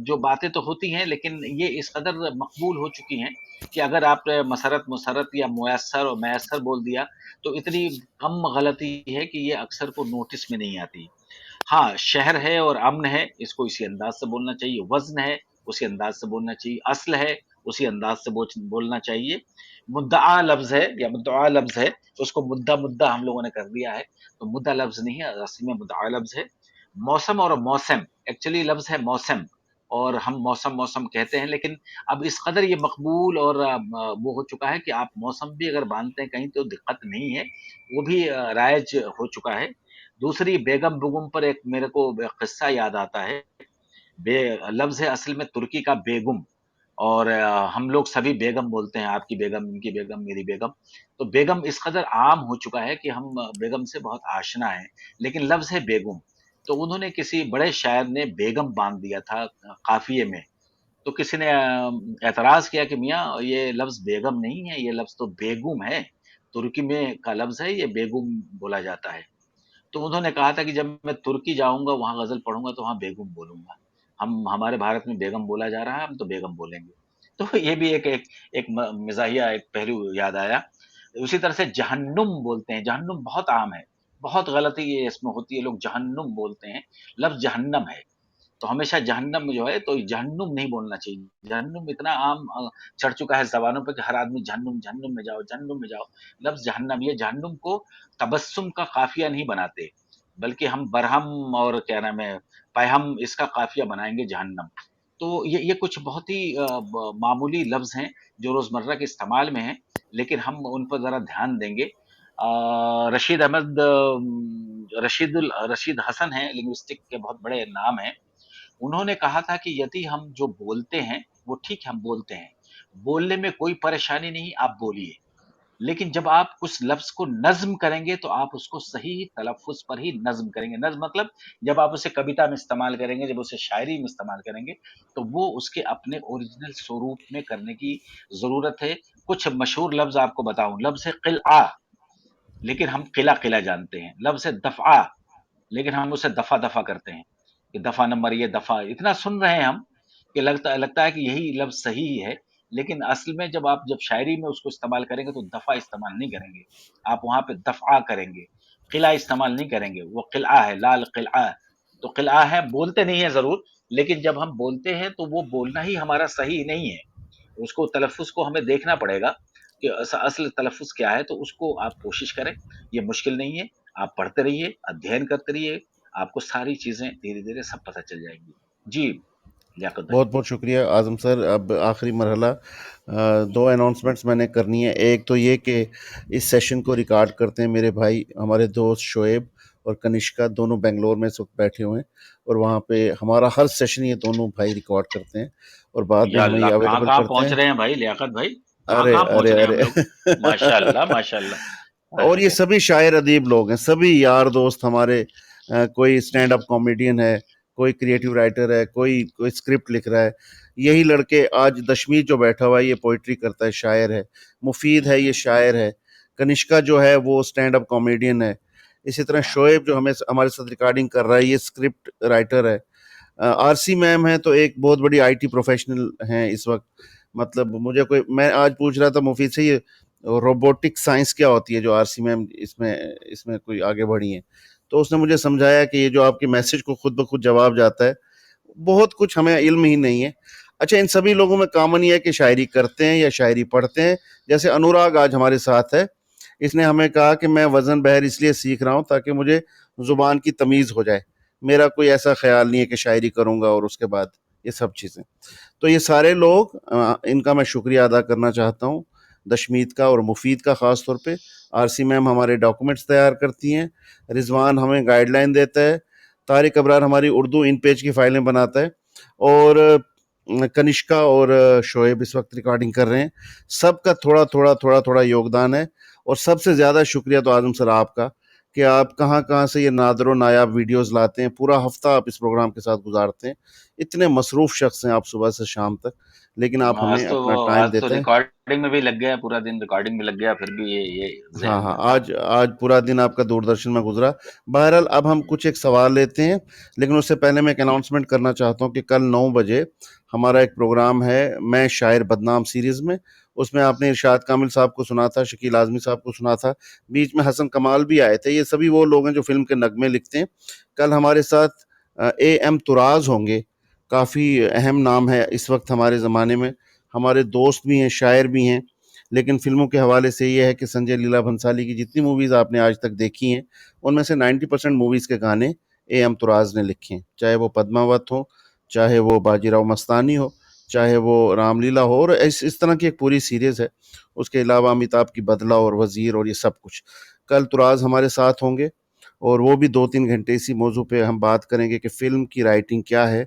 جو باتیں تو ہوتی ہیں، لیکن یہ اس قدر مقبول ہو چکی ہیں کہ اگر آپ مسرت یا میسر اور میسر بول دیا تو اتنی کم غلطی ہے کہ یہ اکثر کو نوٹس میں نہیں آتی۔ ہاں، شہر ہے اور امن ہے، اس کو اسی انداز سے بولنا چاہیے۔ وزن ہے، اسی انداز سے بولنا چاہیے۔ اصل ہے، اسی انداز سے بولنا چاہیے۔ مدعا لفظ ہے یا مدعا لفظ ہے، اس کو مدعا ہم لوگوں نے کر دیا ہے، تو مدعا لفظ نہیں ہے، اصل میں مدعا لفظ ہے۔ موسم اور موسم، ایکچولی لفظ ہے موسم، اور ہم موسم کہتے ہیں، لیکن اب اس قدر یہ مقبول اور وہ ہو چکا ہے کہ آپ موسم بھی اگر باندھتے ہیں کہیں تو دقت نہیں ہے، وہ بھی رائج ہو چکا ہے۔ دوسری بیگم بگم پر ایک میرے کو قصہ یاد آتا ہے۔ لفظ ہے اصل میں ترکی کا بیگم، اور ہم لوگ سبھی بیگم بولتے ہیں، آپ کی بیگم، ان کی بیگم، میری بیگم۔ تو بیگم اس قدر عام ہو چکا ہے کہ ہم بیگم سے بہت آشنا ہیں، لیکن لفظ ہے بیگم۔ تو انہوں نے، کسی بڑے شاعر نے بیگم باندھ دیا تھا قافیے میں، تو کسی نے اعتراض کیا کہ میاں یہ لفظ بیگم نہیں ہے، یہ لفظ تو بیگم ہے، ترکی میں کا لفظ ہے، یہ بیگم بولا جاتا ہے۔ تو انہوں نے کہا تھا کہ جب میں ترکی جاؤں گا، وہاں غزل پڑھوں گا تو وہاں بیگم بولوں گا۔ ہمارے بھارت میں بیگم بولا جا رہا ہے، ہم تو بیگم بولیں گے۔ تو یہ بھی ایک مزاحیہ ایک پہلو یاد آیا۔ اسی طرح سے جہنم بولتے ہیں، جہنم بہت عام ہے، بہت غلطی یہ اس میں ہوتی ہے، لوگ جہنم بولتے ہیں، لفظ جہنم ہے۔ تو ہمیشہ جہنم جو ہے تو جہنم نہیں بولنا چاہیے۔ جہنم اتنا عام چڑھ چکا ہے زبانوں پہ کہ ہر آدمی جہنم میں جاؤ، جہنم میں جاؤ۔ لفظ جہنم، یہ جہنم کو تبسم کا قافیہ نہیں بناتے، بلکہ ہم برہم اور کیا نام ہے پہم، اس کا قافیہ بنائیں گے جہنم۔ تو یہ کچھ بہت ہی معمولی لفظ ہیں جو روزمرہ کے استعمال میں ہیں، لیکن ہم ان پر ذرا دھیان دیں گے۔ رشید حسن ہیں، لنگوسٹک کے بہت بڑے نام ہیں۔ انہوں نے کہا تھا کہ یدی ہم جو بولتے ہیں وہ ٹھیک ہے، ہم بولتے ہیں، بولنے میں کوئی پریشانی نہیں، آپ بولیے، لیکن جب آپ اس لفظ کو نظم کریں گے تو آپ اس کو صحیح تلفظ پر ہی نظم کریں گے. نظم مطلب جب آپ اسے کویتا میں استعمال کریں گے، جب اسے شاعری میں استعمال کریں گے تو وہ اس کے اپنے اوریجنل سوروپ میں کرنے کی ضرورت ہے. کچھ مشہور لفظ آپ کو بتاؤں. لفظ ہے قلعہ، لیکن ہم قلعہ قلعہ جانتے ہیں. لفظ ہے دفعہ، لیکن ہم اسے دفعہ دفعہ کرتے ہیں کہ دفعہ نمبر یہ دفعہ اتنا سن رہے ہیں ہم کہ لگتا ہے کہ یہی لفظ صحیح ہے، لیکن اصل میں جب شاعری میں اس کو استعمال کریں گے تو دفعہ استعمال نہیں کریں گے، آپ وہاں پہ دفعہ کریں گے. قلعہ استعمال نہیں کریں گے. وہ قلعہ ہے، لال قلعہ. تو قلعہ ہے، بولتے نہیں ہیں ضرور، لیکن جب ہم بولتے ہیں تو وہ بولنا ہی ہمارا صحیح نہیں ہے. اس کو تلفظ کو ہمیں دیکھنا پڑے گا کہ اصل تلفظ کیا ہے. تو اس کو آپ کوشش کریں، یہ مشکل نہیں ہے. آپ پڑھتے رہیے، ادھین کرتے رہیے، آپ کو ساری چیزیں دھیرے دھیرے سب پتہ چل جائیں گی. جی لیاقت بھائی. بہت بہت شکریہ اعظم سر. اب آخری مرحلہ، 2 اناؤنسمنٹس میں نے کرنی ہے. ایک تو یہ کہ اس سیشن کو ریکارڈ کرتے ہیں میرے بھائی، ہمارے دوست شعیب اور کنشکا، دونوں بنگلور میں اس وقت بیٹھے ہوئے ہیں، اور وہاں پہ ہمارا ہر سیشن یہ دونوں بھائی ریکارڈ کرتے ہیں اور بعد میں یا ہمیں اللہ، یہ کہاں اویلیبل کہاں کرتے پہنچ ہیں. رہے ہیں بھائی لیاقت بھائی، کہاں ارے کہاں پہنچ ارے رہے ہیں ہم ارے لوگ. ماشاء اللہ ماشاء اللہ. اور یہ سبھی شاعر ادیب لوگ ہیں، سبھی یار دوست ہمارے. کوئی اسٹینڈ اپ کامیڈین ہے، کوئی کریٹو رائٹر ہے، کوئی اسکرپٹ لکھ رہا ہے. یہی لڑکے، آج دشمیر جو بیٹھا ہوا ہے یہ پوئٹری کرتا ہے، شاعر ہے. مفید ہے، یہ شاعر ہے. کنشکا جو ہے وہ اسٹینڈ اپ کامیڈین ہے. اسی طرح شعیب جو ہمارے ساتھ ریکارڈنگ کر رہا ہے، یہ اسکرپٹ رائٹر ہے. آر سی میم ہے تو ایک بہت بڑی آئی ٹی پروفیشنل ہیں اس وقت. مطلب میں آج پوچھ رہا تھا مفید سے، یہ روبوٹک سائنس کیا ہوتی ہے جو آر سی میم اس میں کوئی آگے بڑھی ہیں. تو اس نے مجھے سمجھایا کہ یہ جو آپ کے میسج کو خود بخود جواب جاتا ہے، بہت کچھ ہمیں علم ہی نہیں ہے. اچھا، ان سبھی لوگوں میں کامن یہ ہے کہ شاعری کرتے ہیں یا شاعری پڑھتے ہیں. جیسے انوراگ آج ہمارے ساتھ ہے، اس نے ہمیں کہا کہ میں وزن بحر اس لیے سیکھ رہا ہوں تاکہ مجھے زبان کی تمیز ہو جائے. میرا کوئی ایسا خیال نہیں ہے کہ شاعری کروں گا اور اس کے بعد یہ سب چیزیں. تو یہ سارے لوگ، ان کا میں شکریہ ادا کرنا چاہتا ہوں، دشمیت کا اور مفید کا خاص طور پہ. آر سی میم ہمارے ڈاکومنٹس تیار کرتی ہیں، رضوان ہمیں گائیڈ لائن دیتا ہے، طارق ابرار ہماری اردو ان پیج کی فائلیں بناتا ہے، اور کنشکا اور شعیب اس وقت ریکارڈنگ کر رہے ہیں. سب کا تھوڑا تھوڑا تھوڑا تھوڑا یوگدان ہے. اور سب سے زیادہ شکریہ تو اعظم سر آپ کا، کہ آپ کہاں کہاں سے یہ نادر و نایاب ویڈیوز لاتے ہیں. پورا ہفتہ آپ اس پروگرام کے ساتھ گزارتے ہیں. اتنے مصروف شخص ہیں آپ، صبح سے شام تک، لیکن آپ ہمیں اپنا ٹائم آج تو دیتے ہیں. ریکارڈنگ میں بھی لگ گیا، پورا دن ریکارڈنگ میں لگ گیا، پھر بھی یہ ہاں ذہن ہاں، میں تھا. آج پورا دن آپ کا دوردرشن میں گزرا. بہرحال اب ہم کچھ ایک سوال لیتے ہیں، لیکن اس سے پہلے میں ایک اناؤنسمنٹ کرنا چاہتا ہوں کہ کل 9 بجے ہمارا ایک پروگرام ہے میں شاعر بدنام سیریز میں. اس میں آپ نے ارشاد کامل صاحب کو سنا تھا، شکیل اعظمی صاحب کو سنا تھا، بیچ میں حسن کمال بھی آئے تھے. یہ سبھی وہ لوگ ہیں جو فلم کے نغمے لکھتے ہیں. کل ہمارے ساتھ اے ایم تراز ہوں گے. کافی اہم نام ہے اس وقت ہمارے زمانے میں. ہمارے دوست بھی ہیں، شاعر بھی ہیں. لیکن فلموں کے حوالے سے یہ ہے کہ سنجے لیلا بھنسالی کی جتنی موویز آپ نے آج تک دیکھی ہیں ان میں سے 90% موویز کے گانے اے ایم تراز نے لکھے ہیں. چاہے وہ پدماوت ہو، چاہے وہ باجی راؤ مستانی ہو، چاہے وہ رام لیلا ہو، اور اس طرح کی ایک پوری سیریز ہے. اس کے علاوہ امیتابھ کی بدلہ اور وزیر اور یہ سب کچھ. کل تراز ہمارے ساتھ ہوں گے اور وہ بھی 2-3 گھنٹے اسی موضوع پہ ہم بات کریں گے کہ فلم کی رائٹنگ کیا ہے،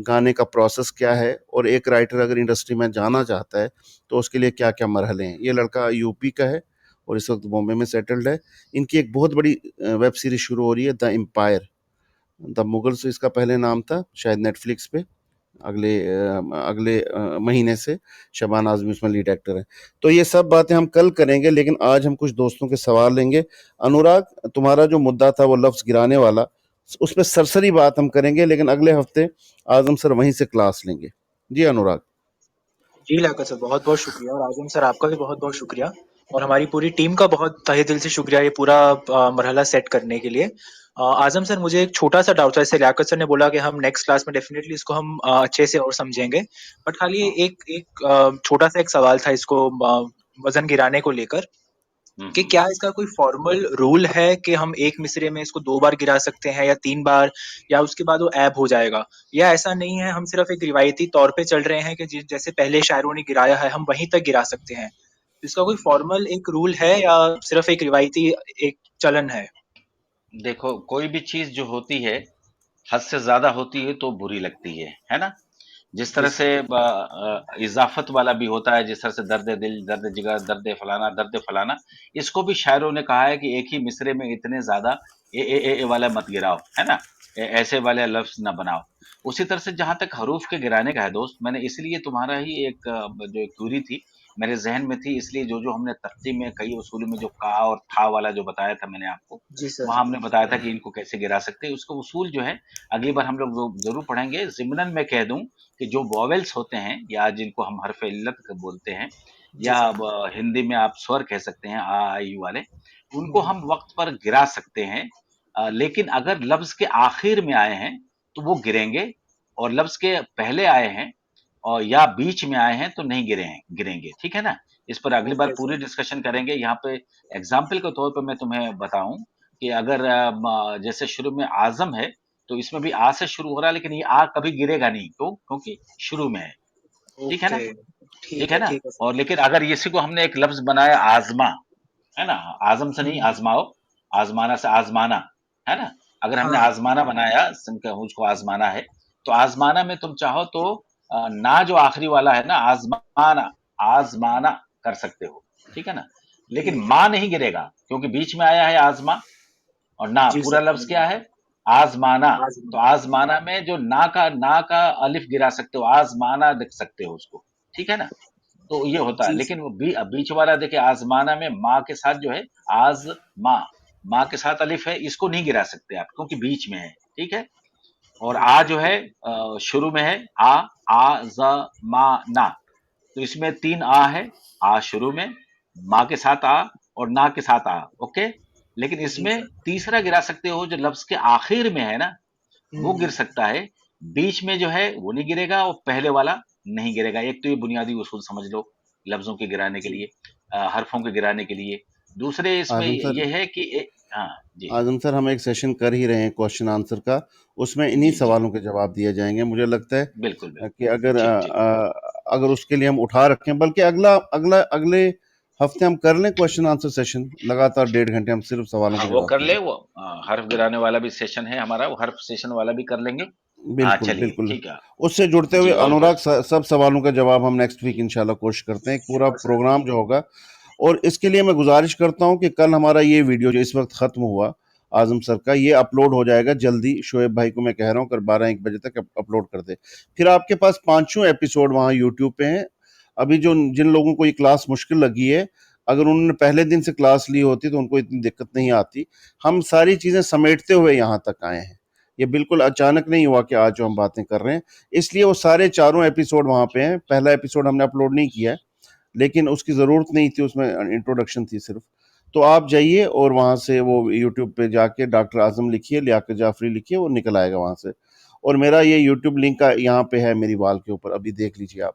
گانے کا پروسیس کیا ہے، اور ایک رائٹر اگر انڈسٹری میں جانا چاہتا ہے تو اس کے لیے کیا کیا مرحلے ہیں. یہ لڑکا یو پی کا ہے اور اس وقت بامبے میں سیٹلڈ ہے. ان کی ایک بہت بڑی ویب سیریز شروع ہو رہی ہے، دا امپائر. دا مغلس اس کا پہلے نام تھا، شاید نیٹ فلکس پہ اگلے مہینے سے شبان اعظمی اس میں لیڈ ایکٹر ہے. تو یہ سب باتیں ہم کل کریں گے، لیکن آج ہم کچھ دوستوں کے سوال لیں گے. انوراگ، تمہارا جو مدعا تھا وہ لفظ گرانے والا، اس پہ سرسری بات ہم کریں گے، لیکن اگلے ہفتے اعظم سر وہیں سے کلاس لیں گے. جی انوراگ. جی لیاقت سر، بہت بہت شکریہ، اور اعظم سر آپ کا بھی بہت بہت شکریہ، اور ہماری پوری ٹیم کا بہت تہہ دل سے شکریہ یہ پورا مرحلہ سیٹ کرنے کے لیے. اعظم سر، مجھے ایک چھوٹا سا ڈاؤٹ تھا. جیسے لیاقت سر نے بولا کہ ہم نیکسٹ کلاس میں ڈیفینیٹلی اس کو ہم اچھے سے اور سمجھیں گے، بٹ خالی ایک چھوٹا سا ایک سوال تھا اس کو وزن گرانے کو لے کر، کہ کیا اس کا کوئی فارمل رول ہے کہ ہم ایک مصرے میں اس کو 2 بار گرا سکتے ہیں یا 3 بار، یا اس کے بعد وہ ایب ہو جائے گا، یا ایسا نہیں ہے ہم صرف ایک روایتی طور پہ چل رہے ہیں کہ جیسے پہلے شاعروں نے گرایا ہے ہم وہیں تک گرا سکتے ہیں؟ اس کا کوئی فارمل ایک رول ہے یا صرف ایک روایتی ایک چلن ہے؟ دیکھو، کوئی بھی چیز جو ہوتی ہے حد سے زیادہ ہوتی ہے تو بری لگتی ہے نا. जिस तरह से इजाफत वाला भी होता है, जिस तरह से दर्द दिल, दर्द जिगर, दर्द फलाना, इसको भी शायरों ने कहा है कि एक ही मिसरे में इतने ज्यादा ए वाला मत गिराओ, है ना, ऐसे वाले लफ्ज न बनाओ। उसी तरह से जहां तक हरूफ के गिराने का है दोस्त, मैंने इसलिए तुम्हारा ही एक जो क्यूरी थी मेरे जहन में थी, इसलिए जो जो हमने तख्ती में कई उसूल में जो का और था वाला जो बताया था मैंने आपको, जी सर। वहां हमने बताया था कि इनको कैसे गिरा सकते हैं। उसका उसूल जो है अगली बार हम लोग जरूर पढ़ेंगे। ज़िम्नन मैं कह दूं कि जो वॉवेल्स होते हैं या जिनको हम हरफ इल्लत बोलते हैं, जी या सर। हिंदी में आप स्वर कह सकते हैं आ आई वाले, उनको हम्म, हम वक्त पर गिरा सकते हैं। लेकिन अगर लफ्ज के आखिर में आए हैं तो वो गिरेंगे, और लफ्ज के पहले आए हैं और या बीच में आए हैं तो नहीं गिरेंगे, ठीक है ना। इस पर अगली बार ओके पूरी सर। डिस्कशन करेंगे। यहाँ पे एग्जाम्पल के तौर पर मैं तुम्हें बताऊं कि अगर जैसे शुरू में आजम है, तो इसमें भी आ से शुरू हो रहा है, लेकिन ये आ कभी गिरेगा नहीं, क्यों? क्योंकि शुरू में है, ठीक है ना, ओके, ठीक है ना। ठीक है सर। और लेकिन अगर इसी को हमने एक लफ्ज बनाया आजमा, है ना, आजम से नहीं, हम्म, आजमाओ, आजमाना से आजमाना, है ना। अगर हमने हाँ आजमाना बनाया, उसको आजमाना है, तो आजमाना में तुम चाहो तो ना जो आखिरी वाला है ना, आजमाना, आजमाना कर सकते हो, ठीक है ना। लेकिन ठीक है। माँ नहीं गिरेगा, क्योंकि बीच में आया है आजमा, और ना जी पूरा सर, लफ्ज समझ क्या गया। है, आजमाना। तो आजमा। आजमाना में जो ना का अलिफ गिरा सकते हो, आजमाना लिख सकते हो उसको, ठीक है ना। तो ये होता है। जी लेकिन सर। वो बीच वाला देखिए, आजमाना में माँ के साथ जो है, आज माँ के साथ अलिफ है, इसको नहीं गिरा सकते आप, क्योंकि बीच में है, ठीक है। और आ ओके। जो है शुरू में है, आ ज मा ना, तो इसमें 3 आ है, आ शुरू में, माँ के साथ आ, और ना के साथ आ, ओके। लेकिन जी इसमें सर। तीसरा गिरा सकते हो जो लफ्ज के आखिर में है ना, वो गिर हम्म, सकता है। बीच में जो है वो नहीं गिरेगा, और पहले वाला नहीं गिरेगा। एक तो ये बुनियादी उसूल समझ लो लफ्जों के गिराने के जी। लिए, हरफों के गिराने के लिए। दूसरे इसमें आजम सर, ये है कि हाँ जी, आजम सर, हम एक सेशन कर ही रहे हैं क्वेश्चन आंसर का, उसमें इन्हीं जी जी, सवालों के जवाब दिए जाएंगे। मुझे लगता है बिल्कुल बिल्कुल, कि अगर ठीक ठीक, अगर उसके लिए हम उठा रखें, बल्कि अगला अगला अगले हफ्ते हम कर लें क्वेश्चन आंसर सेशन, लगातार 1.5 घंटे हम सिर्फ सवालों हाँ के वो जवाब कर ले, देंगे। वो हर्फ गिराने वाला भी सेशन है हमारा, वो हर्फ सेशन वाला भी कर लेंगे। हाँ बिल्कुल चलिए बिल्कुल। ठीक है। उससे जुड़ते हुए जी और अनुराग, कुछ? सब सवालों का जवाब हम नेक्स्ट वीक इंशाल्लाह कोशिश करते हैं, एक पूरा श्योर सर। प्रोग्राम जो होगा। और इसके लिए मैं गुजारिश करता हूं कि कल हमारा ये वीडियो जो इस वक्त ख़त्म हुआ आजम सर का, ये अपलोड हो जाएगा जल्दी। शोएब भाई को मैं कह रहा हूं कल 12-1 बजे तक अपलोड कर दे। फिर आपके पास 5 एपिसोड वहाँ यूट्यूब पे हैं। अभी जो जिन लोगों को ये क्लास मुश्किल लगी है, अगर उन्होंने पहले दिन से क्लास ली होती तो उनको इतनी दिक्कत नहीं आती। हम सारी चीज़ें समेटते हुए यहाँ तक आए हैं, ये बिल्कुल अचानक नहीं हुआ कि आज जो हम बातें कर रहे हैं। इसलिए वो सारे चारों एपिसोड वहाँ पे हैं। पहला एपिसोड हमने अपलोड नहीं किया है, लेकिन उसकी ज़रूरत नहीं थी, उसमें इंट्रोडक्शन थी सिर्फ। तो आप जाइए और वहाँ से वो यूट्यूब पे जाके डॉक्टर आजम लिखिए, लियाकत जाफरी लिखिए, वो निकल आएगा वहाँ से। और मेरा ये यूट्यूब लिंक का यहाँ पे है मेरी वॉल के ऊपर, अभी देख लीजिए आप।